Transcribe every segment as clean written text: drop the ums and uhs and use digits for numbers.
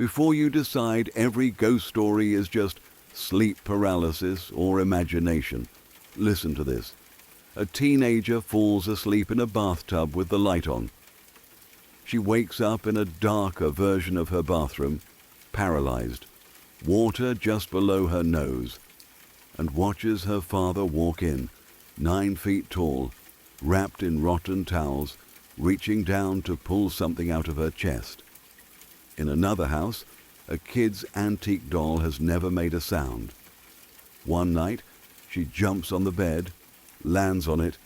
Before you decide every ghost story is just sleep paralysis or imagination, listen to this. A teenager falls asleep in a bathtub with the light on. She wakes up in a darker version of her bathroom, paralyzed, water just below her nose, and watches her father walk in, 9 feet tall, wrapped in rotten towels, reaching down to pull something out of her chest. In another house, a kid's antique doll has never made a sound. One night, she jumps on the bed, lands on it,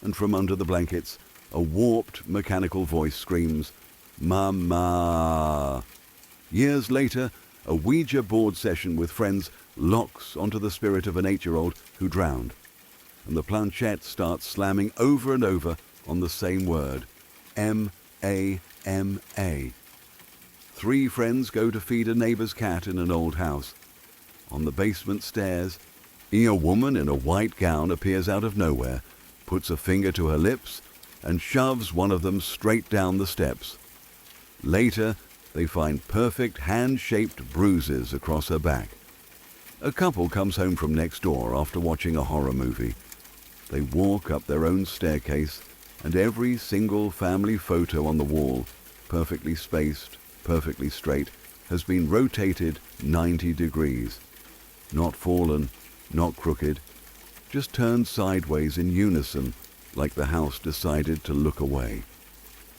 and from under the blankets, a warped mechanical voice screams, "Mama!" Years later, a Ouija board session with friends locks onto the spirit of an 8-year-old who drowned, and the planchette starts slamming over and over on the same word, M-A-M-A. 3 friends go to feed a neighbor's cat in an old house. On the basement stairs, a woman in a white gown appears out of nowhere, puts a finger to her lips, and shoves one of them straight down the steps. Later, they find perfect hand-shaped bruises across her back. A couple comes home from next door after watching a horror movie. They walk up their own staircase, and every single family photo on the wall, perfectly spaced, perfectly straight, has been rotated 90 degrees. Not fallen, not crooked, just turned sideways in unison, like the house decided to look away.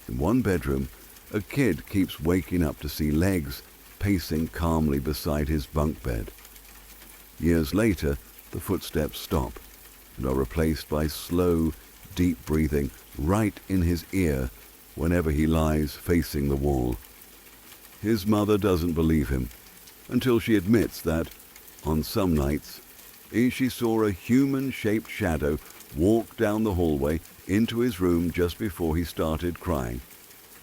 In one bedroom, a kid keeps waking up to see legs pacing calmly beside his bunk bed. Years later, the footsteps stop and are replaced by slow, deep breathing right in his ear whenever he lies facing the wall. His mother doesn't believe him until she admits that, on some nights, she saw a human-shaped shadow walk down the hallway into his room just before he started crying.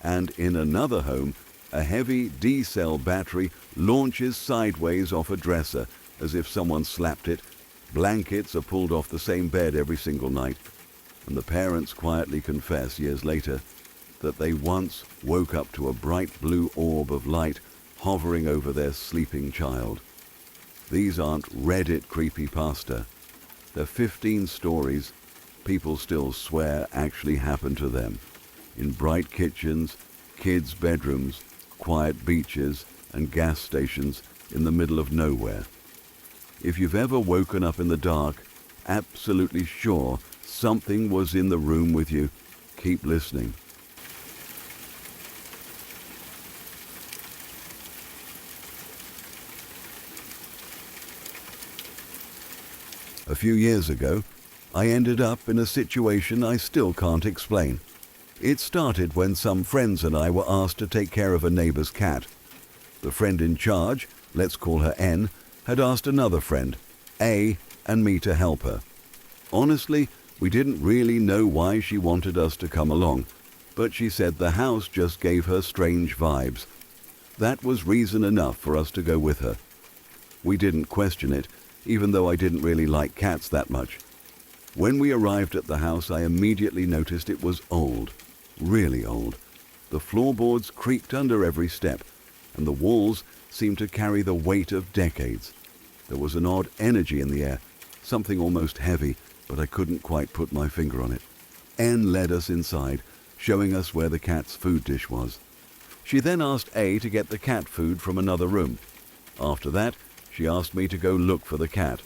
And in another home, a heavy D-cell battery launches sideways off a dresser as if someone slapped it. Blankets are pulled off the same bed every single night, and the parents quietly confess years later that they once woke up to a bright blue orb of light hovering over their sleeping child. These aren't Reddit creepypasta. They're 15 stories people still swear actually happened to them. In bright kitchens, kids' bedrooms, quiet beaches, and gas stations in the middle of nowhere. If you've ever woken up in the dark, absolutely sure something was in the room with you, keep listening. A few years ago, I ended up in a situation I still can't explain. It started when some friends and I were asked to take care of a neighbor's cat. The friend in charge, let's call her N, had asked another friend, A, and me to help her. Honestly, we didn't really know why she wanted us to come along, but she said the house just gave her strange vibes. That was reason enough for us to go with her. We didn't question it, even though I didn't really like cats that much. When we arrived at the house, I immediately noticed it was old, really old. The floorboards creaked under every step, and the walls seemed to carry the weight of decades. There was an odd energy in the air, something almost heavy, but I couldn't quite put my finger on it. N led us inside, showing us where the cat's food dish was. She then asked A to get the cat food from another room. After that, she asked me to go look for the cat.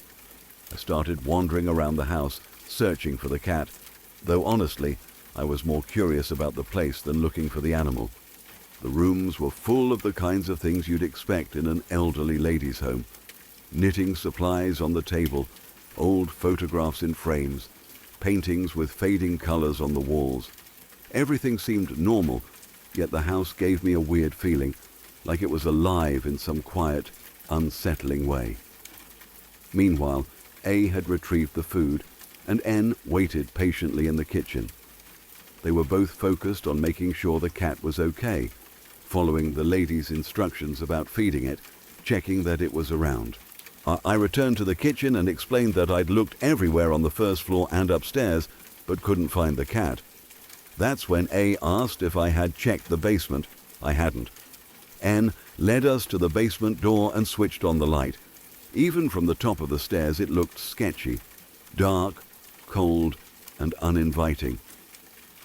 I started wandering around the house, searching for the cat, though honestly, I was more curious about the place than looking for the animal. The rooms were full of the kinds of things you'd expect in an elderly lady's home. Knitting supplies on the table, old photographs in frames, paintings with fading colors on the walls. Everything seemed normal, yet the house gave me a weird feeling, like it was alive in some quiet, unsettling way. Meanwhile, A had retrieved the food, and N waited patiently in the kitchen. They were both focused on making sure the cat was okay, following the lady's instructions about feeding it, checking that it was around. I returned to the kitchen and explained that I'd looked everywhere on the first floor and upstairs, but couldn't find the cat. That's when A asked if I had checked the basement. I hadn't. Anne led us to the basement door and switched on the light. Even from the top of the stairs it looked sketchy, dark, cold, and uninviting.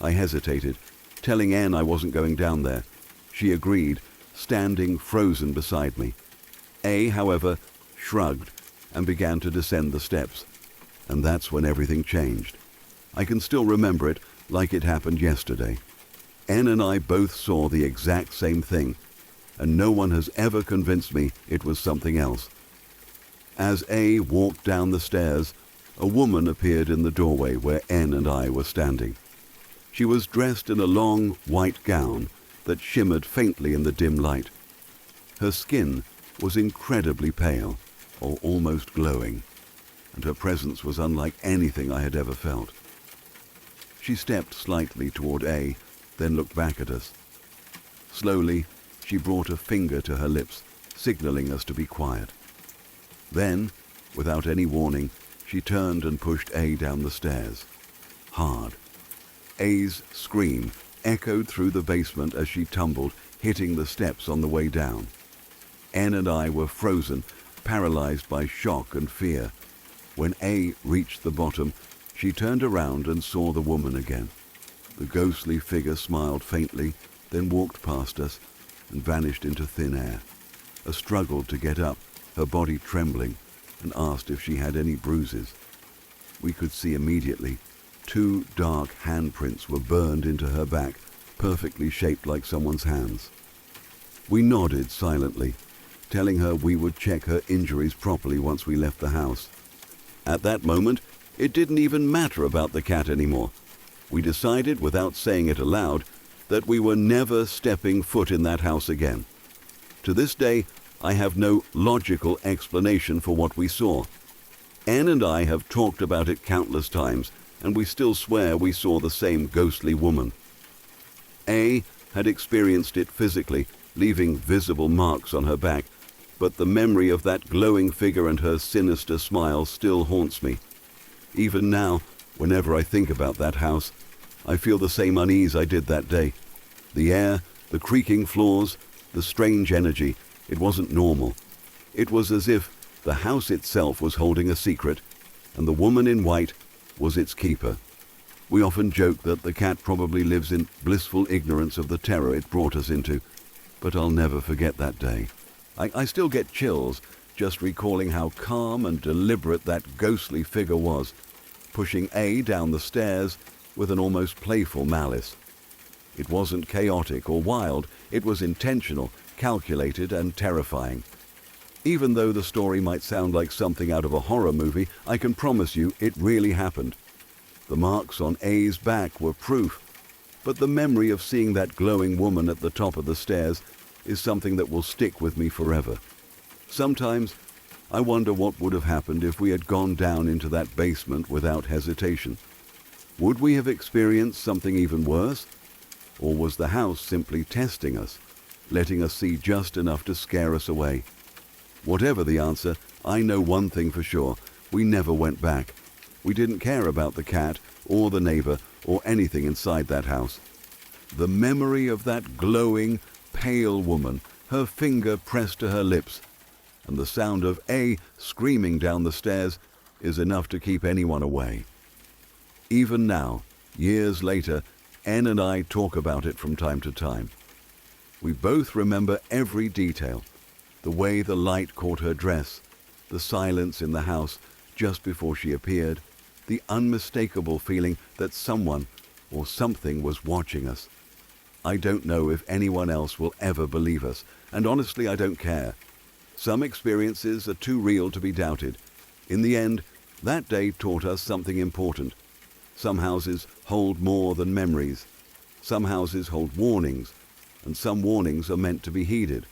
I hesitated, telling Anne I wasn't going down there. She agreed, standing frozen beside me. A, however, shrugged and began to descend the steps. And that's when everything changed. I can still remember it like it happened yesterday. Anne and I both saw the exact same thing, and no one has ever convinced me it was something else. As A walked down the stairs, a woman appeared in the doorway where Anne and I were standing. She was dressed in a long white gown that shimmered faintly in the dim light. Her skin was incredibly pale, or almost glowing, and her presence was unlike anything I had ever felt. She stepped slightly toward A, then looked back at us. Slowly, she brought a finger to her lips, signaling us to be quiet. Then, without any warning, she turned and pushed A down the stairs. Hard. A's scream echoed through the basement as she tumbled, hitting the steps on the way down. Anne and I were frozen, paralyzed by shock and fear. When A reached the bottom, she turned around and saw the woman again. The ghostly figure smiled faintly, then walked past us and vanished into thin air. I struggled to get up, her body trembling, and asked if she had any bruises. We could see immediately 2 dark handprints were burned into her back, perfectly shaped like someone's hands. We nodded silently, telling her we would check her injuries properly once we left the house. At that moment, it didn't even matter about the cat anymore. We decided, without saying it aloud, that we were never stepping foot in that house again. To this day, I have no logical explanation for what we saw. Anne and I have talked about it countless times, and we still swear we saw the same ghostly woman. A had experienced it physically, leaving visible marks on her back, but the memory of that glowing figure and her sinister smile still haunts me. Even now, whenever I think about that house, I feel the same unease I did that day. The air, the creaking floors, the strange energy, it wasn't normal. It was as if the house itself was holding a secret, and the woman in white was its keeper. We often joke that the cat probably lives in blissful ignorance of the terror it brought us into, but I'll never forget that day. I still get chills just recalling how calm and deliberate that ghostly figure was, pushing A down the stairs with an almost playful malice. It wasn't chaotic or wild, it was intentional, calculated, and terrifying. Even though the story might sound like something out of a horror movie, I can promise you it really happened. The marks on A's back were proof, but the memory of seeing that glowing woman at the top of the stairs is something that will stick with me forever. Sometimes I wonder what would have happened if we had gone down into that basement without hesitation. Would we have experienced something even worse? Or was the house simply testing us, letting us see just enough to scare us away? Whatever the answer, I know one thing for sure: we never went back. We didn't care about the cat or the neighbor or anything inside that house. The memory of that glowing, pale woman, her finger pressed to her lips, and the sound of A screaming down the stairs is enough to keep anyone away. Even now, years later, Anne and I talk about it from time to time. We both remember every detail: the way the light caught her dress, the silence in the house just before she appeared, the unmistakable feeling that someone or something was watching us. I don't know if anyone else will ever believe us, and honestly, I don't care. Some experiences are too real to be doubted. In the end, that day taught us something important. Some houses hold more than memories. Some houses hold warnings, and some warnings are meant to be heeded.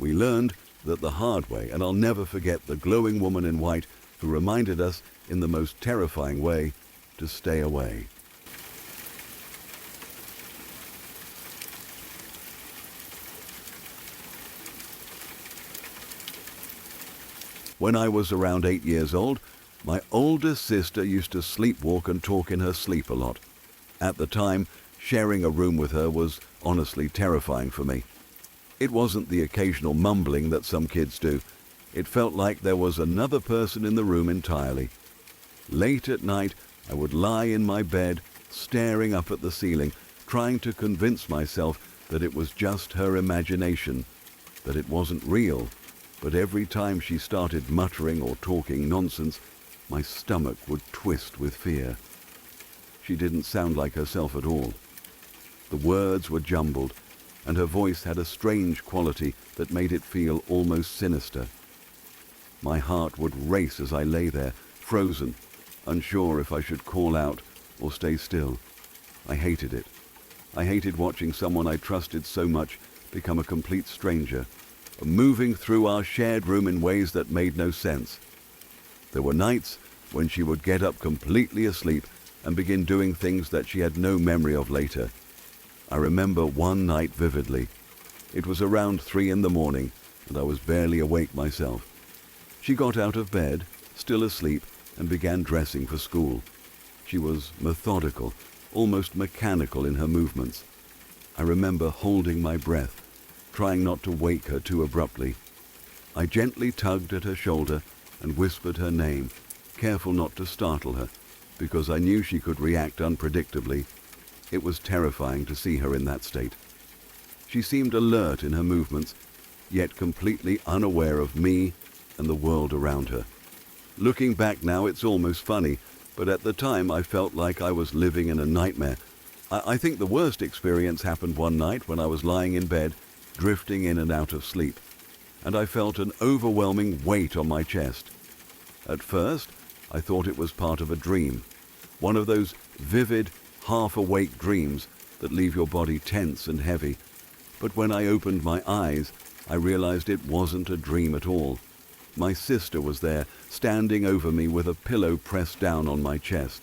We learned that the hard way, and I'll never forget the glowing woman in white who reminded us in the most terrifying way to stay away. When I was around 8 years old, my older sister used to sleepwalk and talk in her sleep a lot. At the time, sharing a room with her was honestly terrifying for me. It wasn't the occasional mumbling that some kids do. It felt like there was another person in the room entirely. Late at night, I would lie in my bed, staring up at the ceiling, trying to convince myself that it was just her imagination, that it wasn't real. But every time she started muttering or talking nonsense, my stomach would twist with fear. She didn't sound like herself at all. The words were jumbled, and her voice had a strange quality that made it feel almost sinister. My heart would race as I lay there, frozen, unsure if I should call out or stay still. I hated it. I hated watching someone I trusted so much become a complete stranger, moving through our shared room in ways that made no sense. There were nights when she would get up completely asleep and begin doing things that she had no memory of later. I remember one night vividly. It was around 3 in the morning, and I was barely awake myself. She got out of bed, still asleep, and began dressing for school. She was methodical, almost mechanical in her movements. I remember holding my breath, trying not to wake her too abruptly. I gently tugged at her shoulder and whispered her name, careful not to startle her, because I knew she could react unpredictably. It was terrifying to see her in that state. She seemed alert in her movements, yet completely unaware of me and the world around her. Looking back now, it's almost funny, but at the time I felt like I was living in a nightmare. I think the worst experience happened one night when I was lying in bed, drifting in and out of sleep, and I felt an overwhelming weight on my chest. At first, I thought it was part of a dream, one of those vivid, half-awake dreams that leave your body tense and heavy. But when I opened my eyes, I realized it wasn't a dream at all. My sister was there, standing over me with a pillow pressed down on my chest.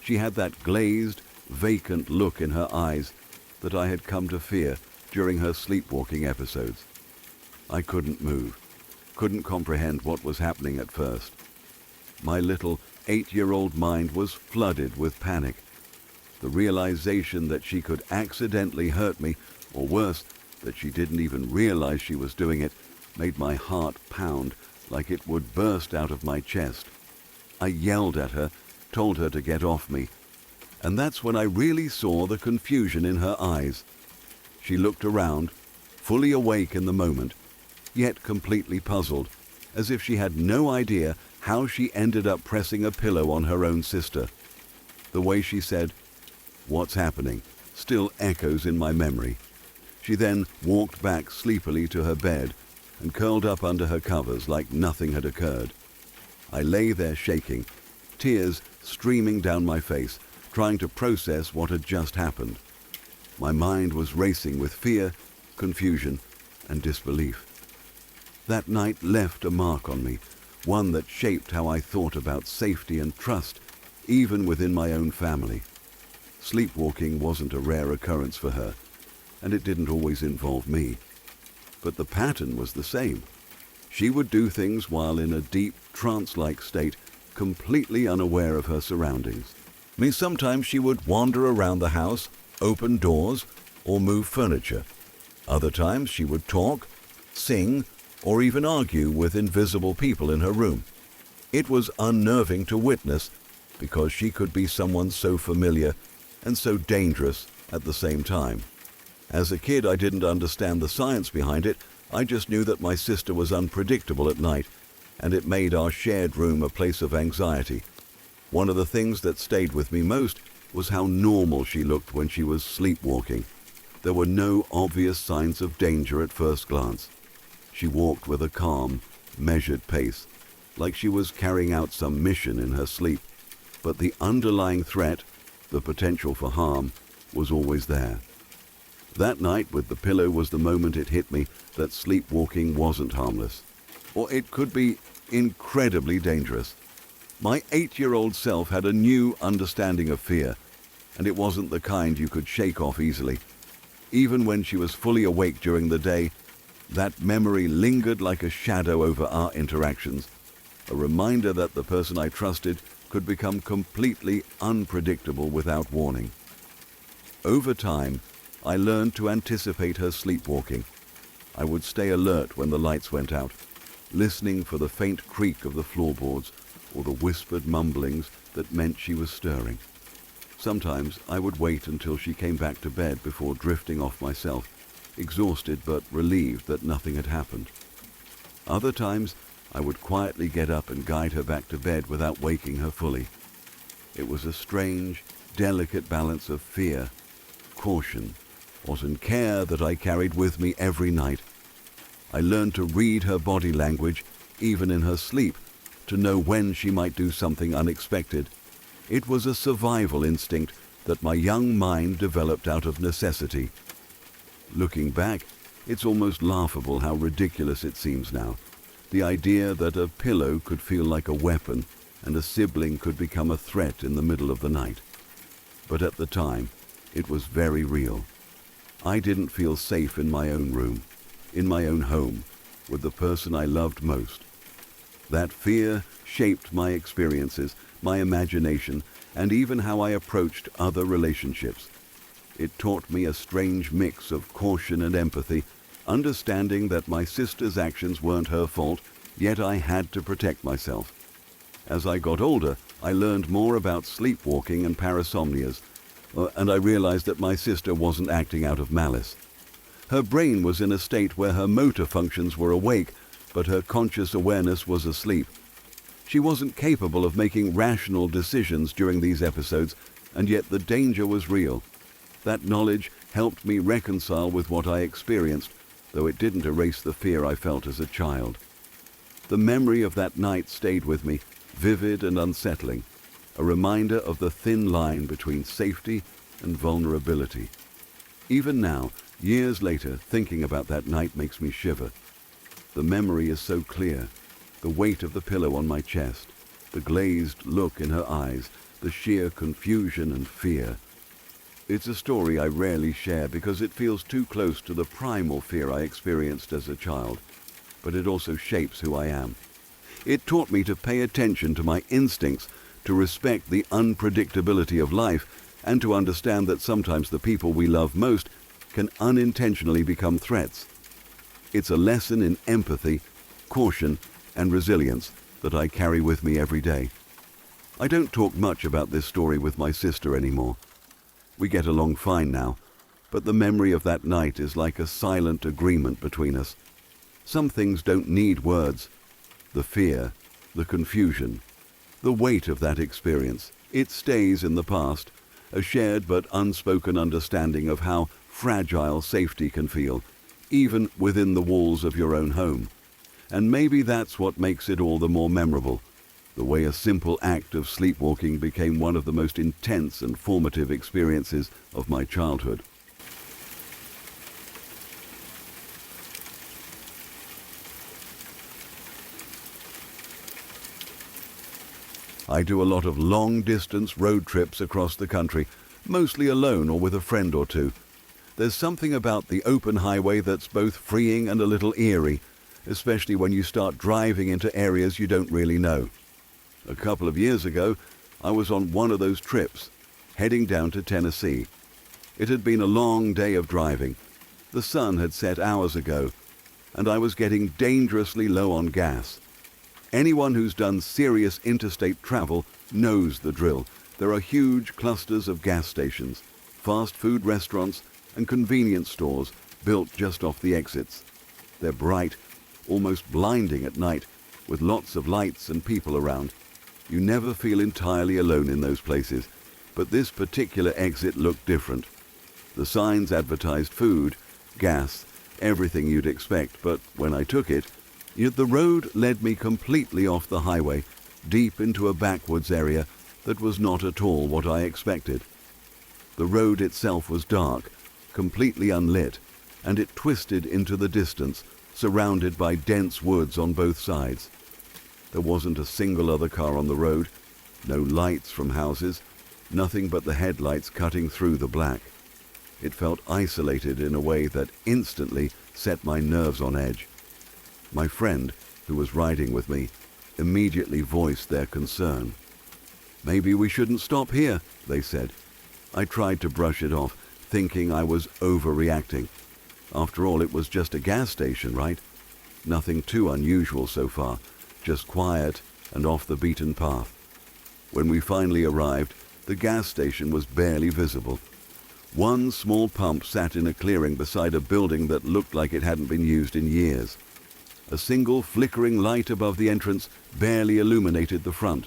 She had that glazed, vacant look in her eyes that I had come to fear during her sleepwalking episodes. I couldn't move, couldn't comprehend what was happening at first. My little 8-year-old mind was flooded with panic. The realization that she could accidentally hurt me, or worse, that she didn't even realize she was doing it, made my heart pound like it would burst out of my chest. I yelled at her, told her to get off me, and that's when I really saw the confusion in her eyes. She looked around, fully awake in the moment, yet completely puzzled, as if she had no idea how she ended up pressing a pillow on her own sister. The way she said, "What's happening?" still echoes in my memory. She then walked back sleepily to her bed and curled up under her covers like nothing had occurred. I lay there shaking, tears streaming down my face, trying to process what had just happened. My mind was racing with fear, confusion, and disbelief. That night left a mark on me, one that shaped how I thought about safety and trust, even within my own family. Sleepwalking wasn't a rare occurrence for her, and it didn't always involve me. But the pattern was the same. She would do things while in a deep, trance-like state, completely unaware of her surroundings. Sometimes she would wander around the house, open doors, or move furniture. Other times she would talk, sing, or even argue with invisible people in her room. It was unnerving to witness because she could be someone so familiar and so dangerous at the same time. As a kid, I didn't understand the science behind it. I just knew that my sister was unpredictable at night, and it made our shared room a place of anxiety. One of the things that stayed with me most was how normal she looked when she was sleepwalking. There were no obvious signs of danger at first glance. She walked with a calm, measured pace, like she was carrying out some mission in her sleep. But the underlying threat, the potential for harm, was always there. That night with the pillow was the moment it hit me that sleepwalking wasn't harmless, or it could be incredibly dangerous. My 8-year-old self had a new understanding of fear, and it wasn't the kind you could shake off easily. Even when she was fully awake during the day, that memory lingered like a shadow over our interactions, a reminder that the person I trusted could become completely unpredictable without warning. Over time, I learned to anticipate her sleepwalking. I would stay alert when the lights went out, listening for the faint creak of the floorboards or the whispered mumblings that meant she was stirring. Sometimes I would wait until she came back to bed before drifting off myself, exhausted but relieved that nothing had happened. Other times, I would quietly get up and guide her back to bed without waking her fully. It was a strange, delicate balance of fear, caution, and care that I carried with me every night. I learned to read her body language, even in her sleep, to know when she might do something unexpected. It was a survival instinct that my young mind developed out of necessity. Looking back, it's almost laughable how ridiculous it seems now. The idea that a pillow could feel like a weapon and a sibling could become a threat in the middle of the night. But at the time, it was very real. I didn't feel safe in my own room, in my own home, with the person I loved most. That fear shaped my experiences, my imagination, and even how I approached other relationships. It taught me a strange mix of caution and empathy, understanding that my sister's actions weren't her fault, yet I had to protect myself. As I got older, I learned more about sleepwalking and parasomnias, and I realized that my sister wasn't acting out of malice. Her brain was in a state where her motor functions were awake, but her conscious awareness was asleep. She wasn't capable of making rational decisions during these episodes, and yet the danger was real. That knowledge helped me reconcile with what I experienced, though it didn't erase the fear I felt as a child. The memory of that night stayed with me, vivid and unsettling, a reminder of the thin line between safety and vulnerability. Even now, years later, thinking about that night makes me shiver. The memory is so clear, the weight of the pillow on my chest, the glazed look in her eyes, the sheer confusion and fear. It's a story I rarely share because it feels too close to the primal fear I experienced as a child, but it also shapes who I am. It taught me to pay attention to my instincts, to respect the unpredictability of life, and to understand that sometimes the people we love most can unintentionally become threats. It's a lesson in empathy, caution, and resilience that I carry with me every day. I don't talk much about this story with my sister anymore. We get along fine now, but the memory of that night is like a silent agreement between us. Some things don't need words. The fear, the confusion, the weight of that experience, it stays in the past, a shared but unspoken understanding of how fragile safety can feel, even within the walls of your own home. And maybe that's what makes it all the more memorable, the way a simple act of sleepwalking became one of the most intense and formative experiences of my childhood. I do a lot of long-distance road trips across the country, mostly alone or with a friend or two. There's something about the open highway that's both freeing and a little eerie, especially when you start driving into areas you don't really know. A couple of years ago, I was on one of those trips, heading down to Tennessee. It had been a long day of driving. The sun had set hours ago, and I was getting dangerously low on gas. Anyone who's done serious interstate travel knows the drill. There are huge clusters of gas stations, fast food restaurants, and convenience stores built just off the exits. They're bright, almost blinding at night, with lots of lights and people around. You never feel entirely alone in those places, but this particular exit looked different. The signs advertised food, gas, everything you'd expect, but when I took it, the road led me completely off the highway, deep into a backwoods area that was not at all what I expected. The road itself was dark, completely unlit, and it twisted into the distance, surrounded by dense woods on both sides. There wasn't a single other car on the road, no lights from houses, nothing but the headlights cutting through the black. It felt isolated in a way that instantly set my nerves on edge. My friend, who was riding with me, immediately voiced their concern. "Maybe we shouldn't stop here," they said. I tried to brush it off, thinking I was overreacting. After all, it was just a gas station, right? Nothing too unusual so far, just quiet and off the beaten path. When we finally arrived, the gas station was barely visible. One small pump sat in a clearing beside a building that looked like it hadn't been used in years. A single flickering light above the entrance barely illuminated the front.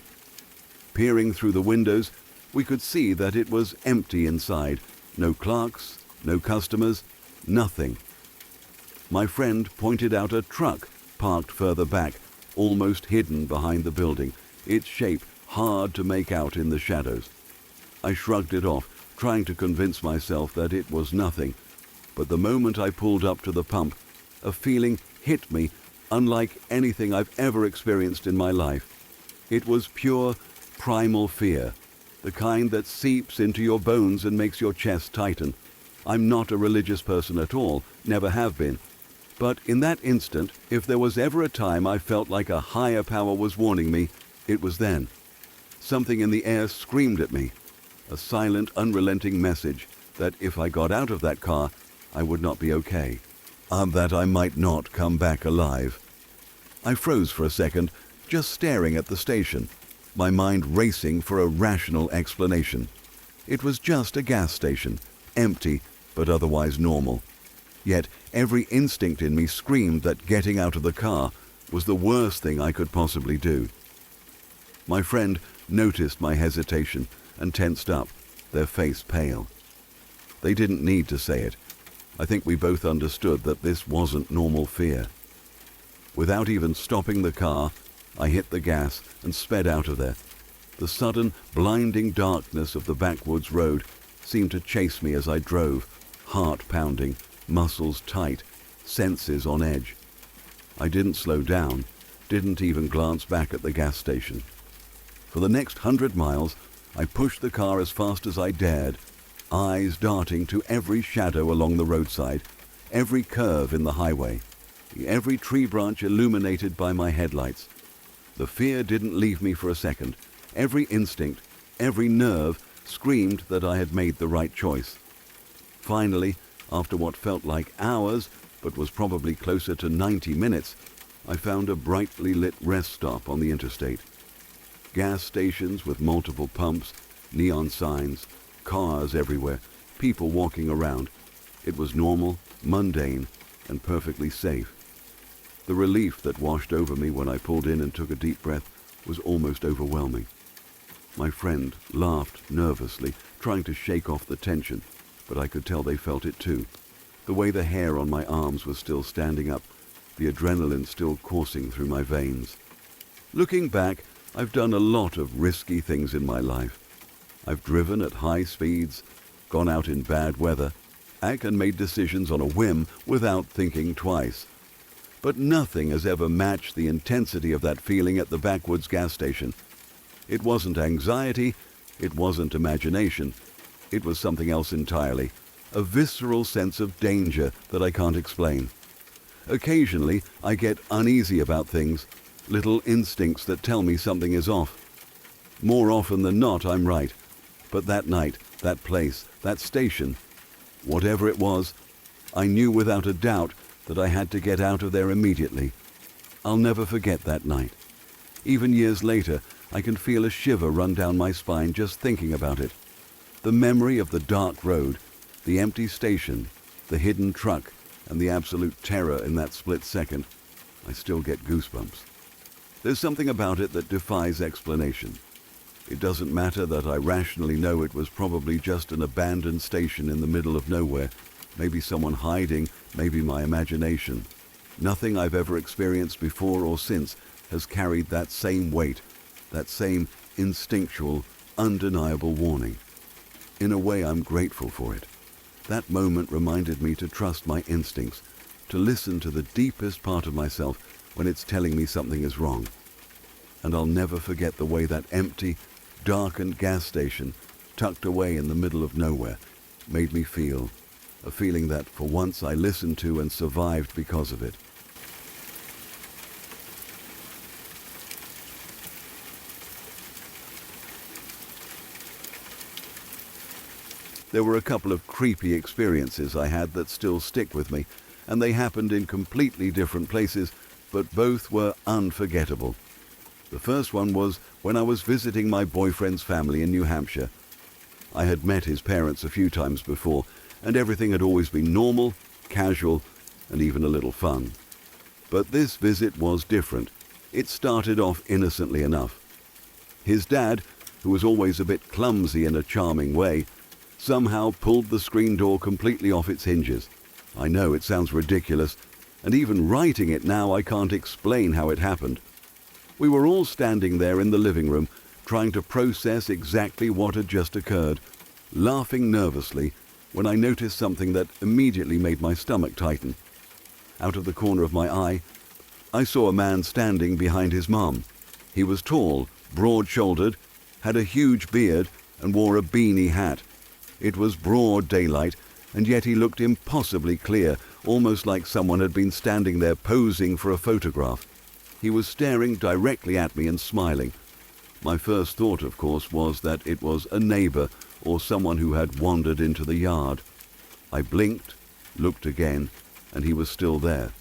Peering through the windows, we could see that it was empty inside. No clerks, no customers, nothing. My friend pointed out a truck parked further back, almost hidden behind the building, its shape hard to make out in the shadows. I shrugged it off, trying to convince myself that it was nothing. But the moment I pulled up to the pump, a feeling hit me unlike anything I've ever experienced in my life. It was pure, primal fear, the kind that seeps into your bones and makes your chest tighten. I'm not a religious person at all, never have been. But in that instant, if there was ever a time I felt like a higher power was warning me, it was then. Something in the air screamed at me, a silent, unrelenting message that if I got out of that car, I would not be okay, and that I might not come back alive. I froze for a second, just staring at the station, my mind racing for a rational explanation. It was just a gas station, empty but otherwise normal. Yet every instinct in me screamed that getting out of the car was the worst thing I could possibly do. My friend noticed my hesitation and tensed up, their face pale. They didn't need to say it. I think we both understood that this wasn't normal fear. Without even stopping the car, I hit the gas and sped out of there. The sudden, blinding darkness of the backwoods road seemed to chase me as I drove, heart pounding, muscles tight, senses on edge. I didn't slow down, didn't even glance back at the gas station. For the next 100 miles, I pushed the car as fast as I dared, eyes darting to every shadow along the roadside, every curve in the highway, every tree branch illuminated by my headlights. The fear didn't leave me for a second. Every instinct, every nerve screamed that I had made the right choice. Finally, after what felt like hours, but was probably closer to 90 minutes, I found a brightly lit rest stop on the interstate. Gas stations with multiple pumps, neon signs, cars everywhere, people walking around. It was normal, mundane, and perfectly safe. The relief that washed over me when I pulled in and took a deep breath was almost overwhelming. My friend laughed nervously, trying to shake off the tension, but I could tell they felt it too. The way the hair on my arms was still standing up, the adrenaline still coursing through my veins. Looking back, I've done a lot of risky things in my life. I've driven at high speeds, gone out in bad weather, and made decisions on a whim without thinking twice. But nothing has ever matched the intensity of that feeling at the backwoods gas station. It wasn't anxiety, it wasn't imagination. It was something else entirely, a visceral sense of danger that I can't explain. Occasionally, I get uneasy about things, little instincts that tell me something is off. More often than not, I'm right. But that night, that place, that station, whatever it was, I knew without a doubt that I had to get out of there immediately. I'll never forget that night. Even years later, I can feel a shiver run down my spine just thinking about it. The memory of the dark road, the empty station, the hidden truck, and the absolute terror in that split second, I still get goosebumps. There's something about it that defies explanation. It doesn't matter that I rationally know it was probably just an abandoned station in the middle of nowhere, maybe someone hiding, maybe my imagination. Nothing I've ever experienced before or since has carried that same weight, that same instinctual, undeniable warning. In a way, I'm grateful for it. That moment reminded me to trust my instincts, to listen to the deepest part of myself when it's telling me something is wrong. And I'll never forget the way that empty, darkened gas station, tucked away in the middle of nowhere, made me feel, a feeling that for once I listened to and survived because of it. There were a couple of creepy experiences I had that still stick with me, and they happened in completely different places, but both were unforgettable. The first one was when I was visiting my boyfriend's family in New Hampshire. I had met his parents a few times before, and everything had always been normal, casual, and even a little fun. But this visit was different. It started off innocently enough. His dad, who was always a bit clumsy in a charming way, somehow pulled the screen door completely off its hinges. I know it sounds ridiculous, and even writing it now I can't explain how it happened. We were all standing there in the living room, trying to process exactly what had just occurred, laughing nervously when I noticed something that immediately made my stomach tighten. Out of the corner of my eye, I saw a man standing behind his mum. He was tall, broad-shouldered, had a huge beard, and wore a beanie hat. It was broad daylight, and yet he looked impossibly clear, almost like someone had been standing there posing for a photograph. He was staring directly at me and smiling. My first thought, of course, was that it was a neighbor or someone who had wandered into the yard. I blinked, looked again, and he was still there,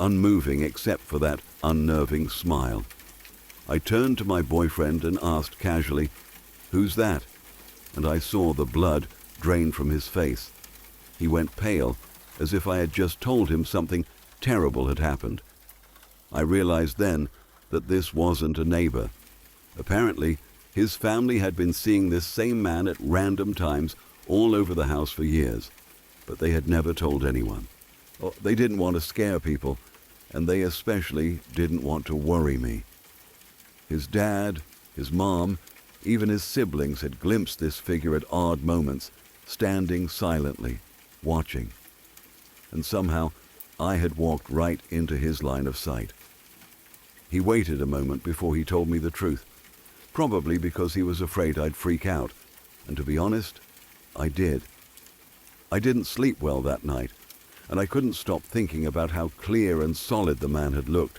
unmoving except for that unnerving smile. I turned to my boyfriend and asked casually, "Who's that?" And I saw the blood drain from his face. He went pale, as if I had just told him something terrible had happened. I realized then that this wasn't a neighbor. Apparently, his family had been seeing this same man at random times all over the house for years, but they had never told anyone. They didn't want to scare people, and they especially didn't want to worry me. His dad, his mom, even his siblings had glimpsed this figure at odd moments, standing silently, watching. And somehow, I had walked right into his line of sight. He waited a moment before he told me the truth, probably because he was afraid I'd freak out, and to be honest, I did. I didn't sleep well that night, and I couldn't stop thinking about how clear and solid the man had looked.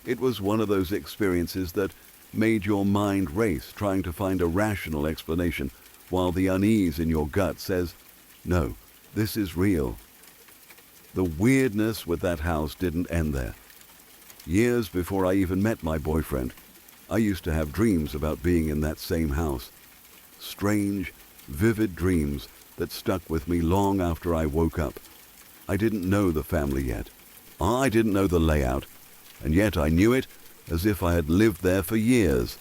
It was one of those experiences that made your mind race trying to find a rational explanation, while the unease in your gut says, "No, this is real." The weirdness with that house didn't end there. Years before I even met my boyfriend, I used to have dreams about being in that same house. Strange, vivid dreams that stuck with me long after I woke up. I didn't know the family yet. I didn't know the layout, and yet I knew it as if I had lived there for years.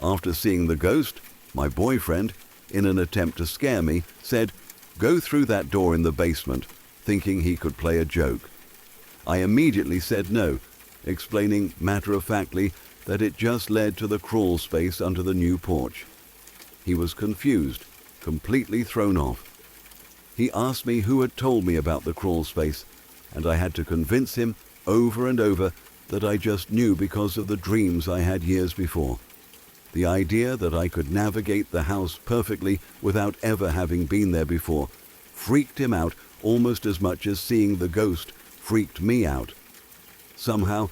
After seeing the ghost, my boyfriend, in an attempt to scare me, said, "Go through that door in the basement," thinking he could play a joke. I immediately said no, explaining matter-of-factly that it just led to the crawl space under the new porch. He was confused, completely thrown off. He asked me who had told me about the crawl space, and I had to convince him over and over that I just knew because of the dreams I had years before. The idea that I could navigate the house perfectly without ever having been there before freaked him out almost as much as seeing the ghost freaked me out. Somehow,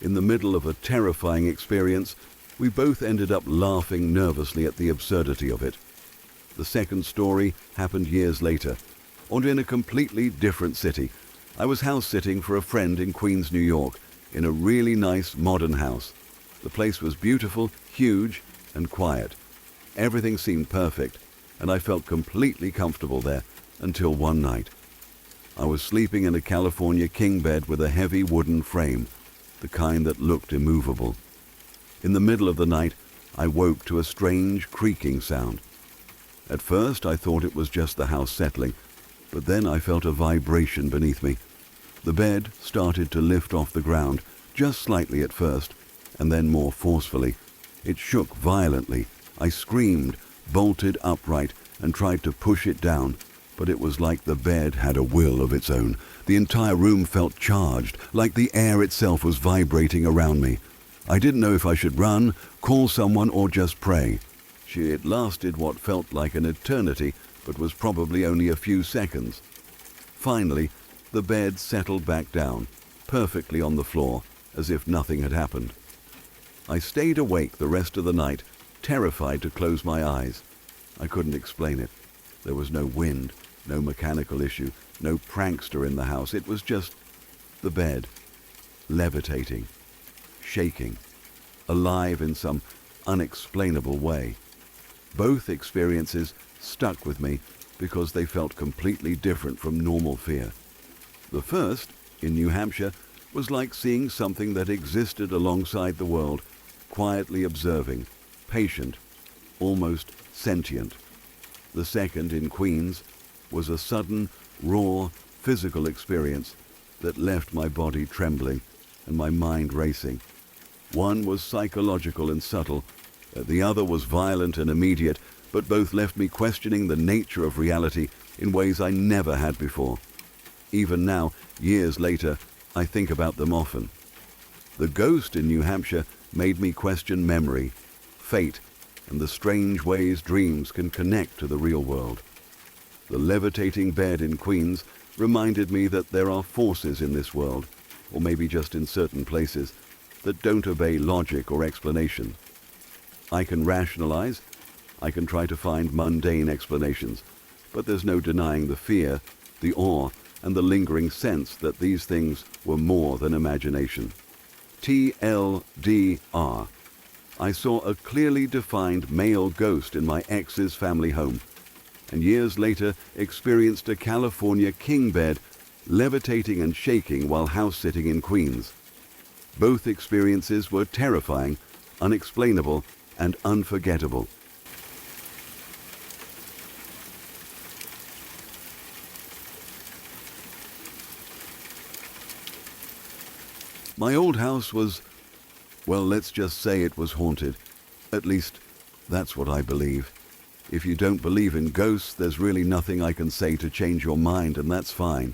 in the middle of a terrifying experience, we both ended up laughing nervously at the absurdity of it. The second story happened years later, and in a completely different city. I was house-sitting for a friend in Queens, New York, in a really nice modern house. The place was beautiful, huge, and quiet. Everything seemed perfect, and I felt completely comfortable there until one night. I was sleeping in a California king bed with a heavy wooden frame, the kind that looked immovable. In the middle of the night, I woke to a strange creaking sound. At first, I thought it was just the house settling, but then I felt a vibration beneath me. The bed started to lift off the ground, just slightly at first, and then more forcefully. It shook violently. I screamed, bolted upright, and tried to push it down, but it was like the bed had a will of its own. The entire room felt charged, like the air itself was vibrating around me. I didn't know if I should run, call someone, or just pray. It lasted what felt like an eternity, but was probably only a few seconds. Finally, the bed settled back down, perfectly on the floor, as if nothing had happened. I stayed awake the rest of the night, terrified to close my eyes. I couldn't explain it. There was no wind, no mechanical issue, no prankster in the house. It was just the bed, levitating, shaking, alive in some unexplainable way. Both experiences stuck with me because they felt completely different from normal fear. The first, in New Hampshire, was like seeing something that existed alongside the world, quietly observing, patient, almost sentient. The second, in Queens, was a sudden, raw, physical experience that left my body trembling and my mind racing. One was psychological and subtle, the other was violent and immediate, but both left me questioning the nature of reality in ways I never had before. Even now, years later, I think about them often. The ghost in New Hampshire made me question memory, fate, and the strange ways dreams can connect to the real world. The levitating bed in Queens reminded me that there are forces in this world, or maybe just in certain places, that don't obey logic or explanation. I can rationalize, I can try to find mundane explanations, but there's no denying the fear, the awe, and the lingering sense that these things were more than imagination. TLDR. I saw a clearly defined male ghost in my ex's family home, and years later experienced a California king bed levitating and shaking while house-sitting in Queens. Both experiences were terrifying, unexplainable, and unforgettable. My old house was, well, let's just say it was haunted. At least, that's what I believe. If you don't believe in ghosts, there's really nothing I can say to change your mind, and that's fine.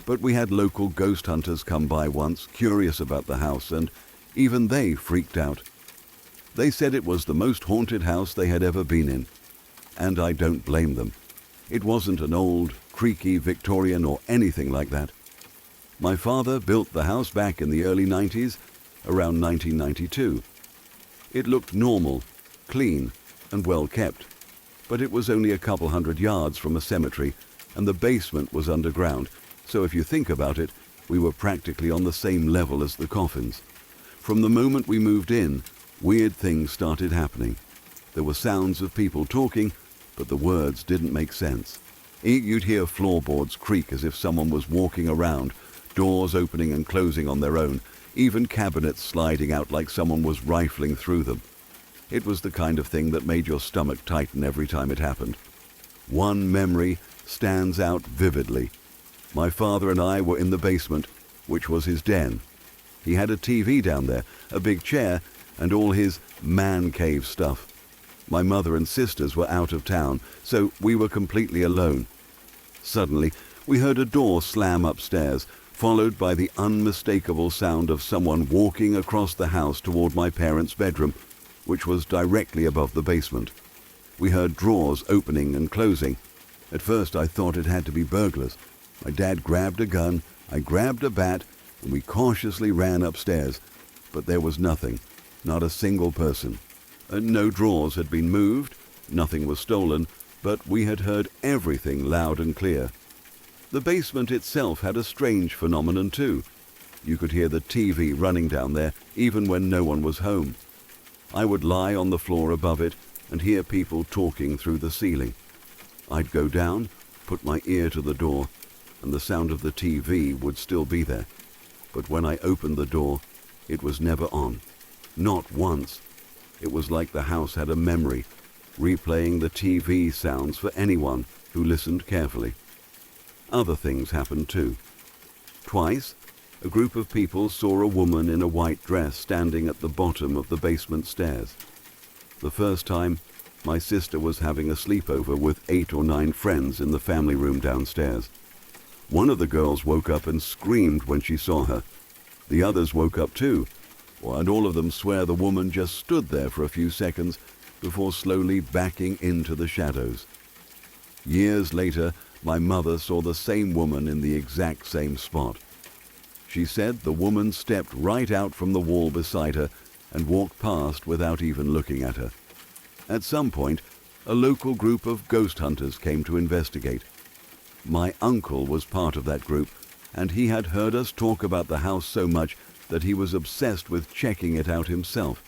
But we had local ghost hunters come by once, curious about the house, and even they freaked out. They said it was the most haunted house they had ever been in. And I don't blame them. It wasn't an old, creaky Victorian or anything like that. My father built the house back in the early 90s, around 1992. It looked normal, clean, and well kept, but it was only a couple hundred yards from a cemetery, and the basement was underground, so if you think about it, we were practically on the same level as the coffins. From the moment we moved in, weird things started happening. There were sounds of people talking, but the words didn't make sense. You'd hear floorboards creak as if someone was walking around, doors opening and closing on their own, even cabinets sliding out like someone was rifling through them. It was the kind of thing that made your stomach tighten every time it happened. One memory stands out vividly. My father and I were in the basement, which was his den. He had a TV down there, a big chair, and all his man cave stuff. My mother and sisters were out of town, so we were completely alone. Suddenly, we heard a door slam upstairs, followed by the unmistakable sound of someone walking across the house toward my parents' bedroom, which was directly above the basement. We heard drawers opening and closing. At first I thought it had to be burglars. My dad grabbed a gun, I grabbed a bat, and we cautiously ran upstairs. But there was nothing, not a single person. No drawers had been moved, nothing was stolen, but we had heard everything loud and clear. The basement itself had a strange phenomenon too. You could hear the TV running down there even when no one was home. I would lie on the floor above it and hear people talking through the ceiling. I'd go down, put my ear to the door, and the sound of the TV would still be there. But when I opened the door, it was never on. Not once. It was like the house had a memory, replaying the TV sounds for anyone who listened carefully. Other things happened too. Twice, a group of people saw a woman in a white dress standing at the bottom of the basement stairs. The first time, my sister was having a sleepover with 8 or 9 friends in the family room downstairs. One of the girls woke up and screamed when she saw her. The others woke up too, and all of them swear the woman just stood there for a few seconds before slowly backing into the shadows. Years later, my mother saw the same woman in the exact same spot. She said the woman stepped right out from the wall beside her and walked past without even looking at her. At some point, a local group of ghost hunters came to investigate. My uncle was part of that group, and he had heard us talk about the house so much that he was obsessed with checking it out himself.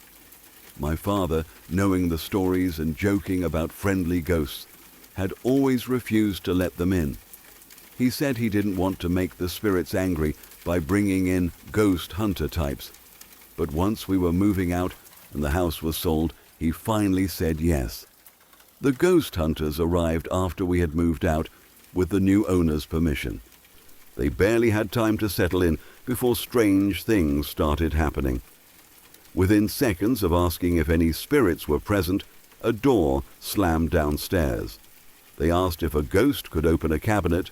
My father, knowing the stories and joking about friendly ghosts, had always refused to let them in. He said he didn't want to make the spirits angry by bringing in ghost hunter types. But once we were moving out and the house was sold, he finally said yes. The ghost hunters arrived after we had moved out with the new owner's permission. They barely had time to settle in before strange things started happening. Within seconds of asking if any spirits were present, a door slammed downstairs. They asked if a ghost could open a cabinet,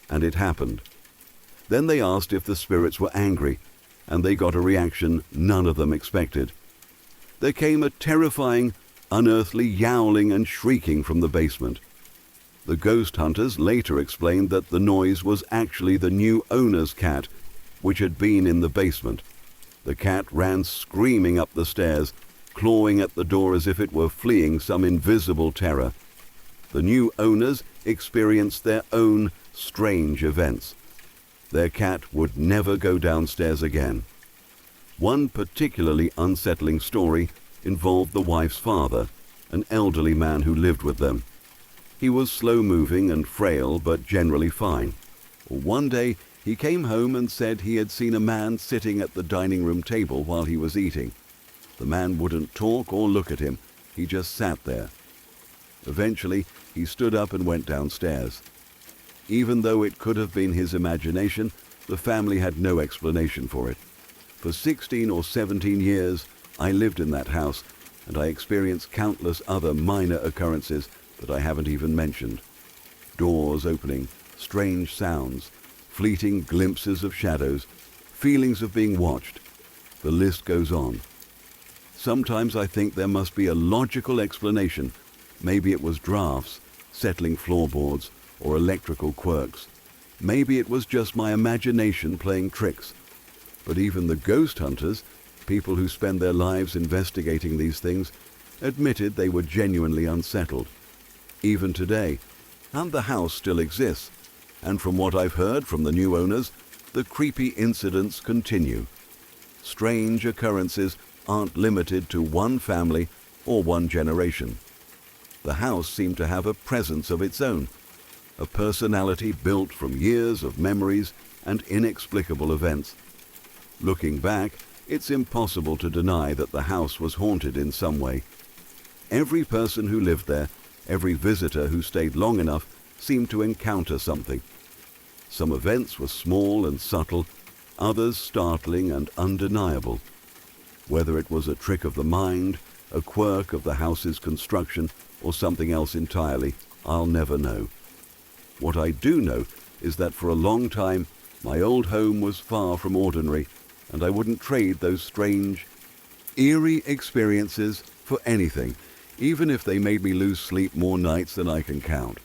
and it happened. Then they asked if the spirits were angry, and they got a reaction none of them expected. There came a terrifying, unearthly yowling and shrieking from the basement. The ghost hunters later explained that the noise was actually the new owner's cat, which had been in the basement. The cat ran screaming up the stairs, clawing at the door as if it were fleeing some invisible terror. The new owners experienced their own strange events. Their cat would never go downstairs again. One particularly unsettling story involved the wife's father, an elderly man who lived with them. He was slow-moving and frail, but generally fine. One day, he came home and said he had seen a man sitting at the dining room table while he was eating. The man wouldn't talk or look at him. He just sat there. Eventually, he stood up and went downstairs. Even though it could have been his imagination, the family had no explanation for it. For 16 or 17 years, I lived in that house, and I experienced countless other minor occurrences that I haven't even mentioned. Doors opening, strange sounds, fleeting glimpses of shadows, feelings of being watched. The list goes on. Sometimes I think there must be a logical explanation. Maybe it was drafts, settling floorboards, or electrical quirks. Maybe it was just my imagination playing tricks. But even the ghost hunters, people who spend their lives investigating these things, admitted they were genuinely unsettled. Even today, and the house still exists, and from what I've heard from the new owners, the creepy incidents continue. Strange occurrences aren't limited to one family or one generation. The house seemed to have a presence of its own, a personality built from years of memories and inexplicable events. Looking back, it's impossible to deny that the house was haunted in some way. Every person who lived there, every visitor who stayed long enough, seemed to encounter something. Some events were small and subtle, others startling and undeniable. Whether it was a trick of the mind, a quirk of the house's construction, or something else entirely, I'll never know. What I do know is that for a long time, my old home was far from ordinary, and I wouldn't trade those strange, eerie experiences for anything, even if they made me lose sleep more nights than I can count.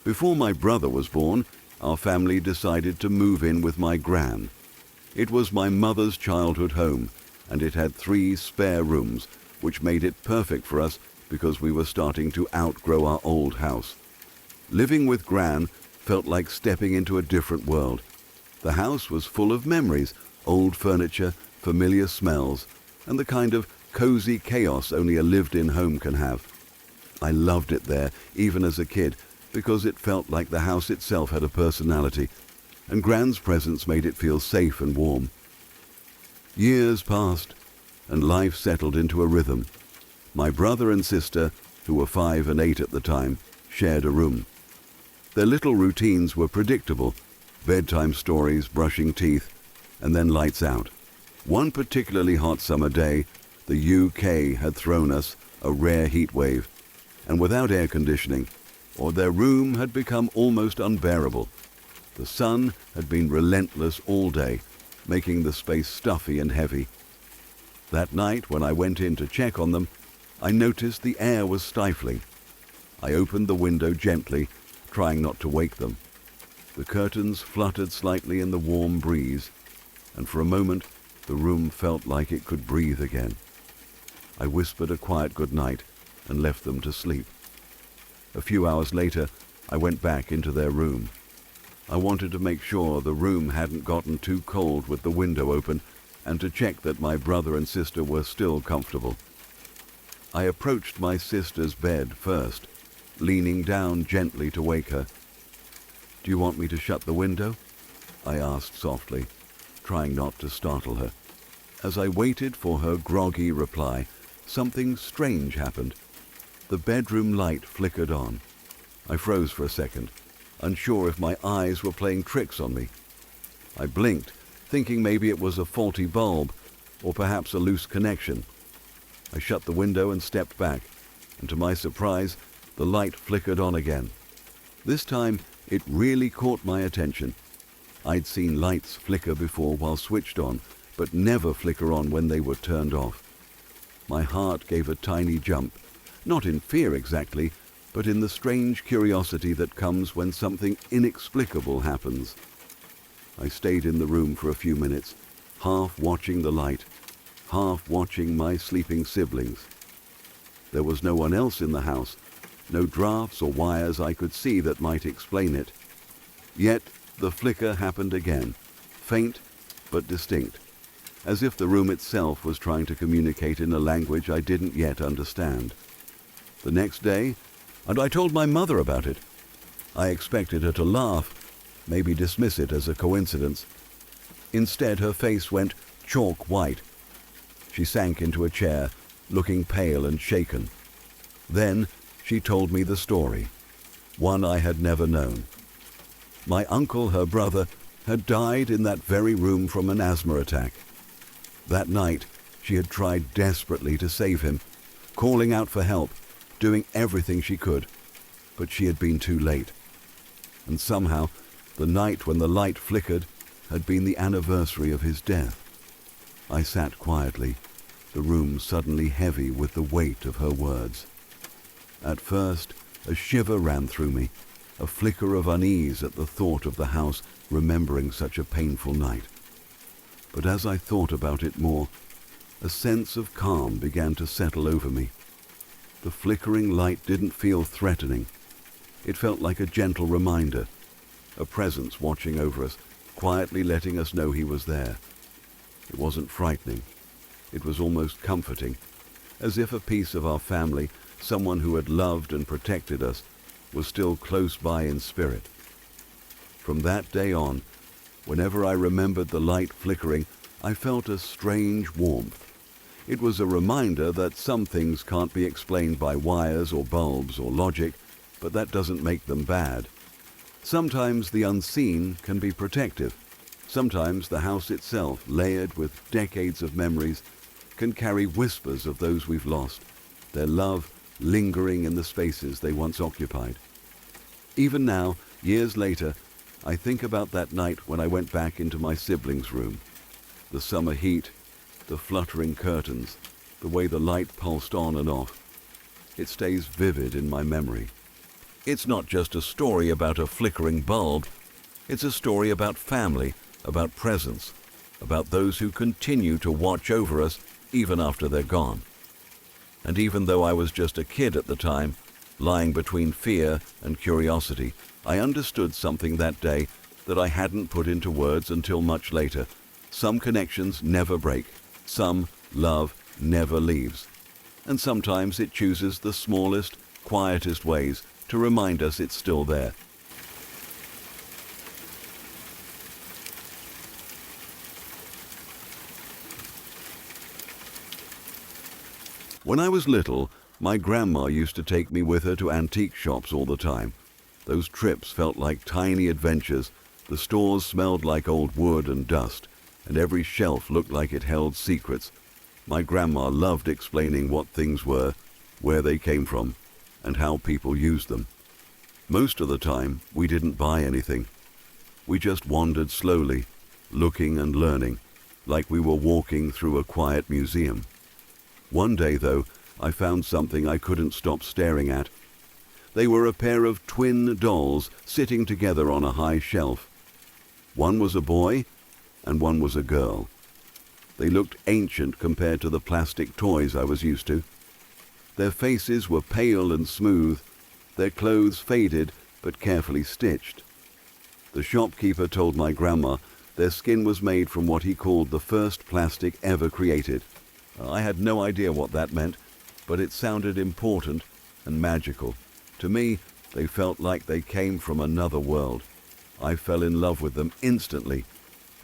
Before my brother was born, our family decided to move in with my gran. It was my mother's childhood home, and it had 3 spare rooms, which made it perfect for us because we were starting to outgrow our old house. Living with Gran felt like stepping into a different world. The house was full of memories, old furniture, familiar smells, and the kind of cozy chaos only a lived-in home can have. I loved it there, even as a kid, because it felt like the house itself had a personality, and Gran's presence made it feel safe and warm. Years passed, and life settled into a rhythm. My brother and sister, who were 5 and 8 at the time, shared a room. Their little routines were predictable: bedtime stories, brushing teeth, and then lights out. One particularly hot summer day, the UK had thrown us a rare heat wave, and without air conditioning, or their room had become almost unbearable. The sun had been relentless all day, making the space stuffy and heavy. That night, when I went in to check on them, I noticed the air was stifling. I opened the window gently, trying not to wake them. The curtains fluttered slightly in the warm breeze, and for a moment the room felt like it could breathe again. I whispered a quiet good night and left them to sleep. A few hours later, I went back into their room. I wanted to make sure the room hadn't gotten too cold with the window open and to check that my brother and sister were still comfortable. I approached my sister's bed first, leaning down gently to wake her. "Do you want me to shut the window?" I asked softly, trying not to startle her. As I waited for her groggy reply, something strange happened. The bedroom light flickered on. I froze for a second, unsure if my eyes were playing tricks on me. I blinked, thinking maybe it was a faulty bulb, or perhaps a loose connection. I shut the window and stepped back, and to my surprise, the light flickered on again. This time, it really caught my attention. I'd seen lights flicker before while switched on, but never flicker on when they were turned off. My heart gave a tiny jump, not in fear exactly, but in the strange curiosity that comes when something inexplicable happens. I stayed in the room for a few minutes, half watching the light, half watching my sleeping siblings. There was no one else in the house, no drafts or wires I could see that might explain it. Yet the flicker happened again, faint but distinct, as if the room itself was trying to communicate in a language I didn't yet understand. The next day, and I told my mother about it. I expected her to laugh, maybe dismiss it as a coincidence. Instead, her face went chalk white. She sank into a chair, looking pale and shaken. Then she told me the story, one I had never known. My uncle, her brother, had died in that very room from an asthma attack. That night, she had tried desperately to save him, calling out for help, doing everything she could, but she had been too late. And somehow, the night when the light flickered had been the anniversary of his death. I sat quietly, the room suddenly heavy with the weight of her words. At first, a shiver ran through me, a flicker of unease at the thought of the house remembering such a painful night. But as I thought about it more, a sense of calm began to settle over me. The flickering light didn't feel threatening. It felt like a gentle reminder, a presence watching over us, quietly letting us know he was there. It wasn't frightening. It was almost comforting, as if a piece of our family, someone who had loved and protected us, was still close by in spirit. From that day on, whenever I remembered the light flickering, I felt a strange warmth. It was a reminder that some things can't be explained by wires or bulbs or logic, but that doesn't make them bad. Sometimes the unseen can be protective. Sometimes the house itself, layered with decades of memories, can carry whispers of those we've lost, their love lingering in the spaces they once occupied. Even now, years later, I think about that night when I went back into my siblings' room. The summer heat, the fluttering curtains, the way the light pulsed on and off. It stays vivid in my memory. It's not just a story about a flickering bulb. It's a story about family, about presence, about those who continue to watch over us even after they're gone. And even though I was just a kid at the time, lying between fear and curiosity, I understood something that day that I hadn't put into words until much later. Some connections never break. Some love never leaves. And sometimes it chooses the smallest, quietest ways to remind us it's still there. When I was little, my grandma used to take me with her to antique shops all the time. Those trips felt like tiny adventures. The stores smelled like old wood and dust, and every shelf looked like it held secrets. My grandma loved explaining what things were, where they came from, and how people used them. Most of the time, we didn't buy anything. We just wandered slowly, looking and learning, like we were walking through a quiet museum. One day, though, I found something I couldn't stop staring at. They were a pair of twin dolls sitting together on a high shelf. One was a boy and one was a girl. They looked ancient compared to the plastic toys I was used to. Their faces were pale and smooth, their clothes faded but carefully stitched. The shopkeeper told my grandma their skin was made from what he called the first plastic ever created. I had no idea what that meant, but it sounded important and magical. To me, they felt like they came from another world. I fell in love with them instantly.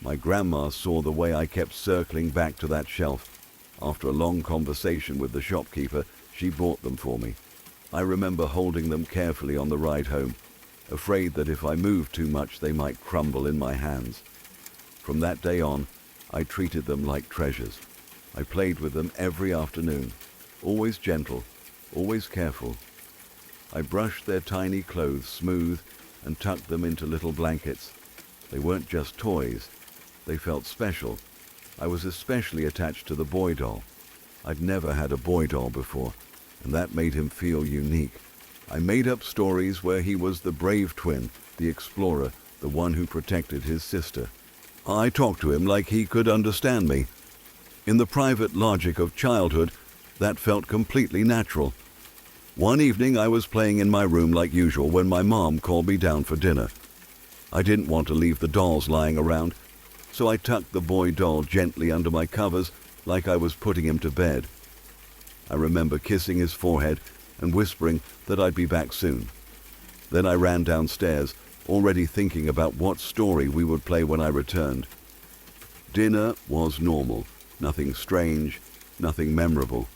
My grandma saw the way I kept circling back to that shelf. After a long conversation with the shopkeeper, she bought them for me. I remember holding them carefully on the ride home, afraid that if I moved too much they might crumble in my hands. From that day on, I treated them like treasures. I played with them every afternoon, always gentle, always careful. I brushed their tiny clothes smooth and tucked them into little blankets. They weren't just toys. They felt special. I was especially attached to the boy doll. I'd never had a boy doll before, and that made him feel unique. I made up stories where he was the brave twin, the explorer, the one who protected his sister. I talked to him like he could understand me. In the private logic of childhood, that felt completely natural. One evening I was playing in my room like usual when my mom called me down for dinner. I didn't want to leave the dolls lying around, so I tucked the boy doll gently under my covers like I was putting him to bed. I remember kissing his forehead and whispering that I'd be back soon. Then I ran downstairs, already thinking about what story we would play when I returned. Dinner was normal, nothing strange, nothing memorable,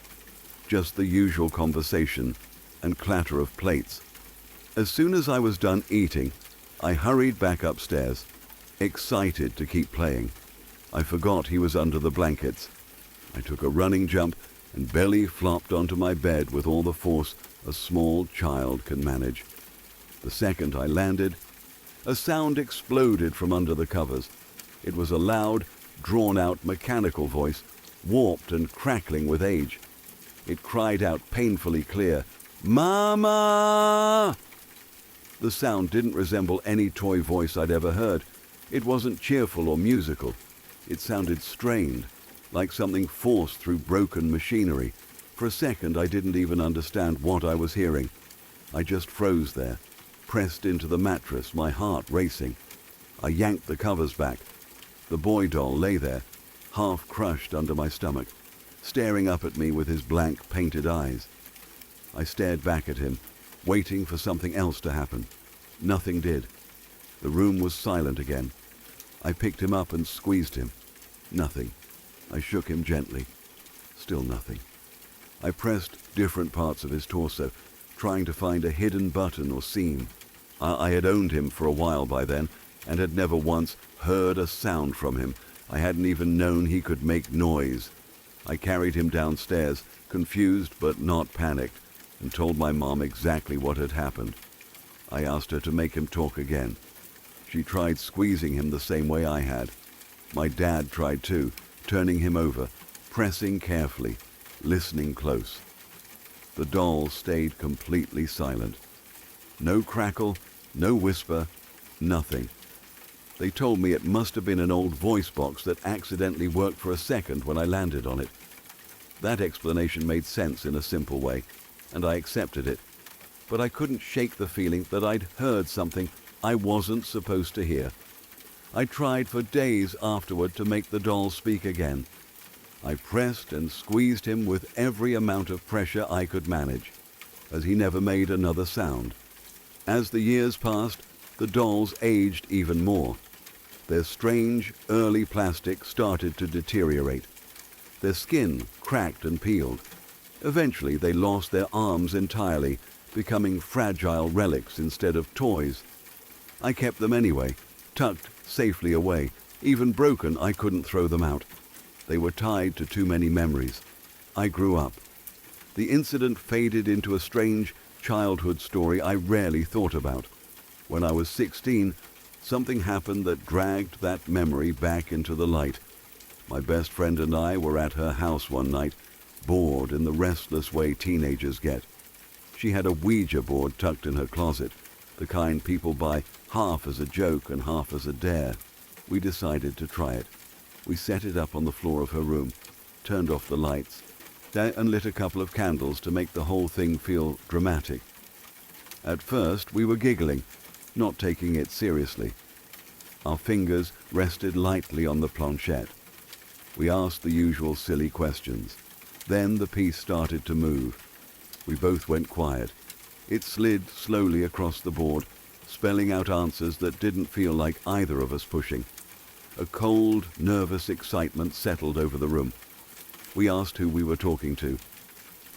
just the usual conversation and clatter of plates. As soon as I was done eating, I hurried back upstairs, excited to keep playing. I forgot he was under the blankets. I took a running jump and belly flopped onto my bed with all the force a small child can manage. The second I landed, a sound exploded from under the covers. It was a loud, drawn-out mechanical voice, warped and crackling with age. It cried out painfully clear, "Mama!" The sound didn't resemble any toy voice I'd ever heard. It wasn't cheerful or musical. It sounded strained, like something forced through broken machinery. For a second, I didn't even understand what I was hearing. I just froze there, pressed into the mattress, my heart racing. I yanked the covers back. The boy doll lay there, half crushed under my stomach, staring up at me with his blank, painted eyes. I stared back at him, waiting for something else to happen. Nothing did. The room was silent again. I picked him up and squeezed him. Nothing. I shook him gently. Still nothing. I pressed different parts of his torso, trying to find a hidden button or seam. I had owned him for a while by then, and had never once heard a sound from him. I hadn't even known he could make noise. I carried him downstairs, confused but not panicked, and told my mom exactly what had happened. I asked her to make him talk again. She tried squeezing him the same way I had. My dad tried too, turning him over, pressing carefully, listening close. The doll stayed completely silent. No crackle, no whisper, nothing. They told me it must have been an old voice box that accidentally worked for a second when I landed on it. That explanation made sense in a simple way, and I accepted it. But I couldn't shake the feeling that I'd heard something I wasn't supposed to hear. I tried for days afterward to make the doll speak again. I pressed and squeezed him with every amount of pressure I could manage, as he never made another sound. As the years passed, the dolls aged even more. Their strange, early plastic started to deteriorate. Their skin cracked and peeled. Eventually, they lost their arms entirely, becoming fragile relics instead of toys. I kept them anyway, tucked safely away. Even broken, I couldn't throw them out. They were tied to too many memories. I grew up. The incident faded into a strange childhood story I rarely thought about. When I was 16, something happened that dragged that memory back into the light. My best friend and I were at her house one night, bored in the restless way teenagers get. She had a Ouija board tucked in her closet, the kind people buy half as a joke and half as a dare. We decided to try it. We set it up on the floor of her room, turned off the lights, and lit a couple of candles to make the whole thing feel dramatic. At first, we were giggling, not taking it seriously. Our fingers rested lightly on the planchette. We asked the usual silly questions. Then the piece started to move. We both went quiet. It slid slowly across the board, spelling out answers that didn't feel like either of us pushing. A cold, nervous excitement settled over the room. We asked who we were talking to.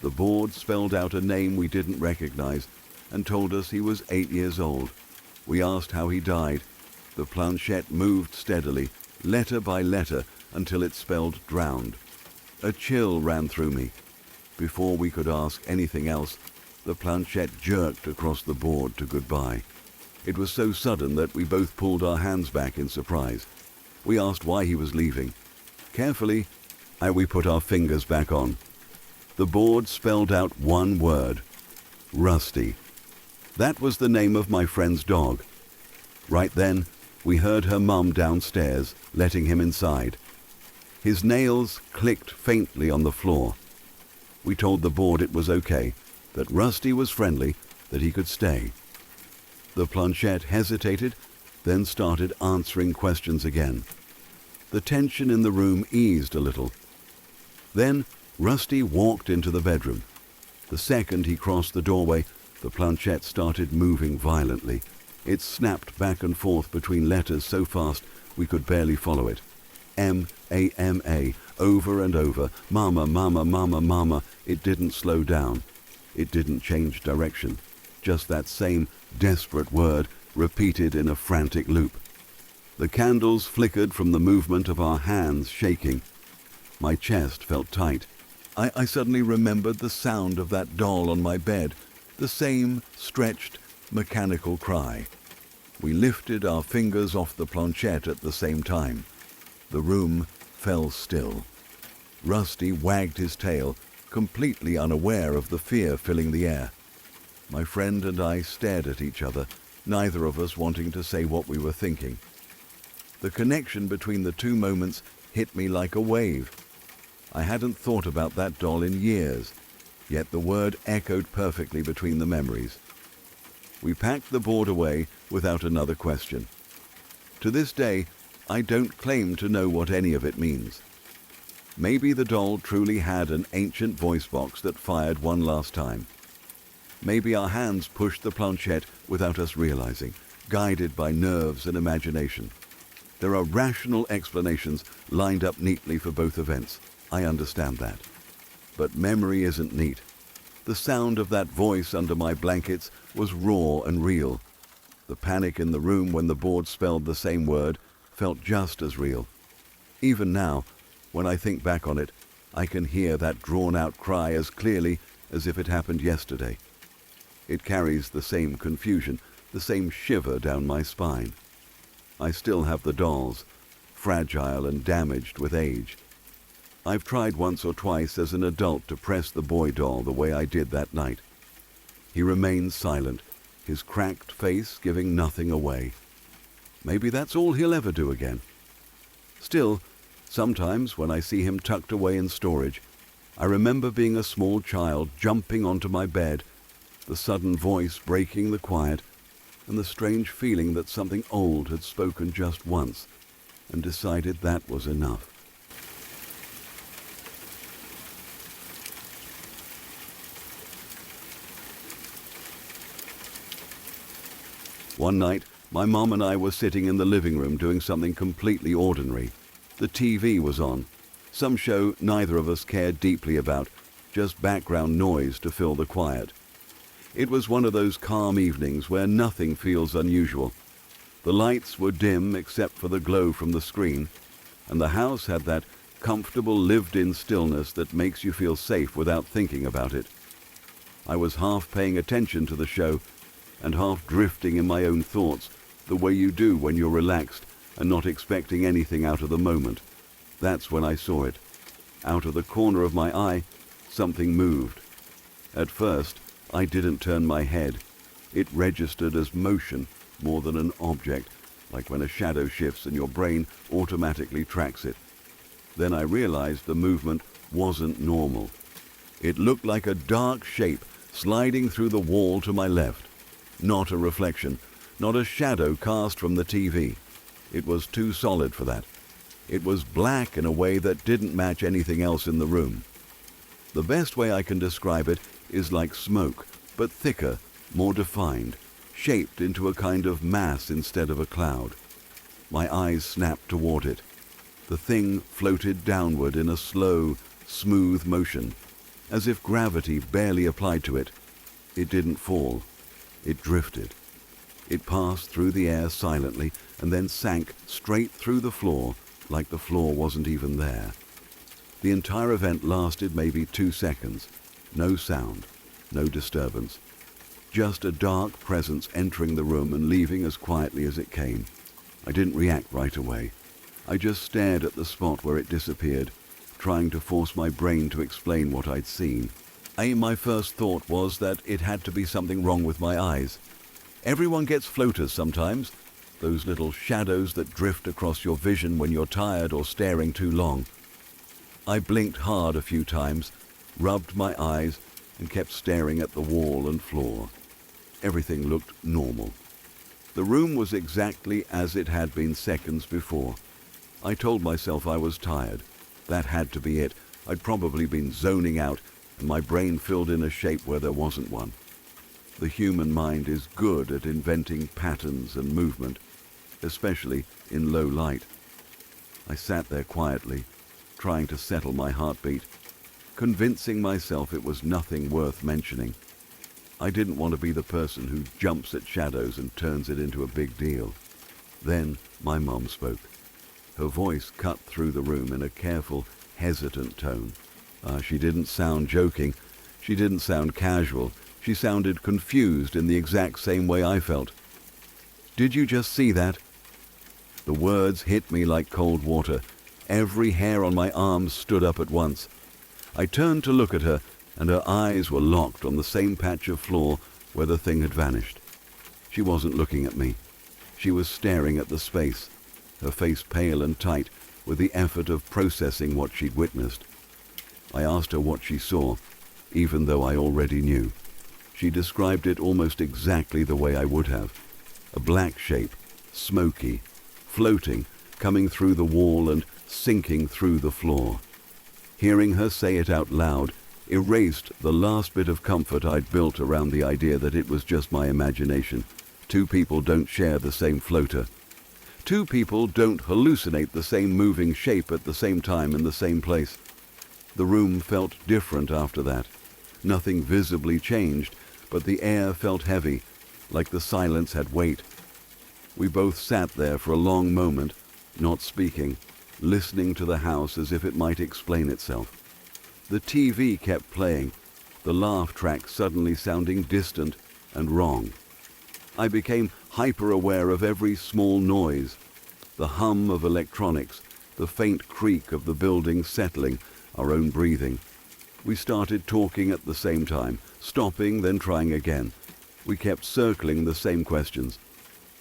The board spelled out a name we didn't recognize and told us he was 8 years old. We asked how he died. The planchette moved steadily, letter by letter, until it spelled drowned. A chill ran through me. Before we could ask anything else, the planchette jerked across the board to goodbye. It was so sudden that we both pulled our hands back in surprise. We asked why he was leaving. Carefully, we put our fingers back on. The board spelled out one word: Rusty. That was the name of my friend's dog. Right then, we heard her mum downstairs, letting him inside. His nails clicked faintly on the floor. We told the board it was okay, that Rusty was friendly, that he could stay. The planchette hesitated, then started answering questions again. The tension in the room eased a little. Then Rusty walked into the bedroom. The second he crossed the doorway, the planchette started moving violently. It snapped back and forth between letters so fast we could barely follow it. M-A-M-A, over and over. Mama, mama, mama, mama. It didn't slow down. It didn't change direction. Just that same desperate word repeated in a frantic loop. The candles flickered from the movement of our hands shaking. My chest felt tight. I suddenly remembered the sound of that doll on my bed, the same stretched, mechanical cry. We lifted our fingers off the planchette at the same time. The room fell still. Rusty wagged his tail, completely unaware of the fear filling the air. My friend and I stared at each other, neither of us wanting to say what we were thinking. The connection between the two moments hit me like a wave. I hadn't thought about that doll in years, yet the word echoed perfectly between the memories. We packed the board away without another question. To this day, I don't claim to know what any of it means. Maybe the doll truly had an ancient voice box that fired one last time. Maybe our hands pushed the planchette without us realizing, guided by nerves and imagination. There are rational explanations lined up neatly for both events. I understand that. But memory isn't neat. The sound of that voice under my blankets was raw and real. The panic in the room when the board spelled the same word felt just as real. Even now, when I think back on it, I can hear that drawn-out cry as clearly as if it happened yesterday. It carries the same confusion, the same shiver down my spine. I still have the dolls, fragile and damaged with age. I've tried once or twice as an adult to press the boy doll the way I did that night. He remains silent, his cracked face giving nothing away. Maybe that's all he'll ever do again. Still, sometimes when I see him tucked away in storage, I remember being a small child jumping onto my bed, the sudden voice breaking the quiet, and the strange feeling that something old had spoken just once and decided that was enough. One night, my mom and I were sitting in the living room doing something completely ordinary. The TV was on, some show neither of us cared deeply about, just background noise to fill the quiet. It was one of those calm evenings where nothing feels unusual. The lights were dim except for the glow from the screen, and the house had that comfortable lived-in stillness that makes you feel safe without thinking about it. I was half paying attention to the show and half drifting in my own thoughts, the way you do when you're relaxed and not expecting anything out of the moment. That's when I saw it. Out of the corner of my eye, something moved. At first, I didn't turn my head. It registered as motion more than an object, like when a shadow shifts and your brain automatically tracks it. Then I realized the movement wasn't normal. It looked like a dark shape sliding through the wall to my left. Not a reflection, not a shadow cast from the TV. It was too solid for that. It was black in a way that didn't match anything else in the room. The best way I can describe it is like smoke, but thicker, more defined, shaped into a kind of mass instead of a cloud. My eyes snapped toward it. The thing floated downward in a slow, smooth motion, as if gravity barely applied to it. It didn't fall. It drifted. It passed through the air silently and then sank straight through the floor like the floor wasn't even there. The entire event lasted maybe 2 seconds. No sound, no disturbance. Just a dark presence entering the room and leaving as quietly as it came. I didn't react right away. I just stared at the spot where it disappeared, trying to force my brain to explain what I'd seen. My first thought was that it had to be something wrong with my eyes. Everyone gets floaters sometimes, those little shadows that drift across your vision when you're tired or staring too long. I blinked hard a few times, rubbed my eyes, and kept staring at the wall and floor. Everything looked normal. The room was exactly as it had been seconds before. I told myself I was tired. That had to be it. I'd probably been zoning out, and my brain filled in a shape where there wasn't one. The human mind is good at inventing patterns and movement, especially in low light. I sat there quietly, trying to settle my heartbeat, convincing myself it was nothing worth mentioning. I didn't want to be the person who jumps at shadows and turns it into a big deal. Then my mom spoke. Her voice cut through the room in a careful, hesitant tone. She didn't sound joking. She didn't sound casual. She sounded confused in the exact same way I felt. "Did you just see that?" The words hit me like cold water. Every hair on my arms stood up at once. I turned to look at her, and her eyes were locked on the same patch of floor where the thing had vanished. She wasn't looking at me. She was staring at the space, her face pale and tight with the effort of processing what she'd witnessed. I asked her what she saw, even though I already knew. She described it almost exactly the way I would have. A black shape, smoky, floating, coming through the wall and sinking through the floor. Hearing her say it out loud erased the last bit of comfort I'd built around the idea that it was just my imagination. 2 people don't share the same floater. 2 people don't hallucinate the same moving shape at the same time in the same place. The room felt different after that. Nothing visibly changed, but the air felt heavy, like the silence had weight. We both sat there for a long moment, not speaking, listening to the house as if it might explain itself. The TV kept playing, the laugh track suddenly sounding distant and wrong. I became hyper-aware of every small noise, the hum of electronics, the faint creak of the building settling, our own breathing. We started talking at the same time, stopping, then trying again. We kept circling the same questions.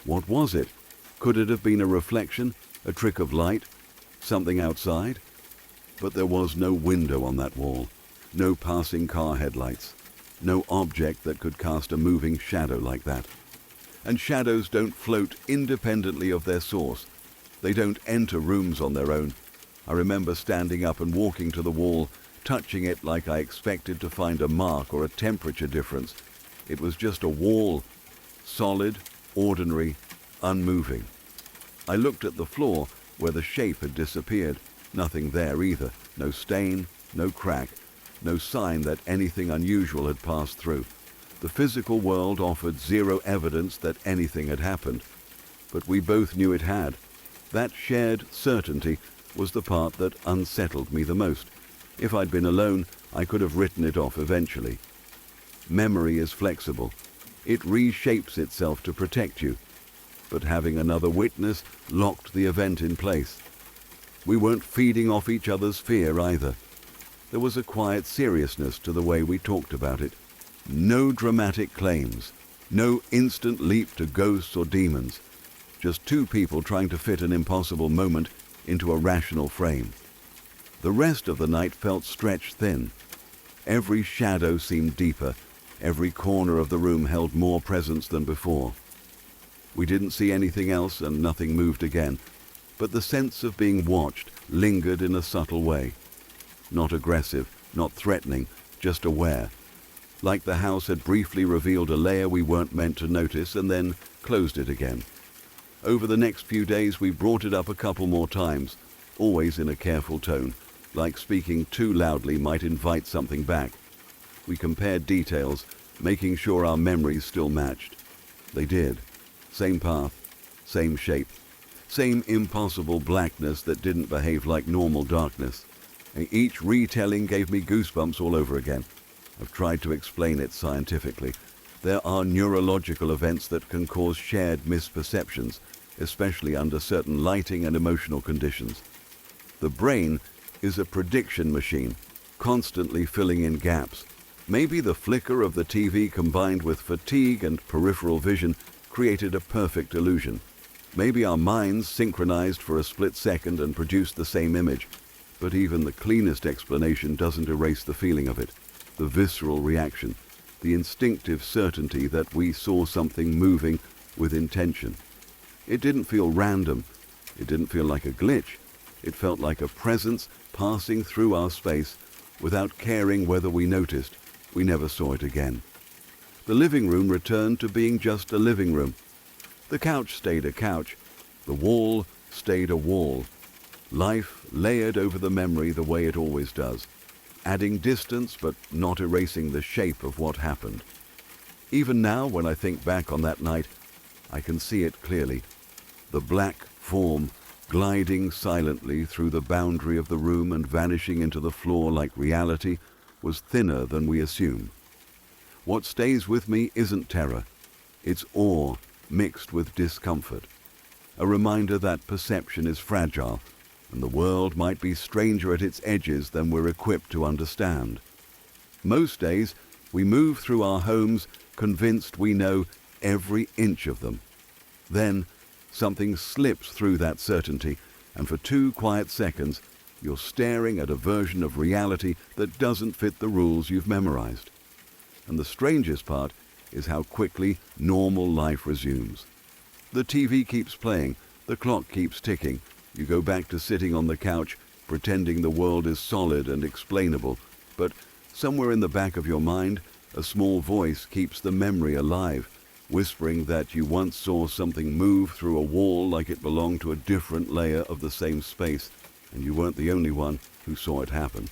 What was it? Could it have been a reflection, a trick of light, something outside? But there was no window on that wall, no passing car headlights, no object that could cast a moving shadow like that. And shadows don't float independently of their source. They don't enter rooms on their own. I remember standing up and walking to the wall, touching it like I expected to find a mark or a temperature difference. It was just a wall, solid, ordinary, unmoving. I looked at the floor where the shape had disappeared. Nothing there either. No stain, no crack, no sign that anything unusual had passed through. The physical world offered zero evidence that anything had happened. But we both knew it had. That shared certainty was the part that unsettled me the most. If I'd been alone, I could have written it off eventually. Memory is flexible. It reshapes itself to protect you. But having another witness locked the event in place. We weren't feeding off each other's fear either. There was a quiet seriousness to the way we talked about it. No dramatic claims, no instant leap to ghosts or demons, just two people trying to fit an impossible moment into a rational frame. The rest of the night felt stretched thin. Every shadow seemed deeper, every corner of the room held more presence than before. We didn't see anything else and nothing moved again, but the sense of being watched lingered in a subtle way. Not aggressive, not threatening, just aware. Like the house had briefly revealed a layer we weren't meant to notice and then closed it again. Over the next few days we brought it up a couple more times, always in a careful tone, like speaking too loudly might invite something back. We compared details, making sure our memories still matched. They did. Same path, same shape, same impossible blackness that didn't behave like normal darkness. And each retelling gave me goosebumps all over again. I've tried to explain it scientifically. There are neurological events that can cause shared misperceptions, especially under certain lighting and emotional conditions. The brain is a prediction machine, constantly filling in gaps. Maybe the flicker of the TV combined with fatigue and peripheral vision created a perfect illusion. Maybe our minds synchronized for a split second and produced the same image. But even the cleanest explanation doesn't erase the feeling of it, the visceral reaction, the instinctive certainty that we saw something moving with intention. It didn't feel random. It didn't feel like a glitch. It felt like a presence passing through our space without caring whether we noticed. We never saw it again. The living room returned to being just a living room. The couch stayed a couch. The wall stayed a wall. Life layered over the memory the way it always does, adding distance but not erasing the shape of what happened. Even now, when I think back on that night, I can see it clearly. The black form gliding silently through the boundary of the room and vanishing into the floor like reality was thinner than we assume. What stays with me isn't terror. It's awe mixed with discomfort. A reminder that perception is fragile and the world might be stranger at its edges than we're equipped to understand. Most days, we move through our homes convinced we know every inch of them. Then, something slips through that certainty, and for 2 quiet seconds, you're staring at a version of reality that doesn't fit the rules you've memorized. And the strangest part is how quickly normal life resumes. The TV keeps playing, the clock keeps ticking. You go back to sitting on the couch, pretending the world is solid and explainable, but somewhere in the back of your mind, a small voice keeps the memory alive, whispering that you once saw something move through a wall like it belonged to a different layer of the same space, and you weren't the only one who saw it happen.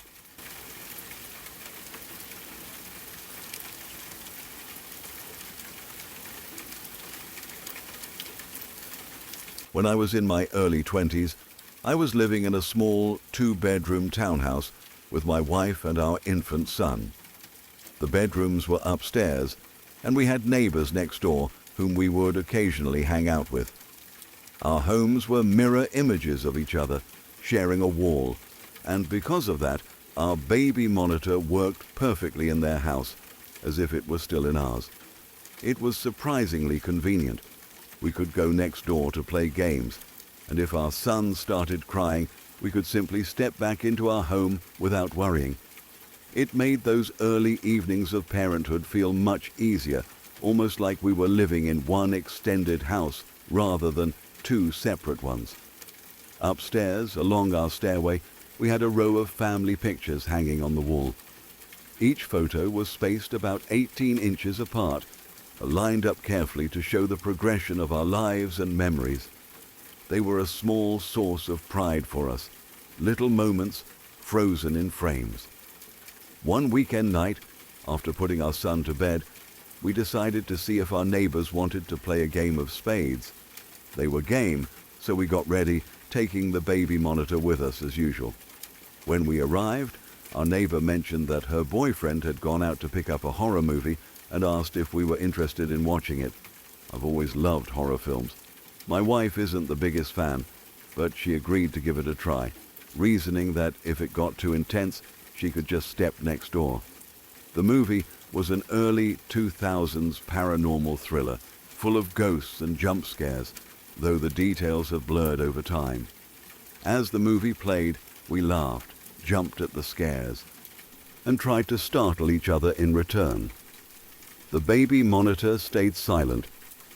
When I was in my early 20s, I was living in a small 2-bedroom townhouse with my wife and our infant son. The bedrooms were upstairs, and we had neighbors next door whom we would occasionally hang out with. Our homes were mirror images of each other, sharing a wall, and because of that, our baby monitor worked perfectly in their house, as if it was still in ours. It was surprisingly convenient. We could go next door to play games, and if our son started crying, we could simply step back into our home without worrying. It made those early evenings of parenthood feel much easier, almost like we were living in one extended house rather than 2 separate ones. Upstairs, along our stairway, we had a row of family pictures hanging on the wall. Each photo was spaced about 18 inches apart, lined up carefully to show the progression of our lives and memories. They were a small source of pride for us, little moments frozen in frames. One weekend night, after putting our son to bed, we decided to see if our neighbors wanted to play a game of spades. They were game, so we got ready, taking the baby monitor with us as usual. When we arrived, our neighbor mentioned that her boyfriend had gone out to pick up a horror movie and asked if we were interested in watching it. I've always loved horror films. My wife isn't the biggest fan, but she agreed to give it a try, reasoning that if it got too intense, she could just step next door. The movie was an early 2000s paranormal thriller, full of ghosts and jump scares, though the details have blurred over time. As the movie played, we laughed, jumped at the scares, and tried to startle each other in return. The baby monitor stayed silent,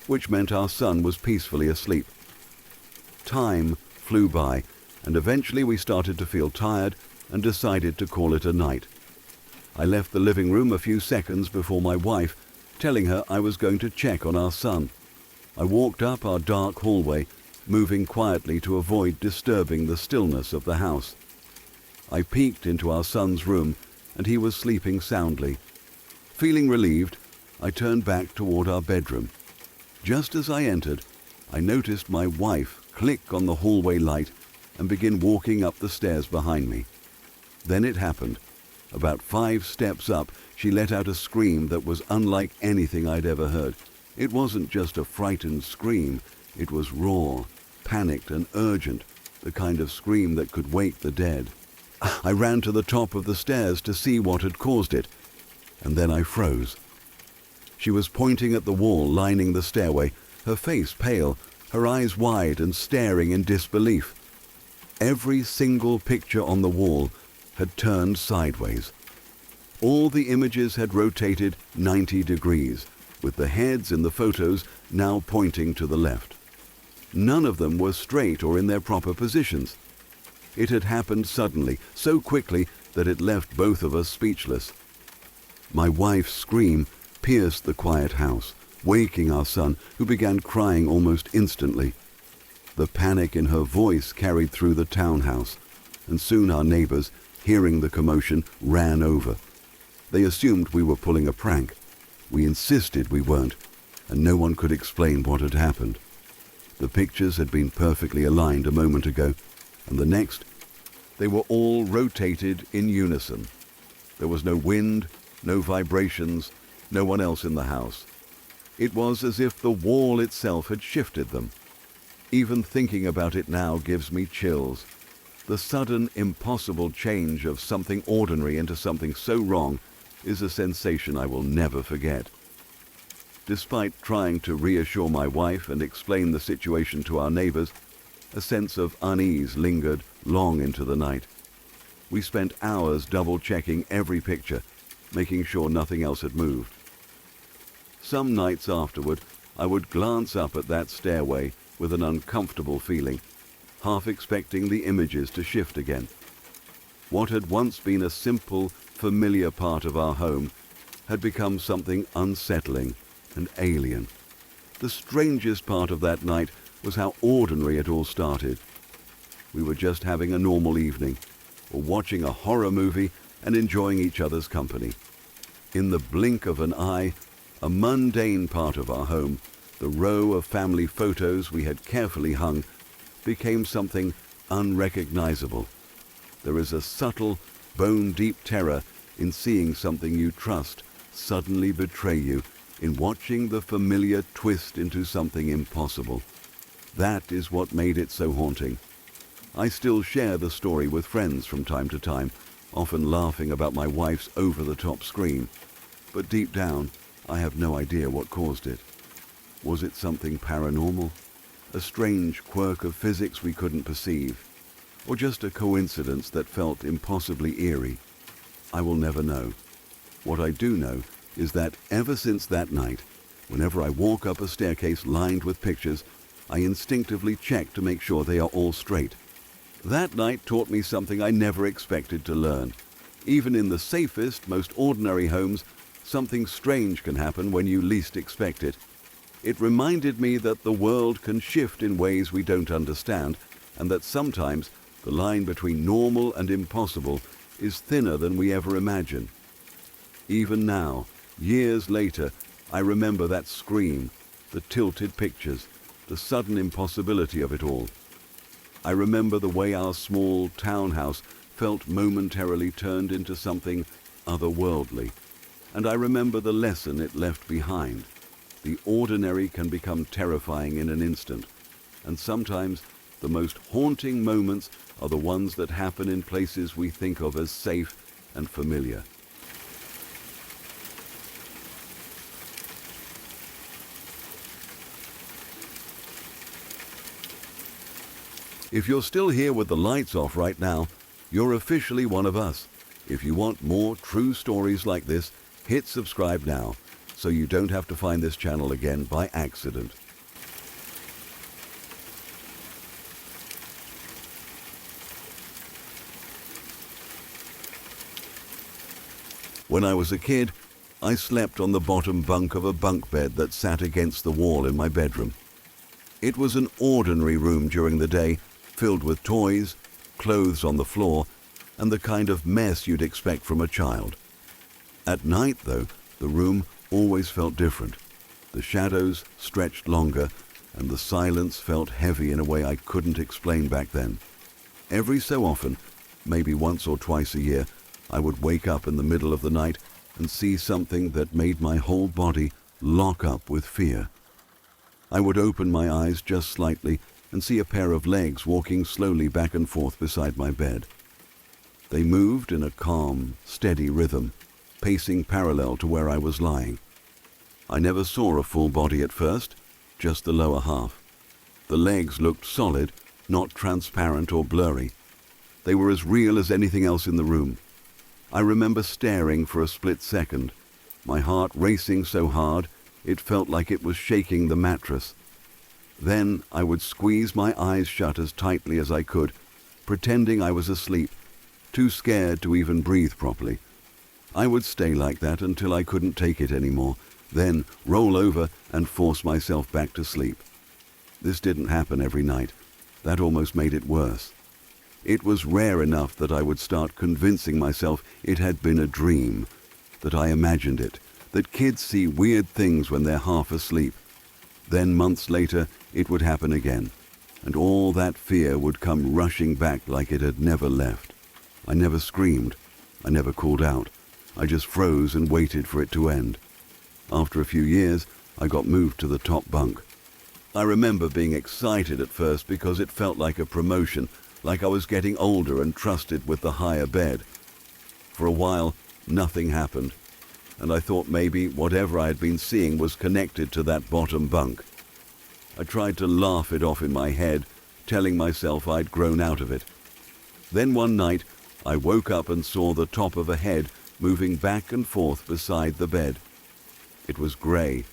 which meant our son was peacefully asleep. Time flew by, and eventually we started to feel tired and decided to call it a night. I left the living room a few seconds before my wife, telling her I was going to check on our son. I walked up our dark hallway, moving quietly to avoid disturbing the stillness of the house. I peeked into our son's room, and he was sleeping soundly. Feeling relieved, I turned back toward our bedroom. Just as I entered, I noticed my wife click on the hallway light and begin walking up the stairs behind me. Then it happened. About 5 steps up, she let out a scream that was unlike anything I'd ever heard. It wasn't just a frightened scream. It was raw, panicked and urgent, the kind of scream that could wake the dead. I ran to the top of the stairs to see what had caused it, and then I froze. She was pointing at the wall lining the stairway, her face pale, her eyes wide and staring in disbelief. Every single picture on the wall had turned sideways. All the images had rotated 90 degrees, with the heads in the photos now pointing to the left. None of them were straight or in their proper positions. It had happened suddenly, so quickly that it left both of us speechless. My wife's scream pierced the quiet house, waking our son, who began crying almost instantly. The panic in her voice carried through the townhouse, and soon our neighbors, hearing the commotion, ran over. They assumed we were pulling a prank. We insisted we weren't, and no one could explain what had happened. The pictures had been perfectly aligned a moment ago, and the next, they were all rotated in unison. There was no wind, no vibrations, no one else in the house. It was as if the wall itself had shifted them. Even thinking about it now gives me chills. The sudden, impossible change of something ordinary into something so wrong is a sensation I will never forget. Despite trying to reassure my wife and explain the situation to our neighbors, a sense of unease lingered long into the night. We spent hours double-checking every picture, making sure nothing else had moved. Some nights afterward, I would glance up at that stairway with an uncomfortable feeling, half expecting the images to shift again. What had once been a simple, familiar part of our home had become something unsettling and alien. The strangest part of that night was how ordinary it all started. We were just having a normal evening, or watching a horror movie and enjoying each other's company. In the blink of an eye, a mundane part of our home, the row of family photos we had carefully hung, became something unrecognizable. There is a subtle, bone-deep terror in seeing something you trust suddenly betray you, in watching the familiar twist into something impossible. That is what made it so haunting. I still share the story with friends from time to time, often laughing about my wife's over-the-top scream. But deep down, I have no idea what caused it. Was it something paranormal? A strange quirk of physics we couldn't perceive? Or just a coincidence that felt impossibly eerie? I will never know. What I do know is that ever since that night, whenever I walk up a staircase lined with pictures, I instinctively check to make sure they are all straight. That night taught me something I never expected to learn. Even in the safest, most ordinary homes, something strange can happen when you least expect it. It reminded me that the world can shift in ways we don't understand, and that sometimes the line between normal and impossible is thinner than we ever imagine. Even now, years later, I remember that scream, the tilted pictures, the sudden impossibility of it all. I remember the way our small townhouse felt momentarily turned into something otherworldly, and I remember the lesson it left behind. The ordinary can become terrifying in an instant, and sometimes the most haunting moments are the ones that happen in places we think of as safe and familiar. If you're still here with the lights off right now, you're officially one of us. If you want more true stories like this, hit subscribe now so you don't have to find this channel again by accident. When I was a kid, I slept on the bottom bunk of a bunk bed that sat against the wall in my bedroom. It was an ordinary room during the day, filled with toys, clothes on the floor, and the kind of mess you'd expect from a child. At night, though, the room always felt different. The shadows stretched longer, and the silence felt heavy in a way I couldn't explain back then. Every so often, maybe once or twice a year, I would wake up in the middle of the night and see something that made my whole body lock up with fear. I would open my eyes just slightly and see a pair of legs walking slowly back and forth beside my bed. They moved in a calm, steady rhythm, pacing parallel to where I was lying. I never saw a full body at first, just the lower half. The legs looked solid, not transparent or blurry. They were as real as anything else in the room. I remember staring for a split second, my heart racing so hard it felt like it was shaking the mattress. Then I would squeeze my eyes shut as tightly as I could, pretending I was asleep, too scared to even breathe properly. I would stay like that until I couldn't take it anymore, then roll over and force myself back to sleep. This didn't happen every night. That almost made it worse. It was rare enough that I would start convincing myself it had been a dream, that I imagined it, that kids see weird things when they're half asleep. Then months later, it would happen again, and all that fear would come rushing back like it had never left. I never screamed. I never called out. I just froze and waited for it to end. After a few years, I got moved to the top bunk. I remember being excited at first because it felt like a promotion, like I was getting older and trusted with the higher bed. For a while, nothing happened, and I thought maybe whatever I had been seeing was connected to that bottom bunk. I tried to laugh it off in my head, telling myself I'd grown out of it. Then one night, I woke up and saw the top of a head moving back and forth beside the bed. It was grey.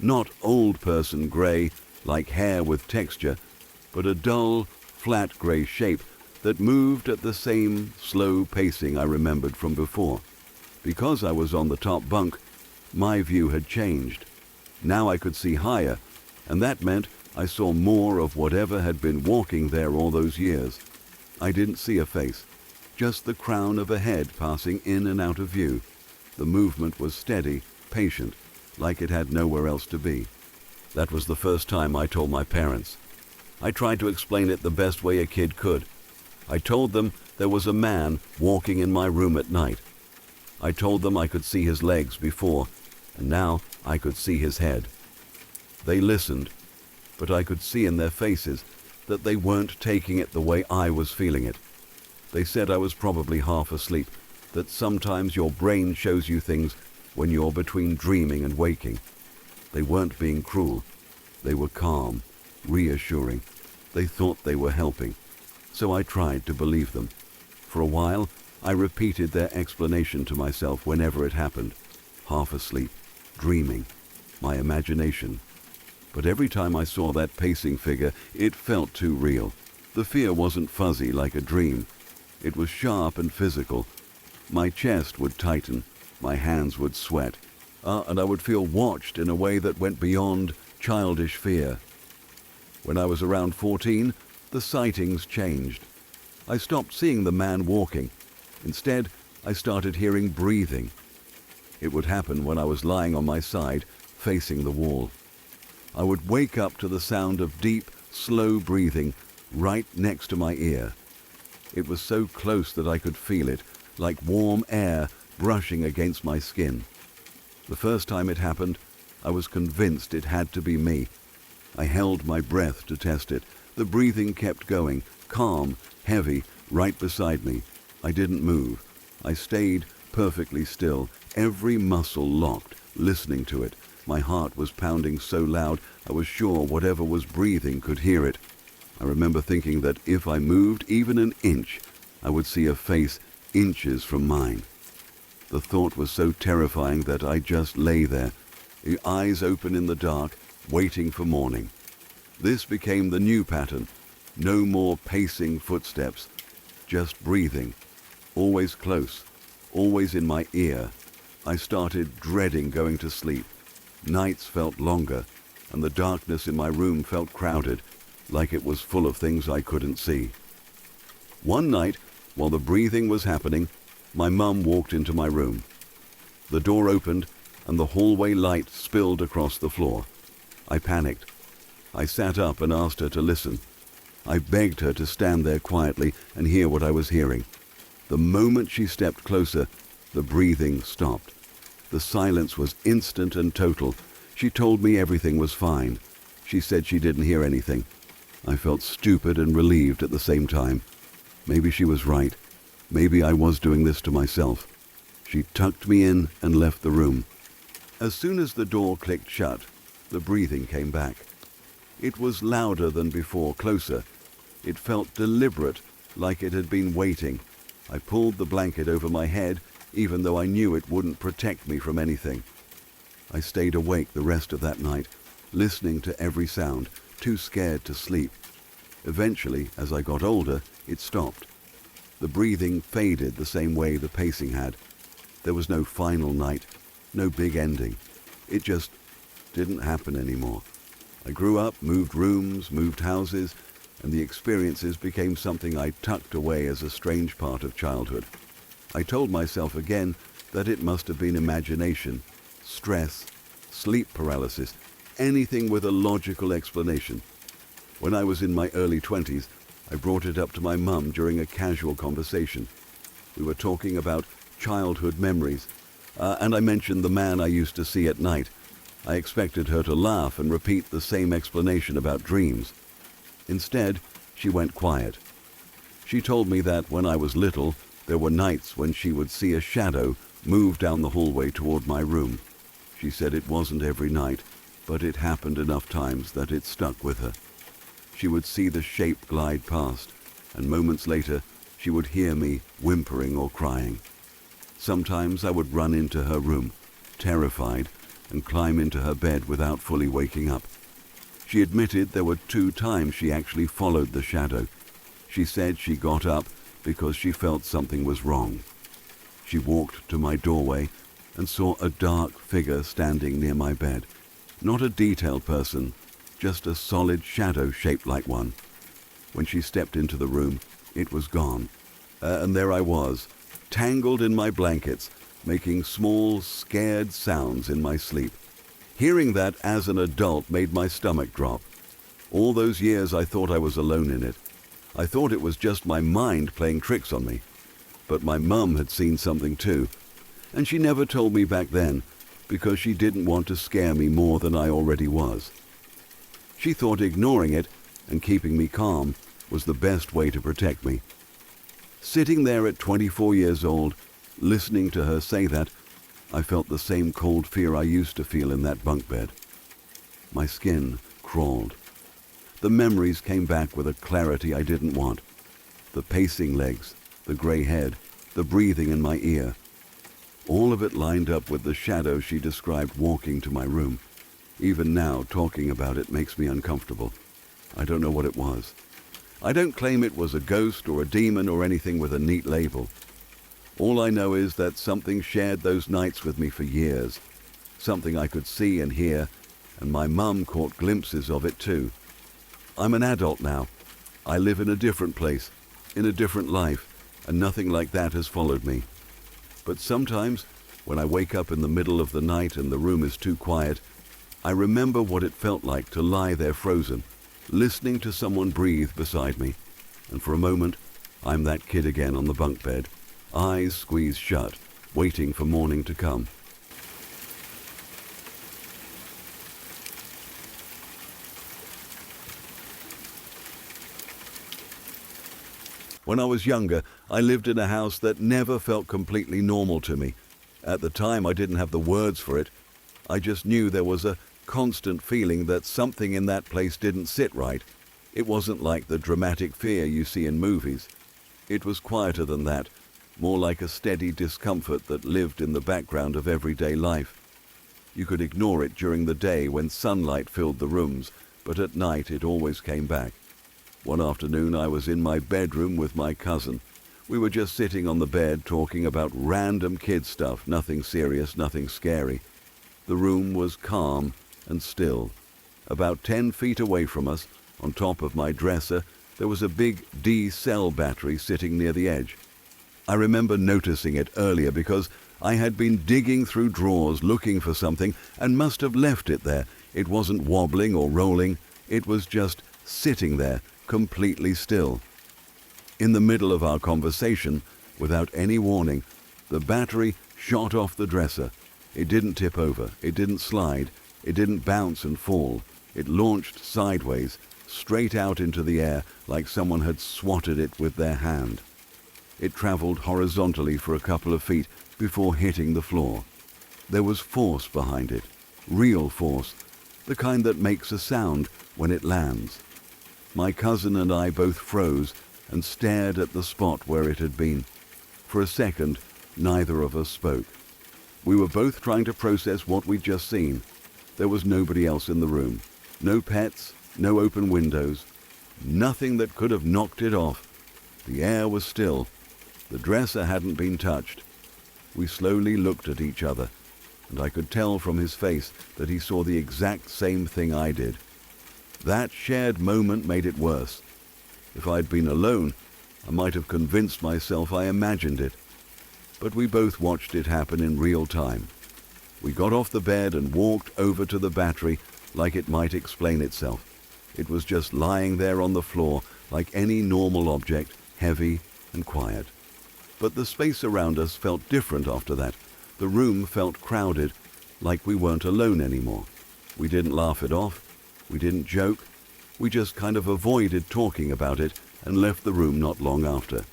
Not old person grey, like hair with texture, but a dull, flat grey shape that moved at the same slow pacing I remembered from before. Because I was on the top bunk, my view had changed. Now I could see higher, and that meant I saw more of whatever had been walking there all those years. I didn't see a face, just the crown of a head passing in and out of view. The movement was steady, patient, like it had nowhere else to be. That was the first time I told my parents. I tried to explain it the best way a kid could. I told them there was a man walking in my room at night. I told them I could see his legs before, and now I could see his head. They listened, but I could see in their faces that they weren't taking it the way I was feeling it. They said I was probably half asleep, that sometimes your brain shows you things when you're between dreaming and waking. They weren't being cruel. They were calm, reassuring. They thought they were helping. So I tried to believe them. For a while, I repeated their explanation to myself whenever it happened. Half asleep, dreaming, my imagination. But every time I saw that pacing figure, it felt too real. The fear wasn't fuzzy like a dream. It was sharp and physical. My chest would tighten, my hands would sweat, and I would feel watched in a way that went beyond childish fear. When I was around 14, the sightings changed. I stopped seeing the man walking. Instead, I started hearing breathing. It would happen when I was lying on my side, facing the wall. I would wake up to the sound of deep, slow breathing right next to my ear. It was so close that I could feel it, like warm air brushing against my skin. The first time it happened, I was convinced it had to be me. I held my breath to test it. The breathing kept going, calm, heavy, right beside me. I didn't move. I stayed perfectly still, every muscle locked, listening to it. My heart was pounding so loud I was sure whatever was breathing could hear it. I remember thinking that if I moved even an inch, I would see a face inches from mine. The thought was so terrifying that I just lay there, the eyes open in the dark, waiting for morning. This became the new pattern. No more pacing footsteps, just breathing, always close, always in my ear. I started dreading going to sleep. Nights felt longer, and the darkness in my room felt crowded, like it was full of things I couldn't see. One night, while the breathing was happening, my mum walked into my room. The door opened, and the hallway light spilled across the floor. I panicked. I sat up and asked her to listen. I begged her to stand there quietly and hear what I was hearing. The moment she stepped closer, the breathing stopped. The silence was instant and total. She told me everything was fine. She said she didn't hear anything. I felt stupid and relieved at the same time. Maybe she was right. Maybe I was doing this to myself. She tucked me in and left the room. As soon as the door clicked shut, the breathing came back. It was louder than before, closer. It felt deliberate, like it had been waiting. I pulled the blanket over my head, even though I knew it wouldn't protect me from anything. I stayed awake the rest of that night, listening to every sound, too scared to sleep. Eventually, as I got older, it stopped. The breathing faded the same way the pacing had. There was no final night, no big ending. It just didn't happen anymore. I grew up, moved rooms, moved houses, and the experiences became something I tucked away as a strange part of childhood. I told myself again that it must have been imagination, stress, sleep paralysis, anything with a logical explanation. When I was in my early 20s, I brought it up to my mum during a casual conversation. We were talking about childhood memories, and I mentioned the man I used to see at night. I expected her to laugh and repeat the same explanation about dreams. Instead, she went quiet. She told me that when I was little, there were nights when she would see a shadow move down the hallway toward my room. She said it wasn't every night, but it happened enough times that it stuck with her. She would see the shape glide past, and moments later, she would hear me whimpering or crying. Sometimes I would run into her room, terrified, and climb into her bed without fully waking up. She admitted there were 2 times she actually followed the shadow. She said she got up because she felt something was wrong. She walked to my doorway and saw a dark figure standing near my bed. Not a detailed person, just a solid shadow shaped like one. When she stepped into the room, it was gone. And there I was, tangled in my blankets, making small, scared sounds in my sleep. Hearing that as an adult made my stomach drop. All those years I thought I was alone in it. I thought it was just my mind playing tricks on me. But my mum had seen something too, and she never told me back then because she didn't want to scare me more than I already was. She thought ignoring it and keeping me calm was the best way to protect me. Sitting there at 24 years old, listening to her say that, I felt the same cold fear I used to feel in that bunk bed. My skin crawled. The memories came back with a clarity I didn't want. The pacing legs, the gray head, the breathing in my ear. All of it lined up with the shadow she described walking to my room. Even now, talking about it makes me uncomfortable. I don't know what it was. I don't claim it was a ghost or a demon or anything with a neat label. All I know is that something shared those nights with me for years. Something I could see and hear, and my mum caught glimpses of it too. I'm an adult now. I live in a different place, in a different life, and nothing like that has followed me. But sometimes, when I wake up in the middle of the night and the room is too quiet, I remember what it felt like to lie there frozen, listening to someone breathe beside me. And for a moment, I'm that kid again on the bunk bed, eyes squeezed shut, waiting for morning to come. When I was younger, I lived in a house that never felt completely normal to me. At the time, I didn't have the words for it. I just knew there was a constant feeling that something in that place didn't sit right. It wasn't like the dramatic fear you see in movies. It was quieter than that, more like a steady discomfort that lived in the background of everyday life. You could ignore it during the day when sunlight filled the rooms, but at night it always came back. One afternoon I was in my bedroom with my cousin. We were just sitting on the bed talking about random kid stuff, nothing serious, nothing scary. The room was calm and still. About 10 feet away from us, on top of my dresser, there was a big D-cell battery sitting near the edge. I remember noticing it earlier because I had been digging through drawers looking for something and must have left it there. It wasn't wobbling or rolling. It was just sitting there, completely still. In the middle of our conversation, without any warning, the battery shot off the dresser. It didn't tip over. It didn't slide. It didn't bounce and fall. It launched sideways, straight out into the air like someone had swatted it with their hand. It traveled horizontally for a couple of feet before hitting the floor. There was force behind it, real force, the kind that makes a sound when it lands. My cousin and I both froze and stared at the spot where it had been. For a second, neither of us spoke. We were both trying to process what we'd just seen. There was nobody else in the room. No pets, no open windows, nothing that could have knocked it off. The air was still. The dresser hadn't been touched. We slowly looked at each other, and I could tell from his face that he saw the exact same thing I did. That shared moment made it worse. If I'd been alone, I might have convinced myself I imagined it. But we both watched it happen in real time. We got off the bed and walked over to the battery like it might explain itself. It was just lying there on the floor like any normal object, heavy and quiet. But the space around us felt different after that. The room felt crowded, like we weren't alone anymore. We didn't laugh it off. We didn't joke. We just kind of avoided talking about it and left the room not long after.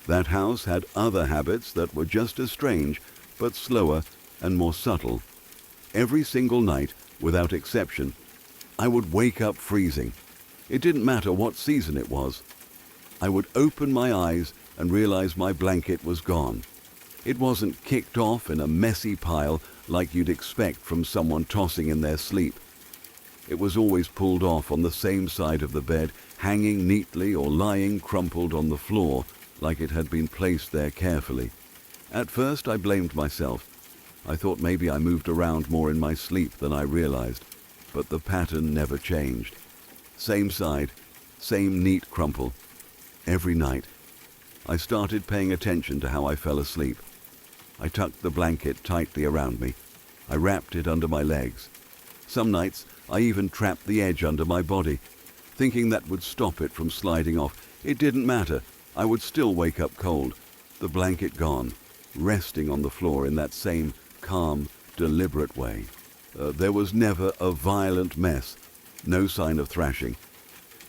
That house had other habits that were just as strange, but slower and more subtle. Every single night, without exception, I would wake up freezing. It didn't matter what season it was. I would open my eyes and realize my blanket was gone. It wasn't kicked off in a messy pile like you'd expect from someone tossing in their sleep. It was always pulled off on the same side of the bed, hanging neatly or lying crumpled on the floor like it had been placed there carefully. At first I blamed myself. I thought maybe I moved around more in my sleep than I realized, but the pattern never changed. Same side, same neat crumple. Every night. I started paying attention to how I fell asleep. I tucked the blanket tightly around me. I wrapped it under my legs. Some nights I even trapped the edge under my body, thinking that would stop it from sliding off. It didn't matter. I would still wake up cold, the blanket gone, resting on the floor in that same calm, deliberate way. There was never a violent mess, no sign of thrashing.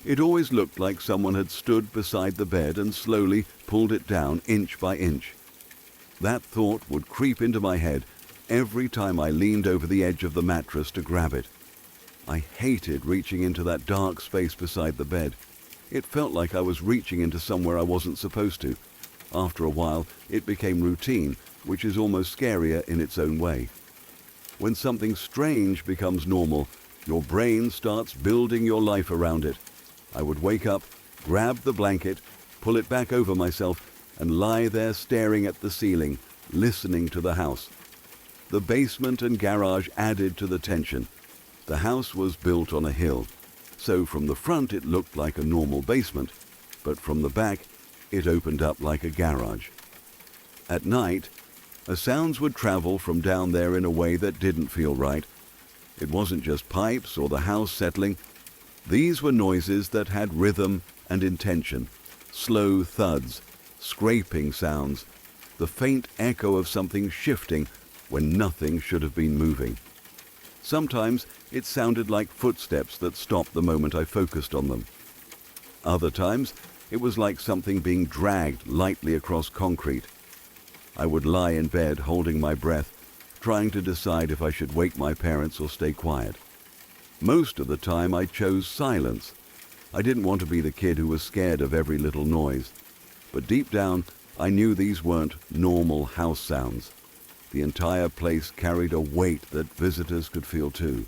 It always looked like someone had stood beside the bed and slowly pulled it down inch by inch. That thought would creep into my head every time I leaned over the edge of the mattress to grab it. I hated reaching into that dark space beside the bed. It felt like I was reaching into somewhere I wasn't supposed to. After a while, it became routine, which is almost scarier in its own way. When something strange becomes normal, your brain starts building your life around it. I would wake up, grab the blanket, pull it back over myself, and lie there staring at the ceiling, listening to the house. The basement and garage added to the tension. The house was built on a hill, so from the front it looked like a normal basement, but from the back it opened up like a garage. At night, sounds would travel from down there in a way that didn't feel right. It wasn't just pipes or the house settling. These were noises that had rhythm and intention, slow thuds, scraping sounds, the faint echo of something shifting when nothing should have been moving. Sometimes it sounded like footsteps that stopped the moment I focused on them. Other times it was like something being dragged lightly across concrete. I would lie in bed holding my breath, trying to decide if I should wake my parents or stay quiet. Most of the time I chose silence. I didn't want to be the kid who was scared of every little noise. But deep down, I knew these weren't normal house sounds. The entire place carried a weight that visitors could feel too.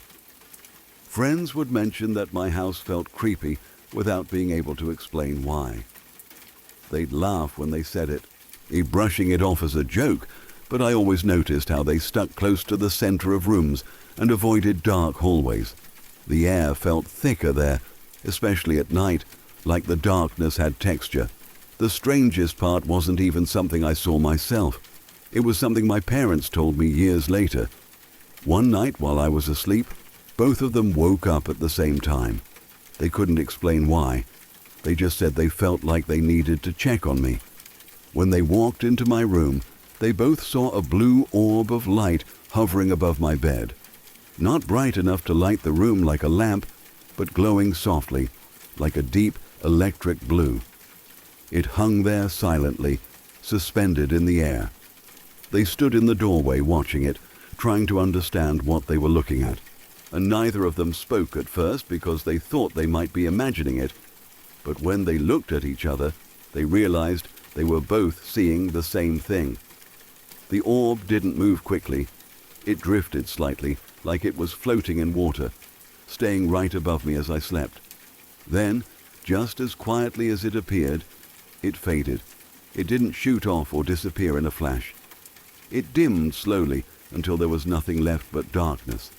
Friends would mention that my house felt creepy without being able to explain why. They'd laugh when they said it, brushing it off as a joke, but I always noticed how they stuck close to the center of rooms and avoided dark hallways. The air felt thicker there, especially at night, like the darkness had texture. The strangest part wasn't even something I saw myself. It was something my parents told me years later. One night while I was asleep, both of them woke up at the same time. They couldn't explain why. They just said they felt like they needed to check on me. When they walked into my room, they both saw a blue orb of light hovering above my bed. Not bright enough to light the room like a lamp, but glowing softly, like a deep electric blue. It hung there silently, suspended in the air. They stood in the doorway watching it, trying to understand what they were looking at, and neither of them spoke at first because they thought they might be imagining it. But when they looked at each other, they realized they were both seeing the same thing. The orb didn't move quickly. It drifted slightly, like it was floating in water, staying right above me as I slept. Then, just as quietly as it appeared, it faded. It didn't shoot off or disappear in a flash. It dimmed slowly until there was nothing left but darkness.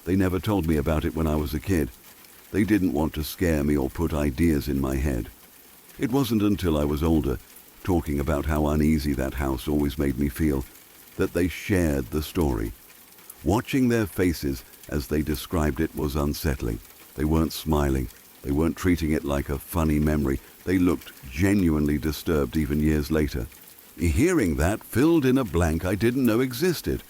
They never told me about it when I was a kid. They didn't want to scare me or put ideas in my head. It wasn't until I was older, talking about how uneasy that house always made me feel, that they shared the story. Watching their faces as they described it was unsettling. They weren't smiling. They weren't treating it like a funny memory. They looked genuinely disturbed even years later. Hearing that filled in a blank I didn't know existed.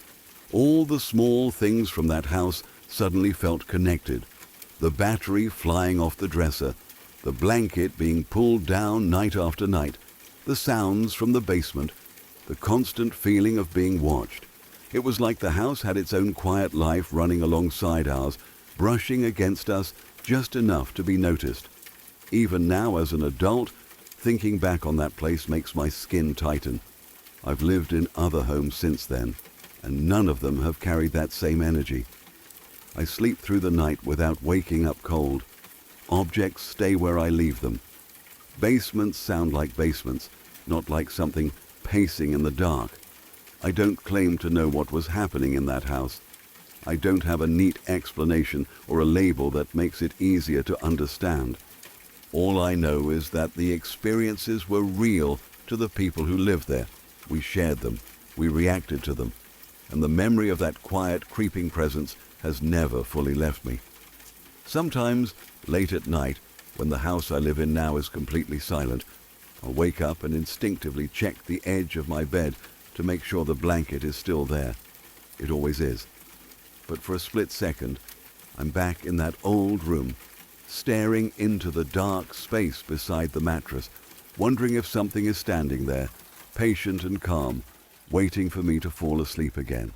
All the small things from that house suddenly felt connected. The battery flying off the dresser, the blanket being pulled down night after night, the sounds from the basement, the constant feeling of being watched. It was like the house had its own quiet life running alongside ours, brushing against us just enough to be noticed. Even now as an adult, thinking back on that place makes my skin tighten. I've lived in other homes since then, and none of them have carried that same energy. I sleep through the night without waking up cold. Objects stay where I leave them. Basements sound like basements, not like something pacing in the dark. I don't claim to know what was happening in that house. I don't have a neat explanation or a label that makes it easier to understand. All I know is that the experiences were real to the people who lived there. We shared them, we reacted to them, and the memory of that quiet, creeping presence has never fully left me. Sometimes, late at night, when the house I live in now is completely silent, I'll wake up and instinctively check the edge of my bed to make sure the blanket is still there. It always is. But for a split second, I'm back in that old room, staring into the dark space beside the mattress, wondering if something is standing there, patient and calm, waiting for me to fall asleep again.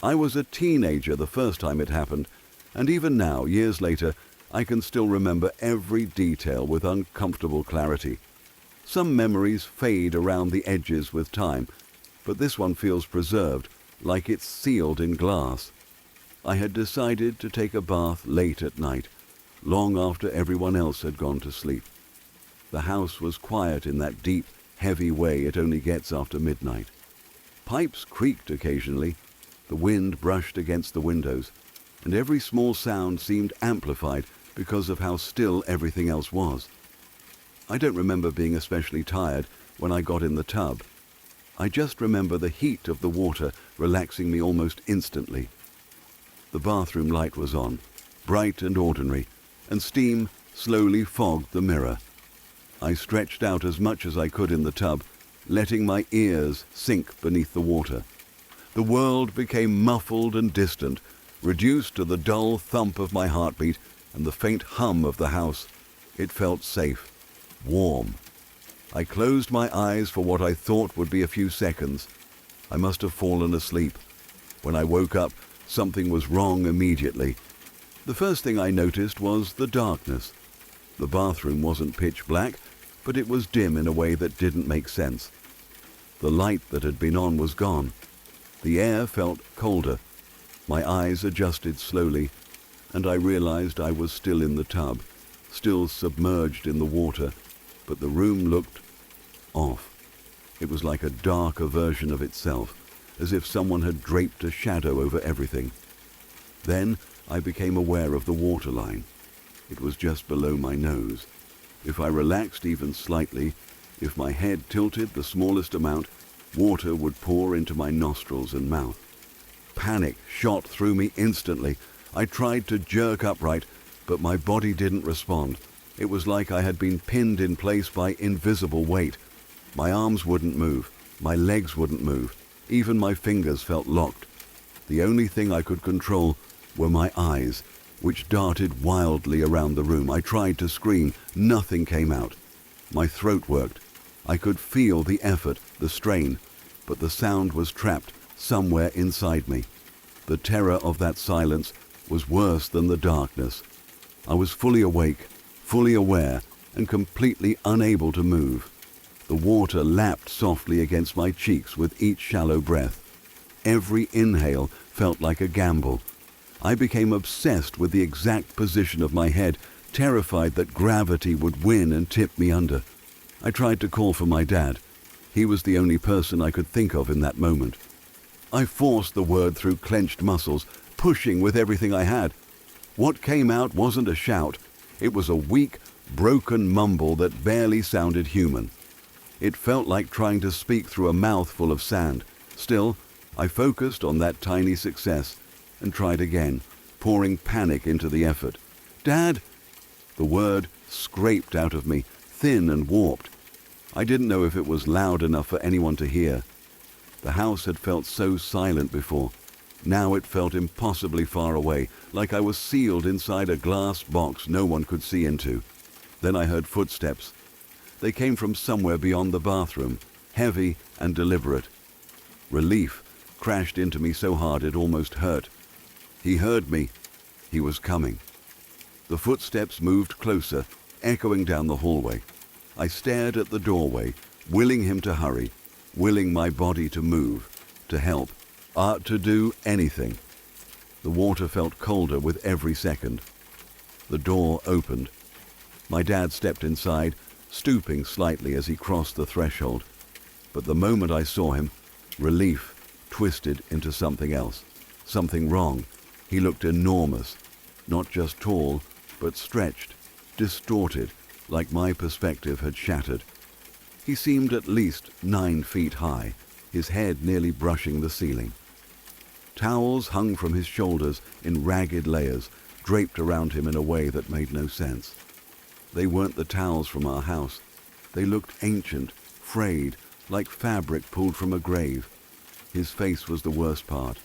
I was a teenager the first time it happened, and even now, years later, I can still remember every detail with uncomfortable clarity. Some memories fade around the edges with time, but this one feels preserved, like it's sealed in glass. I had decided to take a bath late at night, long after everyone else had gone to sleep. The house was quiet in that deep, heavy way it only gets after midnight. Pipes creaked occasionally, the wind brushed against the windows, and every small sound seemed amplified because of how still everything else was. I don't remember being especially tired when I got in the tub. I just remember the heat of the water relaxing me almost instantly. The bathroom light was on, bright and ordinary, and steam slowly fogged the mirror. I stretched out as much as I could in the tub, letting my ears sink beneath the water. The world became muffled and distant, reduced to the dull thump of my heartbeat and the faint hum of the house. It felt safe, warm. I closed my eyes for what I thought would be a few seconds, I must have fallen asleep. When I woke up, something was wrong immediately. The first thing I noticed was the darkness. The bathroom wasn't pitch black, but it was dim in a way that didn't make sense. The light that had been on was gone. The air felt colder. My eyes adjusted slowly, and I realized I was still in the tub, still submerged in the water, but the room looked off. It was like a darker version of itself, as if someone had draped a shadow over everything. Then I became aware of the waterline. It was just below my nose. If I relaxed even slightly, if my head tilted the smallest amount, water would pour into my nostrils and mouth. Panic shot through me instantly. I tried to jerk upright, but my body didn't respond. It was like I had been pinned in place by invisible weight. My arms wouldn't move. My legs wouldn't move. Even my fingers felt locked. The only thing I could control were my eyes, which darted wildly around the room. I tried to scream. Nothing came out. My throat worked. I could feel the effort, the strain, but the sound was trapped somewhere inside me. The terror of that silence was worse than the darkness. I was fully awake, fully aware, and completely unable to move. The water lapped softly against my cheeks with each shallow breath. Every inhale felt like a gamble. I became obsessed with the exact position of my head, terrified that gravity would win and tip me under. I tried to call for my dad. He was the only person I could think of in that moment. I forced the word through clenched muscles, pushing with everything I had. What came out wasn't a shout. It was a weak, broken mumble that barely sounded human. It felt like trying to speak through a mouthful of sand. Still, I focused on that tiny success and tried again, pouring panic into the effort. "Dad!" The word scraped out of me, thin and warped. I didn't know if it was loud enough for anyone to hear. The house had felt so silent before. Now it felt impossibly far away, like I was sealed inside a glass box no one could see into. Then I heard footsteps. They came from somewhere beyond the bathroom, heavy and deliberate. Relief crashed into me so hard it almost hurt. He heard me. He was coming. The footsteps moved closer, echoing down the hallway. I stared at the doorway, willing him to hurry, willing my body to move, to help, to do anything. The water felt colder with every second. The door opened. My dad stepped inside, stooping slightly as he crossed the threshold. But the moment I saw him, relief twisted into something else, something wrong. He looked enormous, not just tall, but stretched, distorted, like my perspective had shattered. He seemed at least 9 feet high, his head nearly brushing the ceiling. Towels hung from his shoulders in ragged layers, draped around him in a way that made no sense. They weren't the towels from our house. They looked ancient, frayed, like fabric pulled from a grave. His face was the worst part.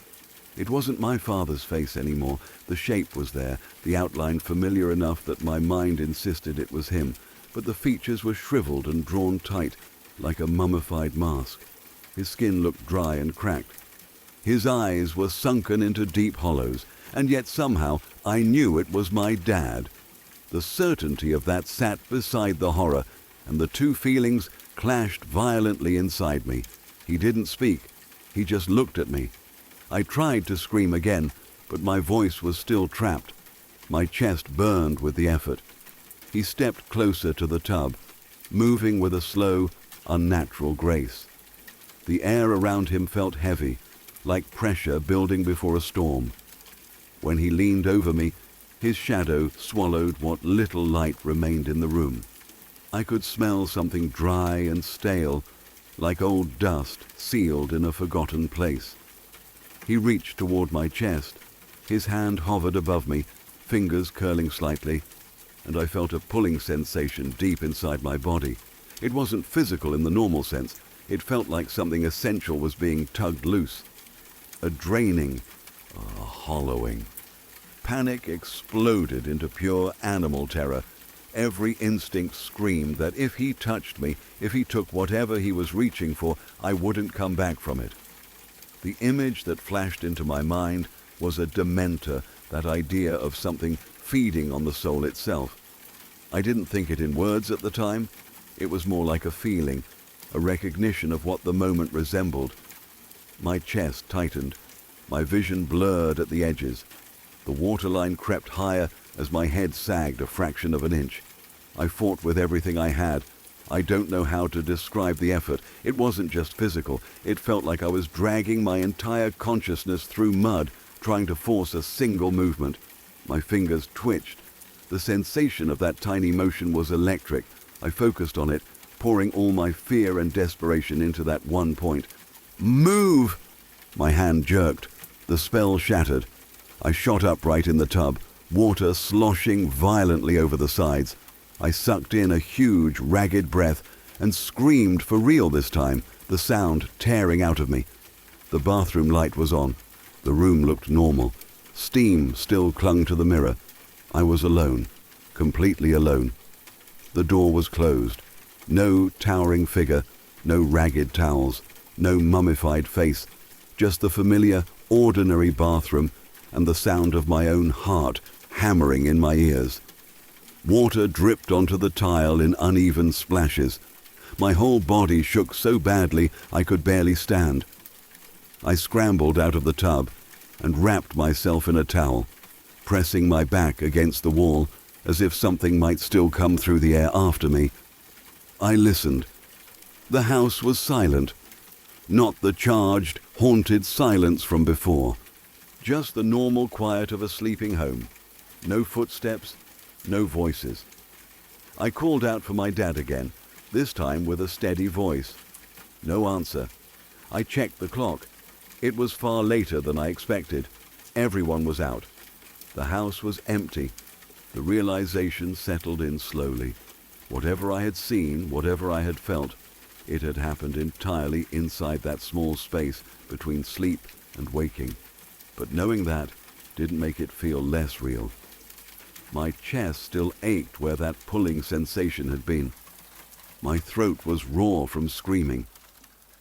It wasn't my father's face anymore. The shape was there, the outline familiar enough that my mind insisted it was him, but the features were shriveled and drawn tight, like a mummified mask. His skin looked dry and cracked. His eyes were sunken into deep hollows, and yet somehow I knew it was my dad. The certainty of that sat beside the horror, and the two feelings clashed violently inside me. He didn't speak. He just looked at me. I tried to scream again, but my voice was still trapped. My chest burned with the effort. He stepped closer to the tub, moving with a slow, unnatural grace. The air around him felt heavy, like pressure building before a storm. When he leaned over me, his shadow swallowed what little light remained in the room. I could smell something dry and stale, like old dust sealed in a forgotten place. He reached toward my chest. His hand hovered above me, fingers curling slightly, and I felt a pulling sensation deep inside my body. It wasn't physical in the normal sense. It felt like something essential was being tugged loose. A draining, a hollowing. Panic exploded into pure animal terror. Every instinct screamed that if he touched me, if he took whatever he was reaching for, I wouldn't come back from it. The image that flashed into my mind was a dementor, that idea of something feeding on the soul itself. I didn't think it in words at the time. It was more like a feeling, a recognition of what the moment resembled. My chest tightened, my vision blurred at the edges. The waterline crept higher as my head sagged a fraction of an inch. I fought with everything I had. I don't know how to describe the effort. It wasn't just physical. It felt like I was dragging my entire consciousness through mud, trying to force a single movement. My fingers twitched. The sensation of that tiny motion was electric. I focused on it, pouring all my fear and desperation into that one point. Move! My hand jerked. The spell shattered. I shot upright in the tub, water sloshing violently over the sides. I sucked in a huge, ragged breath and screamed for real this time, the sound tearing out of me. The bathroom light was on. The room looked normal. Steam still clung to the mirror. I was alone, completely alone. The door was closed. No towering figure, no ragged towels, no mummified face, just the familiar, ordinary bathroom and the sound of my own heart hammering in my ears. Water dripped onto the tile in uneven splashes. My whole body shook so badly I could barely stand. I scrambled out of the tub and wrapped myself in a towel, pressing my back against the wall as if something might still come through the air after me. I listened. The house was silent. Not the charged, haunted silence from before. Just the normal quiet of a sleeping home. No footsteps, no voices. I called out for my dad again, this time with a steady voice. No answer. I checked the clock. It was far later than I expected. Everyone was out. The house was empty. The realization settled in slowly. Whatever I had seen, whatever I had felt, it had happened entirely inside that small space between sleep and waking. But knowing that didn't make it feel less real. My chest still ached where that pulling sensation had been. My throat was raw from screaming.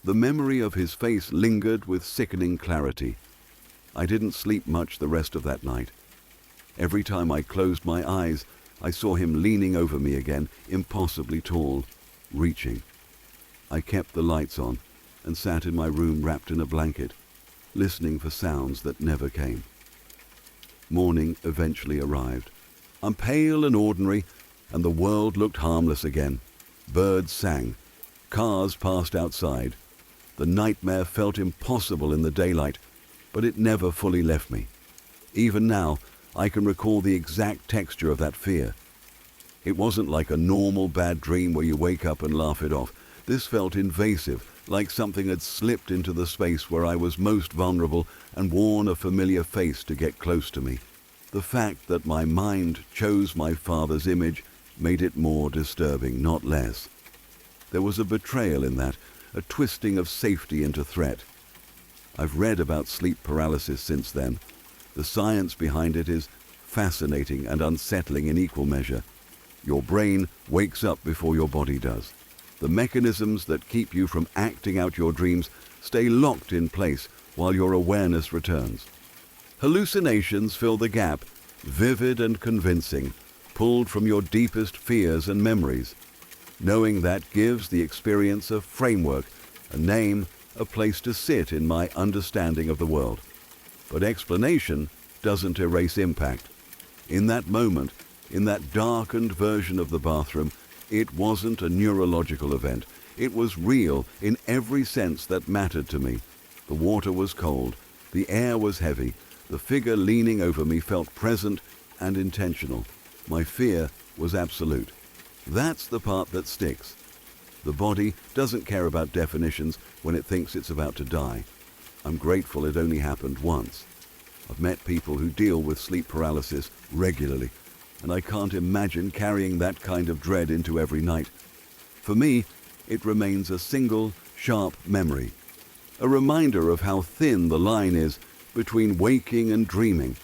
The memory of his face lingered with sickening clarity. I didn't sleep much the rest of that night. Every time I closed my eyes, I saw him leaning over me again, impossibly tall, reaching. I kept the lights on and sat in my room wrapped in a blanket, listening for sounds that never came. Morning eventually arrived. I'm pale and ordinary, and the world looked harmless again. Birds sang. Cars passed outside. The nightmare felt impossible in the daylight, but it never fully left me. Even now, I can recall the exact texture of that fear. It wasn't like a normal bad dream where you wake up and laugh it off. This felt invasive, like something had slipped into the space where I was most vulnerable and worn a familiar face to get close to me. The fact that my mind chose my father's image made it more disturbing, not less. There was a betrayal in that, a twisting of safety into threat. I've read about sleep paralysis since then. The science behind it is fascinating and unsettling in equal measure. Your brain wakes up before your body does. The mechanisms that keep you from acting out your dreams stay locked in place while your awareness returns. Hallucinations fill the gap, vivid and convincing, pulled from your deepest fears and memories. Knowing that gives the experience a framework, a name, a place to sit in my understanding of the world. But explanation doesn't erase impact. In that moment, in that darkened version of the bathroom, it wasn't a neurological event. It was real in every sense that mattered to me. The water was cold. The air was heavy. The figure leaning over me felt present and intentional. My fear was absolute. That's the part that sticks. The body doesn't care about definitions when it thinks it's about to die. I'm grateful it only happened once. I've met people who deal with sleep paralysis regularly, and I can't imagine carrying that kind of dread into every night. For me, it remains a single, sharp memory, a reminder of how thin the line is between waking and dreaming,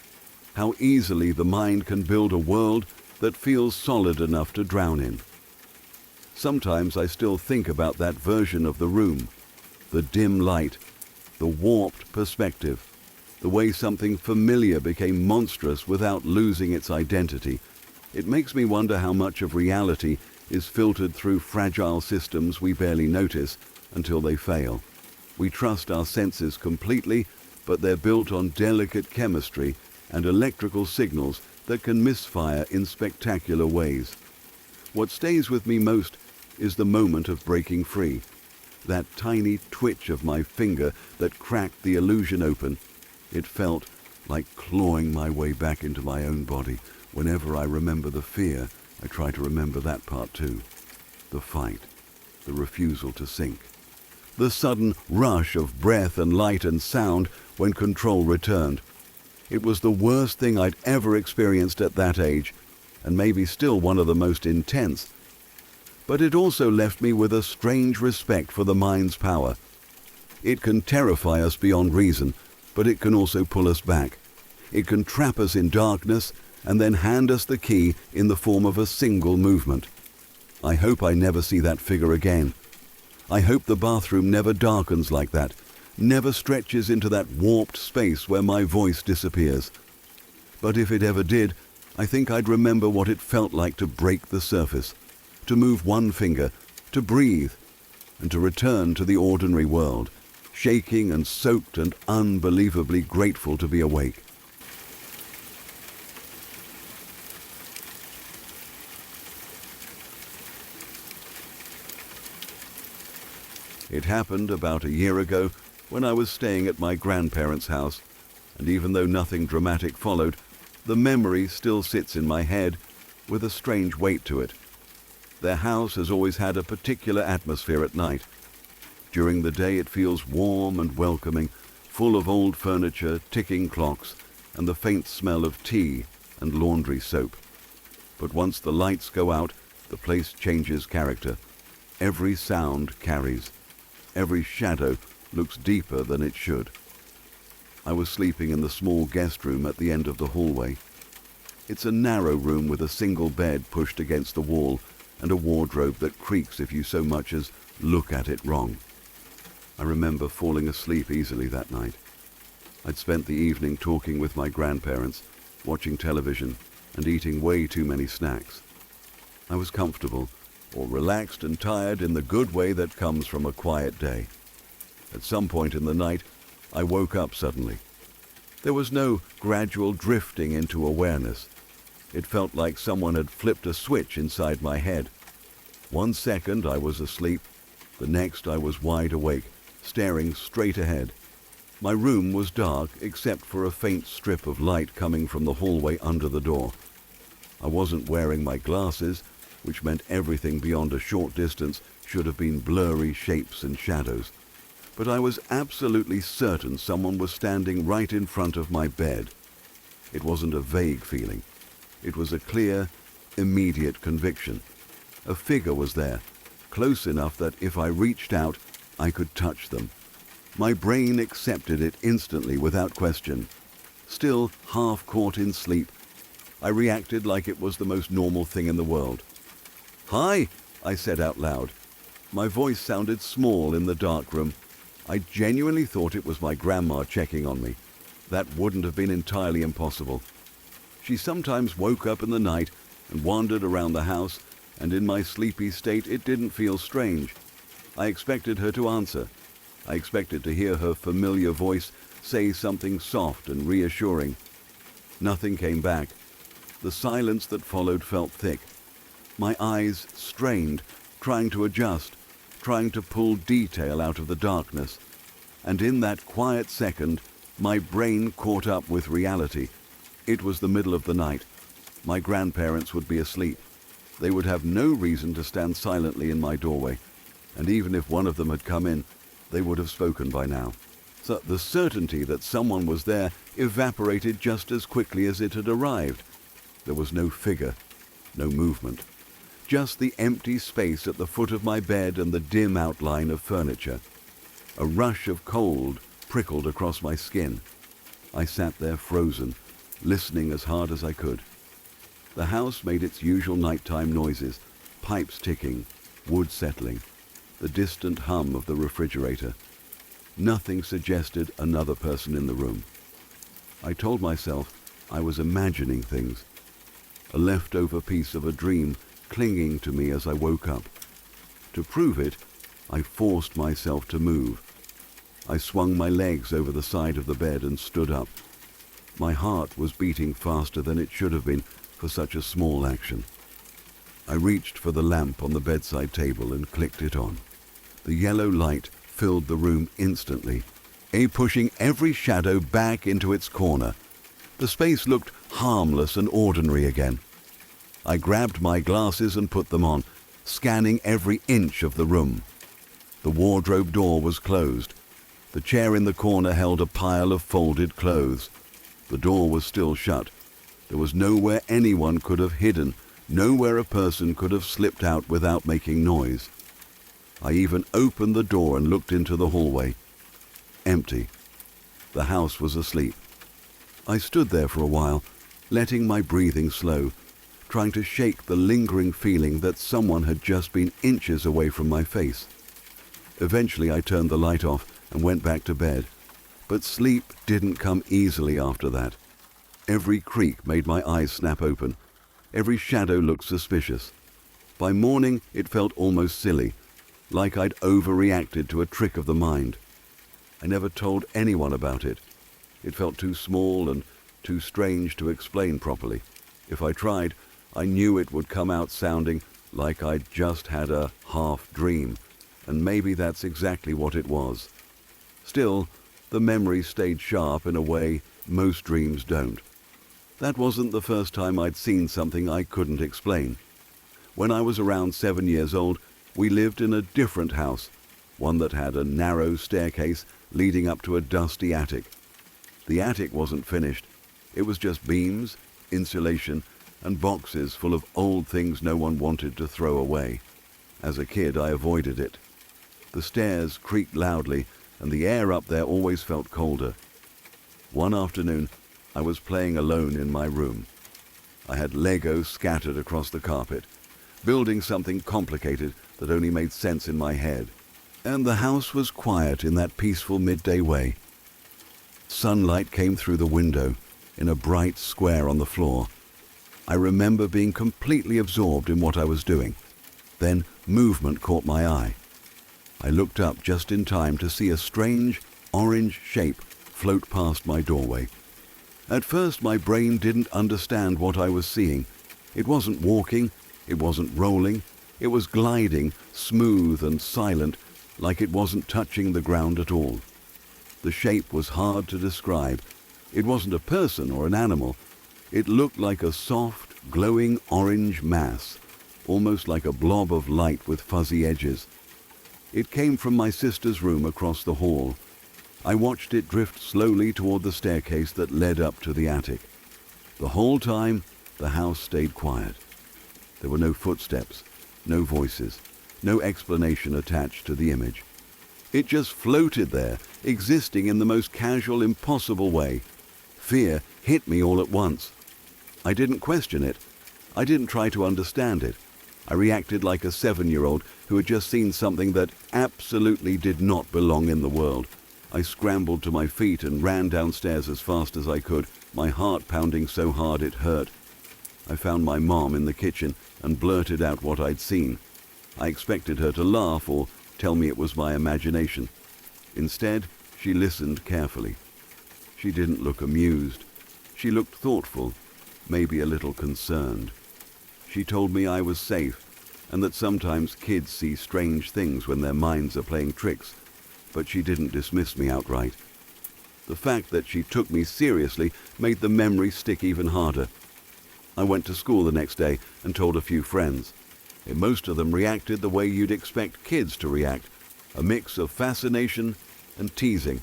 how easily the mind can build a world that feels solid enough to drown in. Sometimes I still think about that version of the room, the dim light, the warped perspective, the way something familiar became monstrous without losing its identity. It makes me wonder how much of reality is filtered through fragile systems we barely notice until they fail. We trust our senses completely, but they're built on delicate chemistry and electrical signals that can misfire in spectacular ways. What stays with me most is the moment of breaking free. That tiny twitch of my finger that cracked the illusion open. It felt like clawing my way back into my own body. Whenever I remember the fear, I try to remember that part too. The fight, the refusal to sink. The sudden rush of breath and light and sound when control returned. It was the worst thing I'd ever experienced at that age, and maybe still one of the most intense. But it also left me with a strange respect for the mind's power. It can terrify us beyond reason, but it can also pull us back. It can trap us in darkness and then hand us the key in the form of a single movement. I hope I never see that figure again. I hope the bathroom never darkens like that, never stretches into that warped space where my voice disappears. But if it ever did, I think I'd remember what it felt like to break the surface, to move one finger, to breathe, and to return to the ordinary world, shaking and soaked and unbelievably grateful to be awake. It happened about a year ago when I was staying at my grandparents' house, and even though nothing dramatic followed, the memory still sits in my head with a strange weight to it. Their house has always had a particular atmosphere at night. During the day it feels warm and welcoming, full of old furniture, ticking clocks, and the faint smell of tea and laundry soap. But once the lights go out, the place changes character. Every sound carries. Every shadow looks deeper than it should. I was sleeping in the small guest room at the end of the hallway. It's a narrow room with a single bed pushed against the wall and a wardrobe that creaks if you so much as look at it wrong. I remember falling asleep easily that night. I'd spent the evening talking with my grandparents, watching television, and eating way too many snacks. I was comfortable, or relaxed and tired in the good way that comes from a quiet day. At some point in the night, I woke up suddenly. There was no gradual drifting into awareness. It felt like someone had flipped a switch inside my head. 1 second I was asleep, the next I was wide awake, staring straight ahead. My room was dark except for a faint strip of light coming from the hallway under the door. I wasn't wearing my glasses, which meant everything beyond a short distance should have been blurry shapes and shadows. But I was absolutely certain someone was standing right in front of my bed. It wasn't a vague feeling. It was a clear, immediate conviction. A figure was there, close enough that if I reached out, I could touch them. My brain accepted it instantly without question. Still half caught in sleep, I reacted like it was the most normal thing in the world. "Hi," I said out loud. My voice sounded small in the dark room. I genuinely thought it was my grandma checking on me. That wouldn't have been entirely impossible. She sometimes woke up in the night and wandered around the house, and in my sleepy state it didn't feel strange. I expected her to answer. I expected to hear her familiar voice say something soft and reassuring. Nothing came back. The silence that followed felt thick. My eyes strained, trying to adjust, trying to pull detail out of the darkness. And in that quiet second, my brain caught up with reality. It was the middle of the night. My grandparents would be asleep. They would have no reason to stand silently in my doorway. And even if one of them had come in, they would have spoken by now. So the certainty that someone was there evaporated just as quickly as it had arrived. There was no figure, no movement. Just the empty space at the foot of my bed and the dim outline of furniture. A rush of cold prickled across my skin. I sat there frozen, listening as hard as I could. The house made its usual nighttime noises, pipes ticking, wood settling, the distant hum of the refrigerator. Nothing suggested another person in the room. I told myself I was imagining things, a leftover piece of a dream clinging to me as I woke up. To prove it, I forced myself to move. I swung my legs over the side of the bed and stood up. My heart was beating faster than it should have been for such a small action. I reached for the lamp on the bedside table and clicked it on. The yellow light filled the room instantly, pushing every shadow back into its corner. The space looked harmless and ordinary again. I grabbed my glasses and put them on, scanning every inch of the room. The wardrobe door was closed. The chair in the corner held a pile of folded clothes. The door was still shut. There was nowhere anyone could have hidden, nowhere a person could have slipped out without making noise. I even opened the door and looked into the hallway. Empty. The house was asleep. I stood there for a while, letting my breathing slow, trying to shake the lingering feeling that someone had just been inches away from my face. Eventually I turned the light off and went back to bed, but sleep didn't come easily after that. Every creak made my eyes snap open. Every shadow looked suspicious. By morning it felt almost silly, like I'd overreacted to a trick of the mind. I never told anyone about it. It felt too small and too strange to explain properly. If I tried, I knew it would come out sounding like I'd just had a half dream, and maybe that's exactly what it was. Still, the memory stayed sharp in a way most dreams don't. That wasn't the first time I'd seen something I couldn't explain. When I was around 7 years old, we lived in a different house, one that had a narrow staircase leading up to a dusty attic. The attic wasn't finished. It was just beams, insulation, and boxes full of old things no one wanted to throw away. As a kid, I avoided it. The stairs creaked loudly, and the air up there always felt colder. One afternoon, I was playing alone in my room. I had Legos scattered across the carpet, building something complicated that only made sense in my head. And the house was quiet in that peaceful midday way. Sunlight came through the window in a bright square on the floor. I remember being completely absorbed in what I was doing. Then movement caught my eye. I looked up just in time to see a strange orange shape float past my doorway. At first my brain didn't understand what I was seeing. It wasn't walking, it wasn't rolling, it was gliding, smooth and silent, like it wasn't touching the ground at all. The shape was hard to describe. It wasn't a person or an animal. It looked like a soft, glowing orange mass, almost like a blob of light with fuzzy edges. It came from my sister's room across the hall. I watched it drift slowly toward the staircase that led up to the attic. The whole time, the house stayed quiet. There were no footsteps, no voices, no explanation attached to the image. It just floated there, existing in the most casual, impossible way. Fear hit me all at once. I didn't question it. I didn't try to understand it. I reacted like a 7-year-old who had just seen something that absolutely did not belong in the world. I scrambled to my feet and ran downstairs as fast as I could, my heart pounding so hard it hurt. I found my mom in the kitchen and blurted out what I'd seen. I expected her to laugh or tell me it was my imagination. Instead, she listened carefully. She didn't look amused. She looked thoughtful, maybe a little concerned. She told me I was safe, and that sometimes kids see strange things when their minds are playing tricks, but she didn't dismiss me outright. The fact that she took me seriously made the memory stick even harder. I went to school the next day and told a few friends. Most of them reacted the way you'd expect kids to react, a mix of fascination and teasing.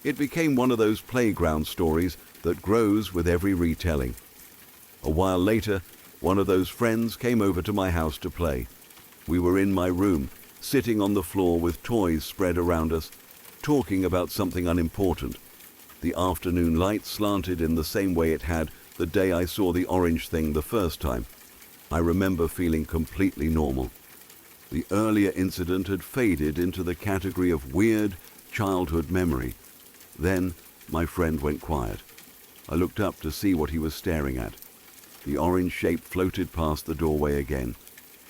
It became one of those playground stories that grows with every retelling. A while later, one of those friends came over to my house to play. We were in my room, sitting on the floor with toys spread around us, talking about something unimportant. The afternoon light slanted in the same way it had the day I saw the orange thing the first time. I remember feeling completely normal. The earlier incident had faded into the category of weird, childhood memory. Then my friend went quiet. I looked up to see what he was staring at. The orange shape floated past the doorway again.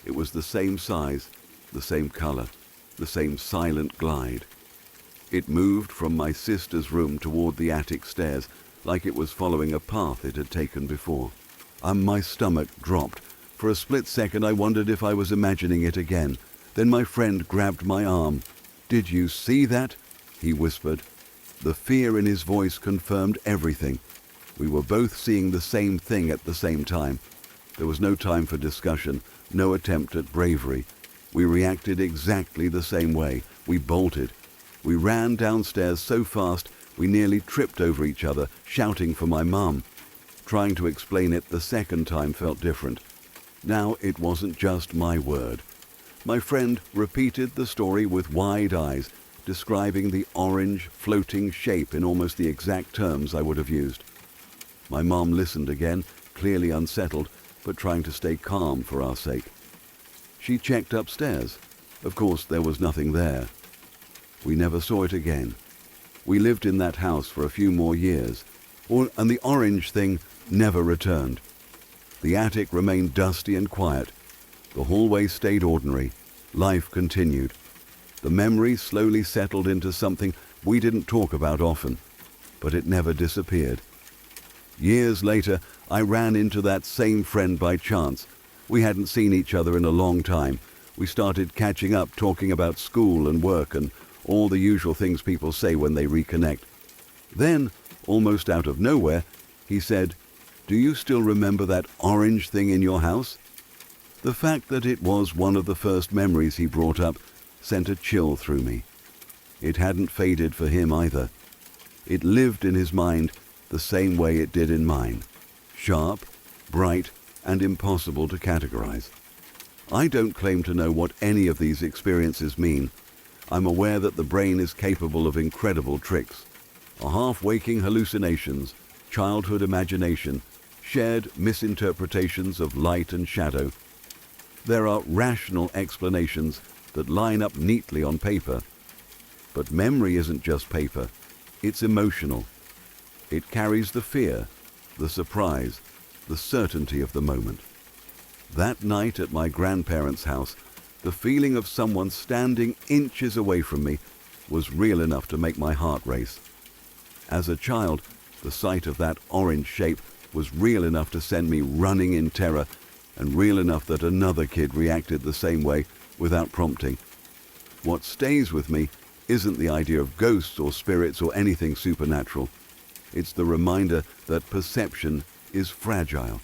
It was the same size, the same color, the same silent glide. It moved from my sister's room toward the attic stairs like it was following a path it had taken before. My stomach dropped. For a split second I wondered if I was imagining it again. Then my friend grabbed my arm. "Did you see that?" he whispered. The fear in his voice confirmed everything. We were both seeing the same thing at the same time. There was no time for discussion, no attempt at bravery. We reacted exactly the same way. We bolted. We ran downstairs so fast we nearly tripped over each other, shouting for my mum. Trying to explain it the second time felt different. Now it wasn't just my word. My friend repeated the story with wide eyes, describing the orange, floating shape in almost the exact terms I would have used. My mom listened again, clearly unsettled, but trying to stay calm for our sake. She checked upstairs. Of course, there was nothing there. We never saw it again. We lived in that house for a few more years, and the orange thing never returned. The attic remained dusty and quiet. The hallway stayed ordinary. Life continued. The memory slowly settled into something we didn't talk about often, but it never disappeared. Years later, I ran into that same friend by chance. We hadn't seen each other in a long time. We started catching up, talking about school and work and all the usual things people say when they reconnect. Then, almost out of nowhere, he said, "Do you still remember that orange thing in your house?" The fact that it was one of the first memories he brought up sent a chill through me. It hadn't faded for him either. It lived in his mind the same way it did in mine. Sharp, bright, and impossible to categorize. I don't claim to know what any of these experiences mean. I'm aware that the brain is capable of incredible tricks. Half-waking hallucinations, childhood imagination, shared misinterpretations of light and shadow. There are rational explanations that line up neatly on paper. But memory isn't just paper. It's emotional. It carries the fear, the surprise, the certainty of the moment. That night at my grandparents' house, the feeling of someone standing inches away from me was real enough to make my heart race. As a child, the sight of that orange shape was real enough to send me running in terror, and real enough that another kid reacted the same way without prompting. What stays with me isn't the idea of ghosts or spirits or anything supernatural. It's the reminder that perception is fragile.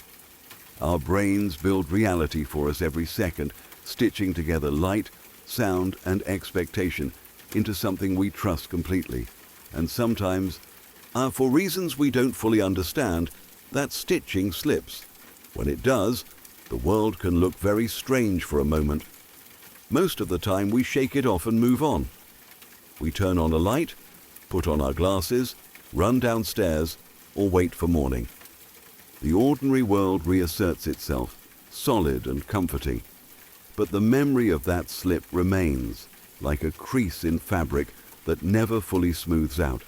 Our brains build reality for us every second, stitching together light, sound, and expectation into something we trust completely. And sometimes, for reasons we don't fully understand, that stitching slips. When it does, the world can look very strange for a moment. Most of the time we shake it off and move on. We turn on a light, put on our glasses, run downstairs, or wait for morning. The ordinary world reasserts itself, solid and comforting. But the memory of that slip remains, like a crease in fabric that never fully smooths out.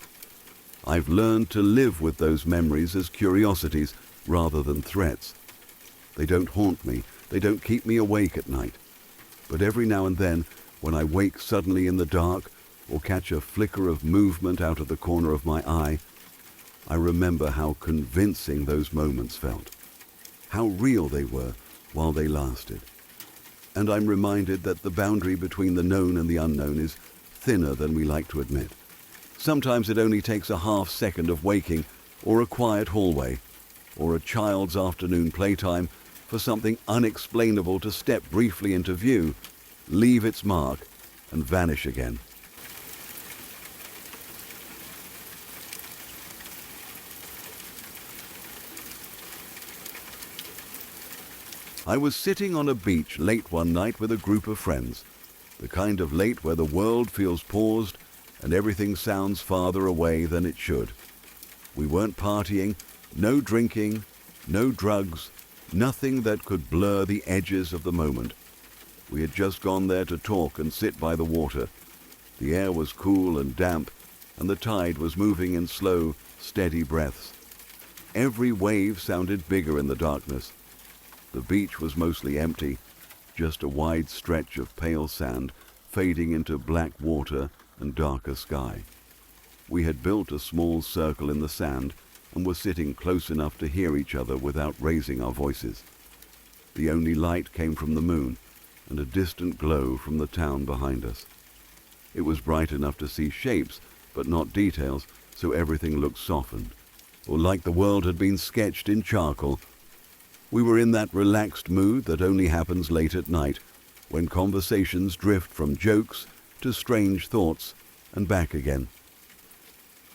I've learned to live with those memories as curiosities rather than threats. They don't haunt me, they don't keep me awake at night. But every now and then, when I wake suddenly in the dark or catch a flicker of movement out of the corner of my eye, I remember how convincing those moments felt, how real they were while they lasted. And I'm reminded that the boundary between the known and the unknown is thinner than we like to admit. Sometimes it only takes a half second of waking, or a quiet hallway, or a child's afternoon playtime for something unexplainable to step briefly into view, leave its mark, and vanish again. I was sitting on a beach late one night with a group of friends, the kind of late where the world feels paused and everything sounds farther away than it should. We weren't partying, no drinking, no drugs, nothing that could blur the edges of the moment. We had just gone there to talk and sit by the water. The air was cool and damp, and the tide was moving in slow, steady breaths. Every wave sounded bigger in the darkness. The beach was mostly empty, just a wide stretch of pale sand fading into black water and darker sky. We had built a small circle in the sand and were sitting close enough to hear each other without raising our voices. The only light came from the moon and a distant glow from the town behind us. It was bright enough to see shapes, but not details, so everything looked softened, or like the world had been sketched in charcoal. We were in that relaxed mood that only happens late at night, when conversations drift from jokes to strange thoughts and back again.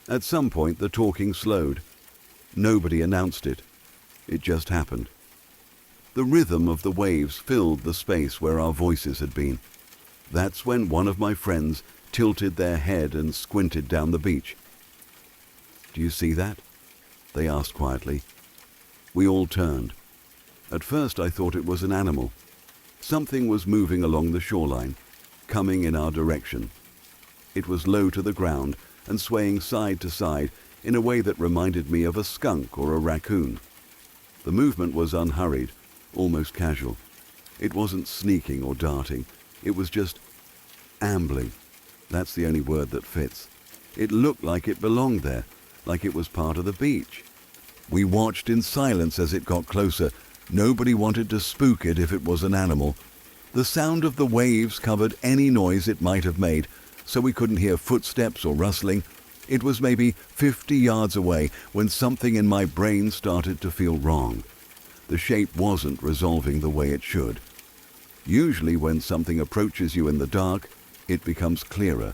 At some point the talking slowed. Nobody announced it. It just happened. The rhythm of the waves filled the space where our voices had been. That's when one of my friends tilted their head and squinted down the beach. "Do you see that?" they asked quietly. We all turned. At first I thought it was an animal. Something was moving along the shoreline, coming in our direction. It was low to the ground and swaying side to side in a way that reminded me of a skunk or a raccoon. The movement was unhurried, almost casual. It wasn't sneaking or darting. It was just ambling. That's the only word that fits. It looked like it belonged there, like it was part of the beach. We watched in silence as it got closer. Nobody wanted to spook it if it was an animal. The sound of the waves covered any noise it might have made, so we couldn't hear footsteps or rustling. It was maybe 50 yards away when something in my brain started to feel wrong. The shape wasn't resolving the way it should. Usually when something approaches you in the dark, it becomes clearer.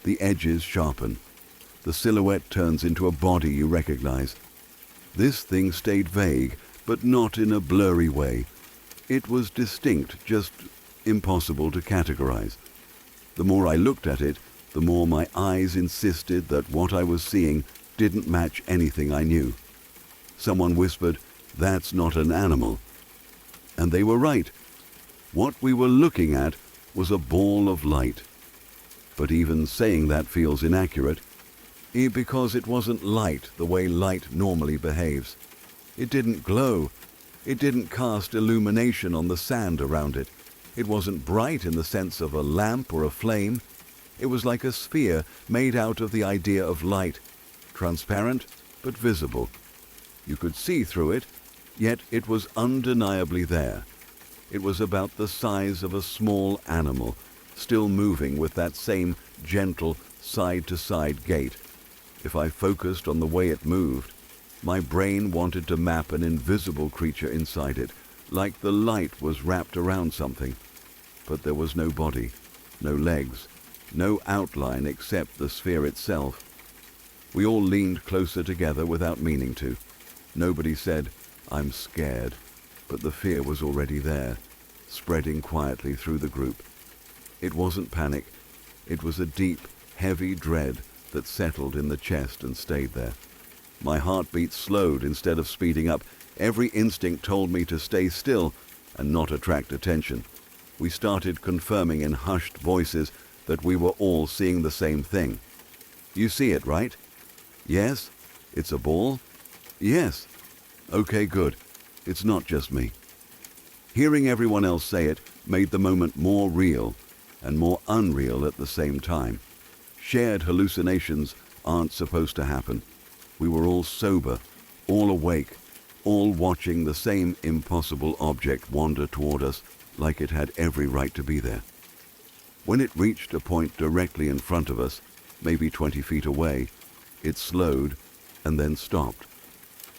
The edges sharpen. The silhouette turns into a body you recognize. This thing stayed vague, but not in a blurry way. It was distinct, just impossible to categorize. The more I looked at it, the more my eyes insisted that what I was seeing didn't match anything I knew. Someone whispered, "That's not an animal." And they were right. What we were looking at was a ball of light. But even saying that feels inaccurate, because it wasn't light the way light normally behaves. It didn't glow. It didn't cast illumination on the sand around it. It wasn't bright in the sense of a lamp or a flame. It was like a sphere made out of the idea of light, transparent but visible. You could see through it, yet it was undeniably there. It was about the size of a small animal, still moving with that same gentle side-to-side gait. If I focused on the way it moved, my brain wanted to map an invisible creature inside it, like the light was wrapped around something. But there was no body, no legs, no outline except the sphere itself. We all leaned closer together without meaning to. Nobody said, "I'm scared," but the fear was already there, spreading quietly through the group. It wasn't panic. It was a deep, heavy dread that settled in the chest and stayed there. My heartbeat slowed instead of speeding up. Every instinct told me to stay still and not attract attention. We started confirming in hushed voices that we were all seeing the same thing. "You see it, right?" "Yes." "It's a ball?" "Yes." "Okay, good. It's not just me." Hearing everyone else say it made the moment more real and more unreal at the same time. Shared hallucinations aren't supposed to happen. We were all sober, all awake, all watching the same impossible object wander toward us like it had every right to be there. When it reached a point directly in front of us, maybe 20 feet away, it slowed and then stopped.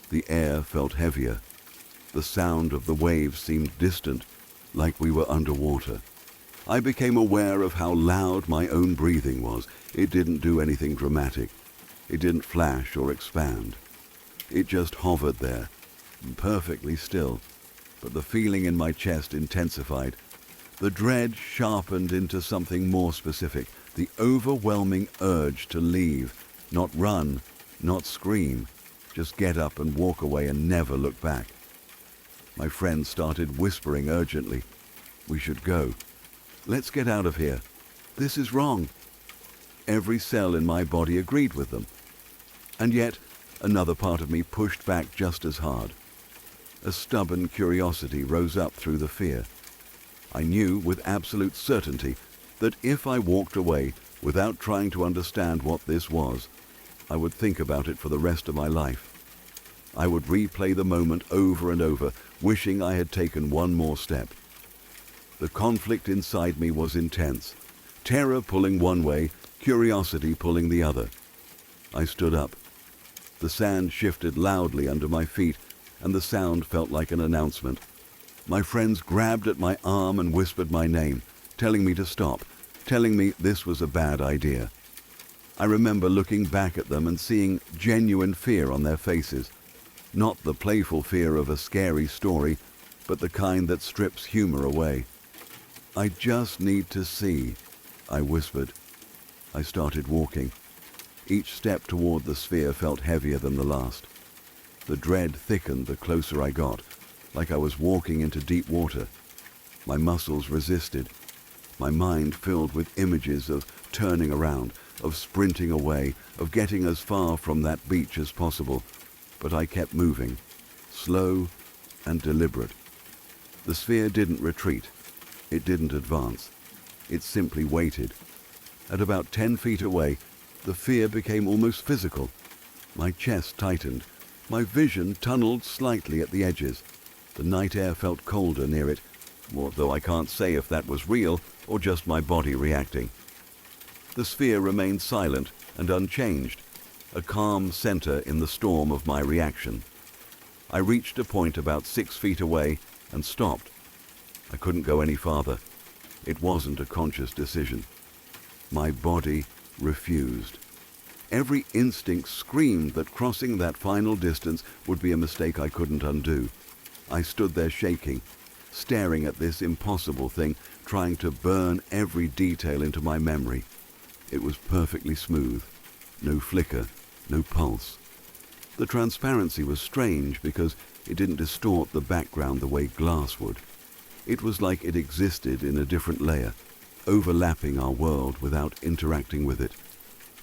The air felt heavier. The sound of the waves seemed distant, like we were underwater. I became aware of how loud my own breathing was. It didn't do anything dramatic. It didn't flash or expand. It just hovered there, perfectly still, but the feeling in my chest intensified. The dread sharpened into something more specific, the overwhelming urge to leave, not run, not scream, just get up and walk away and never look back. My friend started whispering urgently, "We should go. Let's get out of here. This is wrong." every cell in my body agreed with them. And yet, another part of me pushed back just as hard. A stubborn curiosity rose up through the fear. I knew with absolute certainty that if I walked away without trying to understand what this was, I would think about it for the rest of my life. I would replay the moment over and over, wishing I had taken one more step. The conflict inside me was intense, terror pulling one way, curiosity pulling the other. I stood up. The sand shifted loudly under my feet, and the sound felt like an announcement. My friends grabbed at my arm and whispered my name, telling me to stop, telling me this was a bad idea. I remember looking back at them and seeing genuine fear on their faces. Not the playful fear of a scary story, but the kind that strips humor away. "I just need to see," I whispered. I started walking. Each step toward the sphere felt heavier than the last. The dread thickened the closer I got, like I was walking into deep water. My muscles resisted. My mind filled with images of turning around, of sprinting away, of getting as far from that beach as possible. But I kept moving, slow and deliberate. The sphere didn't retreat. It didn't advance. It simply waited. At about 10 feet away, the fear became almost physical. My chest tightened. My vision tunneled slightly at the edges. The night air felt colder near it, although I can't say if that was real or just my body reacting. The sphere remained silent and unchanged, a calm center in the storm of my reaction. I reached a point about 6 feet away and stopped. I couldn't go any farther. It wasn't a conscious decision. My body refused. Every instinct screamed that crossing that final distance would be a mistake I couldn't undo. I stood there shaking, staring at this impossible thing, trying to burn every detail into my memory. It was perfectly smooth. No flicker, no pulse. The transparency was strange because it didn't distort the background the way glass would. It was like it existed in a different layer, overlapping our world without interacting with it.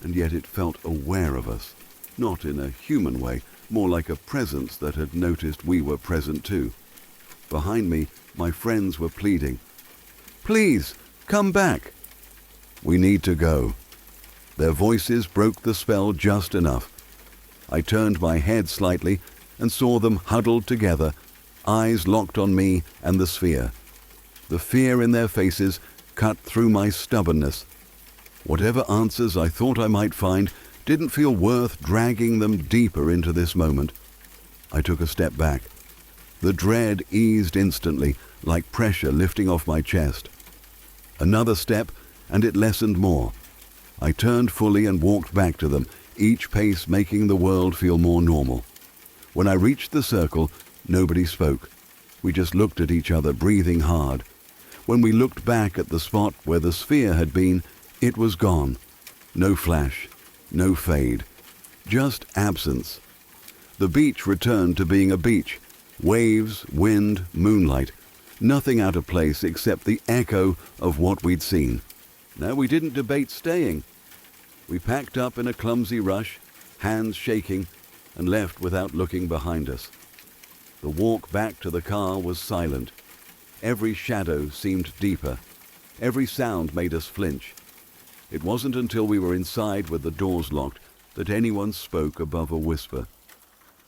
And yet it felt aware of us, not in a human way, more like a presence that had noticed we were present too. Behind me, my friends were pleading, "Please, come back." "We need to go." Their voices broke the spell just enough. I turned my head slightly and saw them huddled together, eyes locked on me and the sphere. The fear in their faces cut through my stubbornness. Whatever answers I thought I might find didn't feel worth dragging them deeper into this moment. I took a step back. The dread eased instantly, like pressure lifting off my chest. Another step, and it lessened more. I turned fully and walked back to them, each pace making the world feel more normal. When I reached the circle, nobody spoke. We just looked at each other, breathing hard. When we looked back at the spot where the sphere had been, it was gone. No flash, no fade, just absence. The beach returned to being a beach. Waves, wind, moonlight. Nothing out of place except the echo of what we'd seen. Now we didn't debate staying. We packed up in a clumsy rush, hands shaking, and left without looking behind us. The walk back to the car was silent. Every shadow seemed deeper. Every sound made us flinch. It wasn't until we were inside with the doors locked that anyone spoke above a whisper.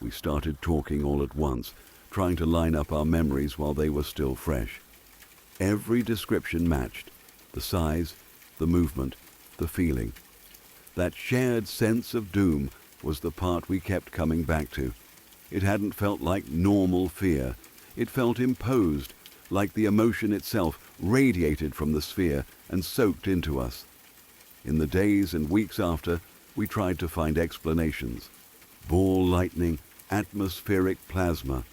We started talking all at once, trying to line up our memories while they were still fresh. Every description matched: the size, the movement, the feeling. That shared sense of doom was the part we kept coming back to. It hadn't felt like normal fear. It felt imposed, like the emotion itself radiated from the sphere and soaked into us. In the days and weeks after, we tried to find explanations. Ball lightning, atmospheric plasma,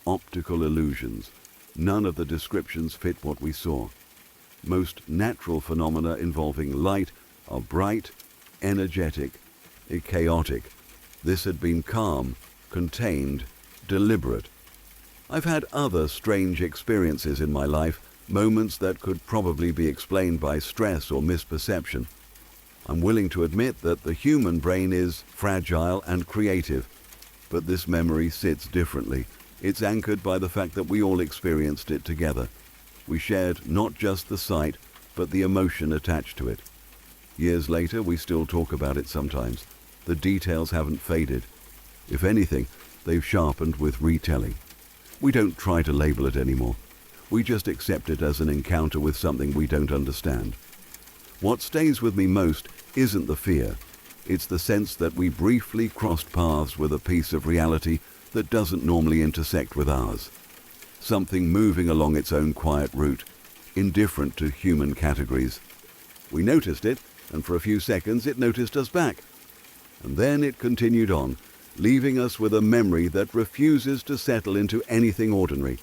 optical illusions. None of the descriptions fit what we saw. Most natural phenomena involving light are bright, energetic, chaotic. This had been calm, contained, deliberate. I've had other strange experiences in my life, moments that could probably be explained by stress or misperception. I'm willing to admit that the human brain is fragile and creative, but this memory sits differently. It's anchored by the fact that we all experienced it together. We shared not just the sight, but the emotion attached to it. Years later, we still talk about it sometimes. The details haven't faded. If anything, they've sharpened with retelling. We don't try to label it anymore. We just accept it as an encounter with something we don't understand. What stays with me most isn't the fear. It's the sense that we briefly crossed paths with a piece of reality that doesn't normally intersect with ours. Something moving along its own quiet route, indifferent to human categories. We noticed it, and for a few seconds it noticed us back. And then it continued on, leaving us with a memory that refuses to settle into anything ordinary.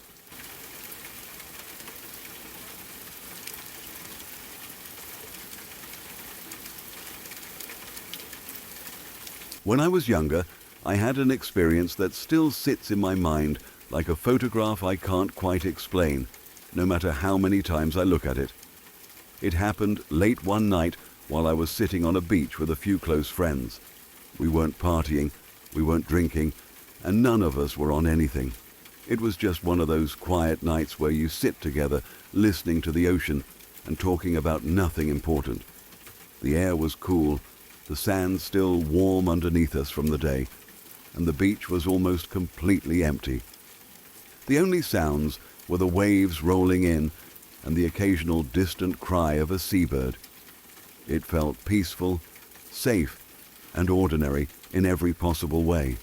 When I was younger, I had an experience that still sits in my mind like a photograph I can't quite explain, no matter how many times I look at it. It happened late one night while I was sitting on a beach with a few close friends. We weren't partying, we weren't drinking, and none of us were on anything. It was just one of those quiet nights where you sit together, listening to the ocean and talking about nothing important. The air was cool, the sand still warm underneath us from the day, and the beach was almost completely empty. The only sounds were the waves rolling in and the occasional distant cry of a seabird. It felt peaceful, safe, and ordinary in every possible way.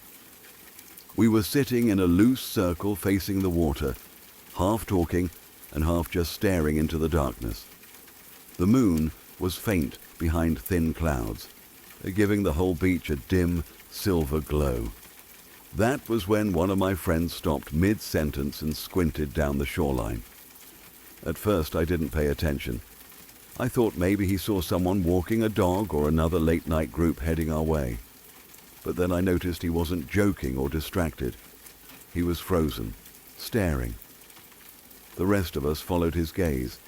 We were sitting in a loose circle facing the water, half talking and half just staring into the darkness. The moon was faint behind thin clouds, giving the whole beach a dim, silver glow. That was when one of my friends stopped mid-sentence and squinted down the shoreline. At first I didn't pay attention. I thought maybe he saw someone walking a dog or another late-night group heading our way. But then I noticed he wasn't joking or distracted. He was frozen, staring. The rest of us followed his gaze.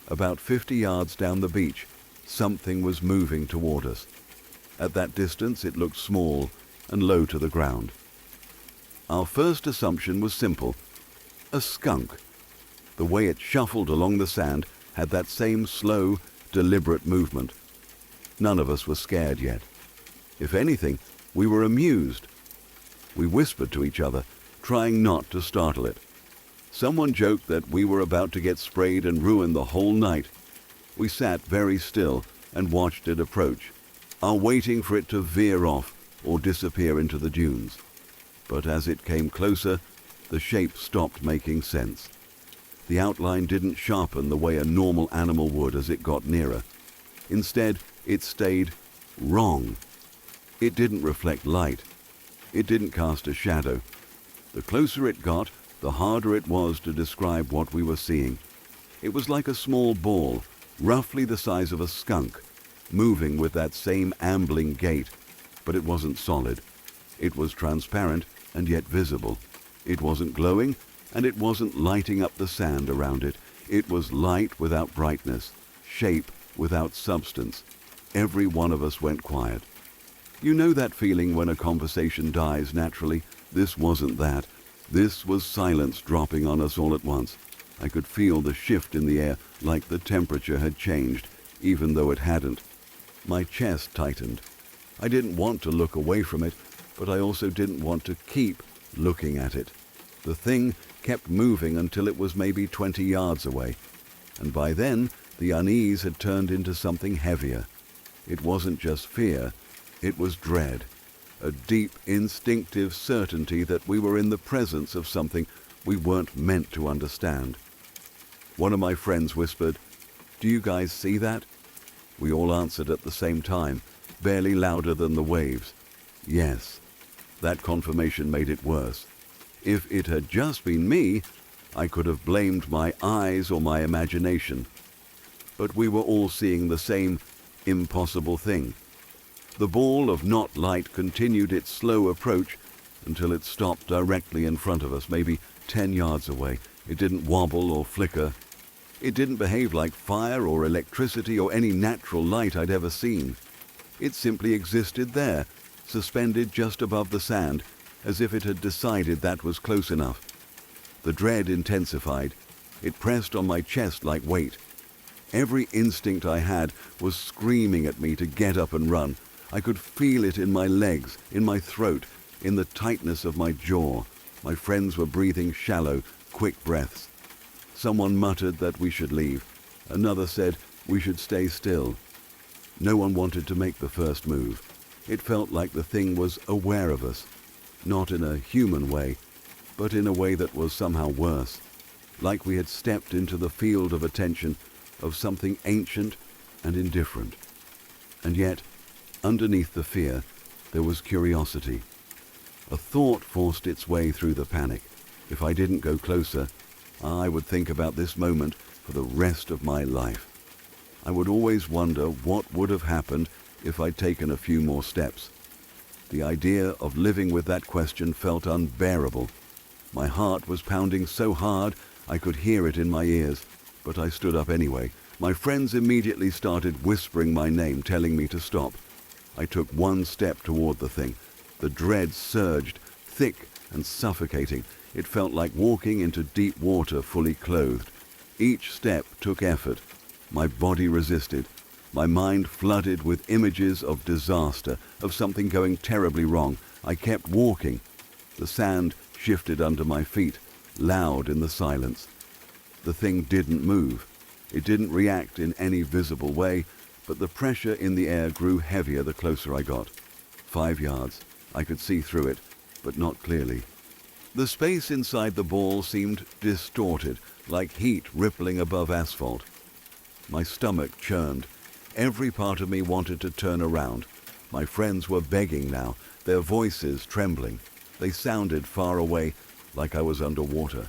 About 50 yards down the beach, something was moving toward us. At that distance, it looked small and low to the ground. Our first assumption was simple: a skunk. The way it shuffled along the sand had that same slow, deliberate movement. None of us were scared yet. If anything, we were amused. We whispered to each other, trying not to startle it. Someone joked that we were about to get sprayed and ruin the whole night. We sat very still and watched it approach, waiting for it to veer off or disappear into the dunes. But as it came closer, the shape stopped making sense. The outline didn't sharpen the way a normal animal would as it got nearer. Instead, it stayed wrong. It didn't reflect light. It didn't cast a shadow. The closer it got, the harder it was to describe what we were seeing. It was like a small ball, roughly the size of a skunk, moving with that same ambling gait, but it wasn't solid. It was transparent and yet visible. It wasn't glowing, and it wasn't lighting up the sand around it. It was light without brightness, shape without substance. Every one of us went quiet. You know that feeling when a conversation dies naturally? This wasn't that. This was silence dropping on us all at once. I could feel the shift in the air, like the temperature had changed, even though it hadn't. My chest tightened. I didn't want to look away from it, but I also didn't want to keep looking at it. The thing kept moving until it was maybe 20 yards away, and by then the unease had turned into something heavier. It wasn't just fear, it was dread, a deep, instinctive certainty that we were in the presence of something we weren't meant to understand. One of my friends whispered, "Do you guys see that?" We all answered at the same time, barely louder than the waves. Yes. That confirmation made it worse. If it had just been me, I could have blamed my eyes or my imagination. But we were all seeing the same impossible thing. The ball of not light continued its slow approach until it stopped directly in front of us, maybe 10 yards away. It didn't wobble or flicker. It didn't behave like fire or electricity or any natural light I'd ever seen. It simply existed there, suspended just above the sand, as if it had decided that was close enough. The dread intensified. It pressed on my chest like weight. Every instinct I had was screaming at me to get up and run. I could feel it in my legs, in my throat, in the tightness of my jaw. My friends were breathing shallow, quick breaths. Someone muttered that we should leave. Another said we should stay still. No one wanted to make the first move. It felt like the thing was aware of us, not in a human way, but in a way that was somehow worse, like we had stepped into the field of attention of something ancient and indifferent. And yet, underneath the fear, there was curiosity. A thought forced its way through the panic. If I didn't go closer, I would think about this moment for the rest of my life. I would always wonder what would have happened if I'd taken a few more steps. The idea of living with that question felt unbearable. My heart was pounding so hard I could hear it in my ears, but I stood up anyway. My friends immediately started whispering my name, telling me to stop. I took one step toward the thing. The dread surged, thick and suffocating. It felt like walking into deep water fully clothed. Each step took effort. My body resisted. My mind flooded with images of disaster, of something going terribly wrong. I kept walking. The sand shifted under my feet, loud in the silence. The thing didn't move. It didn't react in any visible way, but the pressure in the air grew heavier the closer I got. 5 yards. I could see through it, but not clearly. The space inside the ball seemed distorted, like heat rippling above asphalt. My stomach churned. Every part of me wanted to turn around. My friends were begging now, their voices trembling. They sounded far away, like I was underwater.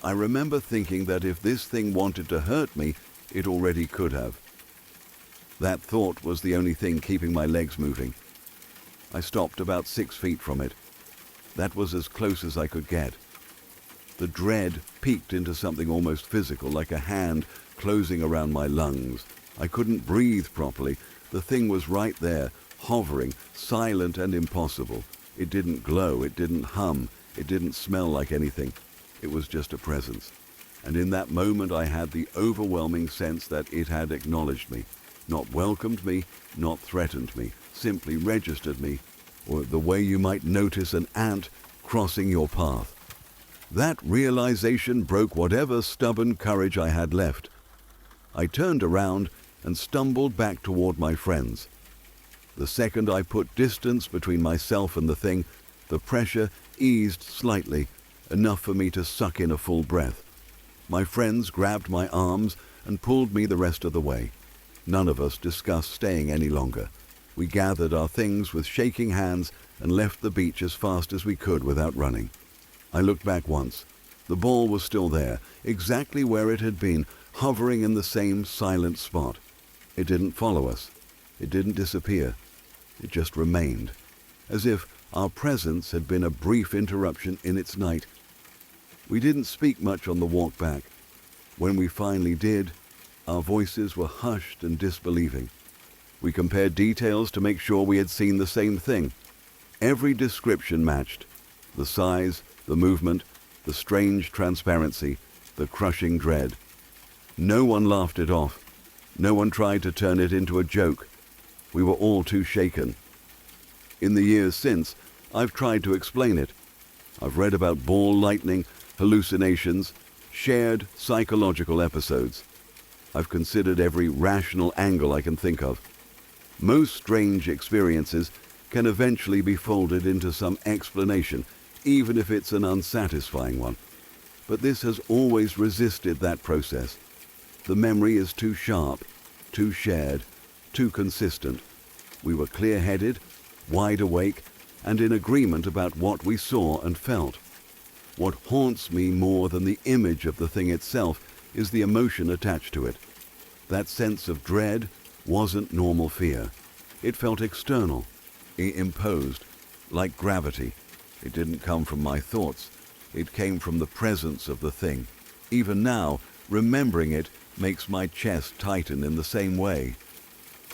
I remember thinking that if this thing wanted to hurt me, it already could have. That thought was the only thing keeping my legs moving. I stopped about 6 feet from it. That was as close as I could get. The dread peaked into something almost physical, like a hand closing around my lungs. I couldn't breathe properly. The thing was right there, hovering, silent and impossible. It didn't glow, it didn't hum, it didn't smell like anything. It was just a presence. And in that moment I had the overwhelming sense that it had acknowledged me, not welcomed me, not threatened me, simply registered me, or the way you might notice an ant crossing your path. That realization broke whatever stubborn courage I had left. I turned around and stumbled back toward my friends. The second I put distance between myself and the thing, the pressure eased slightly, enough for me to suck in a full breath. My friends grabbed my arms and pulled me the rest of the way. None of us discussed staying any longer. We gathered our things with shaking hands and left the beach as fast as we could without running. I looked back once. The ball was still there, exactly where it had been, hovering in the same silent spot. It didn't follow us. It didn't disappear. It just remained, as if our presence had been a brief interruption in its night. We didn't speak much on the walk back. When we finally did, our voices were hushed and disbelieving. We compared details to make sure we had seen the same thing. Every description matched. The size, the movement, the strange transparency, the crushing dread. No one laughed it off. No one tried to turn it into a joke. We were all too shaken. In the years since, I've tried to explain it. I've read about ball lightning, hallucinations, shared psychological episodes. I've considered every rational angle I can think of. Most strange experiences can eventually be folded into some explanation, even if it's an unsatisfying one. But this has always resisted that process. The memory is too sharp, too shared, too consistent. We were clear-headed, wide awake, and in agreement about what we saw and felt. What haunts me more than the image of the thing itself is the emotion attached to it. That sense of dread wasn't normal fear. It felt external, imposed, like gravity. It didn't come from my thoughts. It came from the presence of the thing. Even now, Remembering it makes my chest tighten in the same way.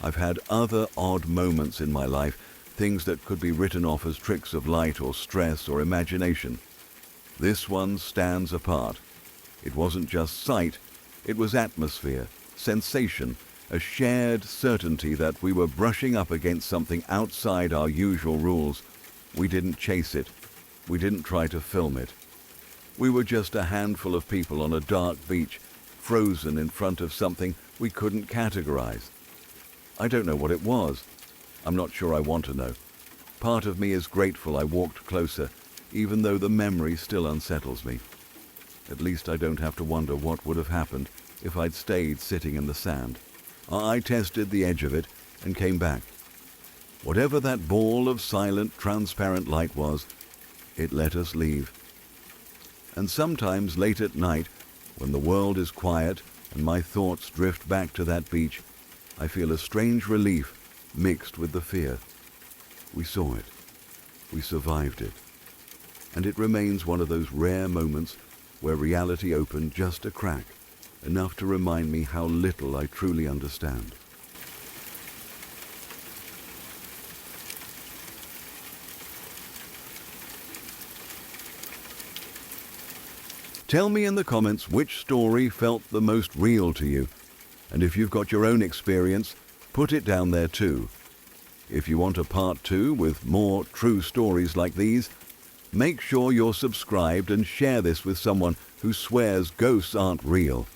I've had other odd moments in my life, things that could be written off as tricks of light or stress or imagination. This one stands apart. It wasn't just sight, it was atmosphere, sensation, a shared certainty that we were brushing up against something outside our usual rules. We didn't chase it. We didn't try to film it. We were just a handful of people on a dark beach, frozen in front of something we couldn't categorize. I don't know what it was. I'm not sure I want to know. Part of me is grateful I walked closer, even though the memory still unsettles me. At least I don't have to wonder what would have happened if I'd stayed sitting in the sand. I tested the edge of it and came back. Whatever that ball of silent, transparent light was, it let us leave. And sometimes late at night, when the world is quiet and my thoughts drift back to that beach, I feel a strange relief mixed with the fear. We saw it. We survived it. And it remains one of those rare moments where reality opened just a crack, enough to remind me how little I truly understand. Tell me in the comments which story felt the most real to you. And if you've got your own experience, put it down there too. If you want a part 2 with more true stories like these, make sure you're subscribed and share this with someone who swears ghosts aren't real.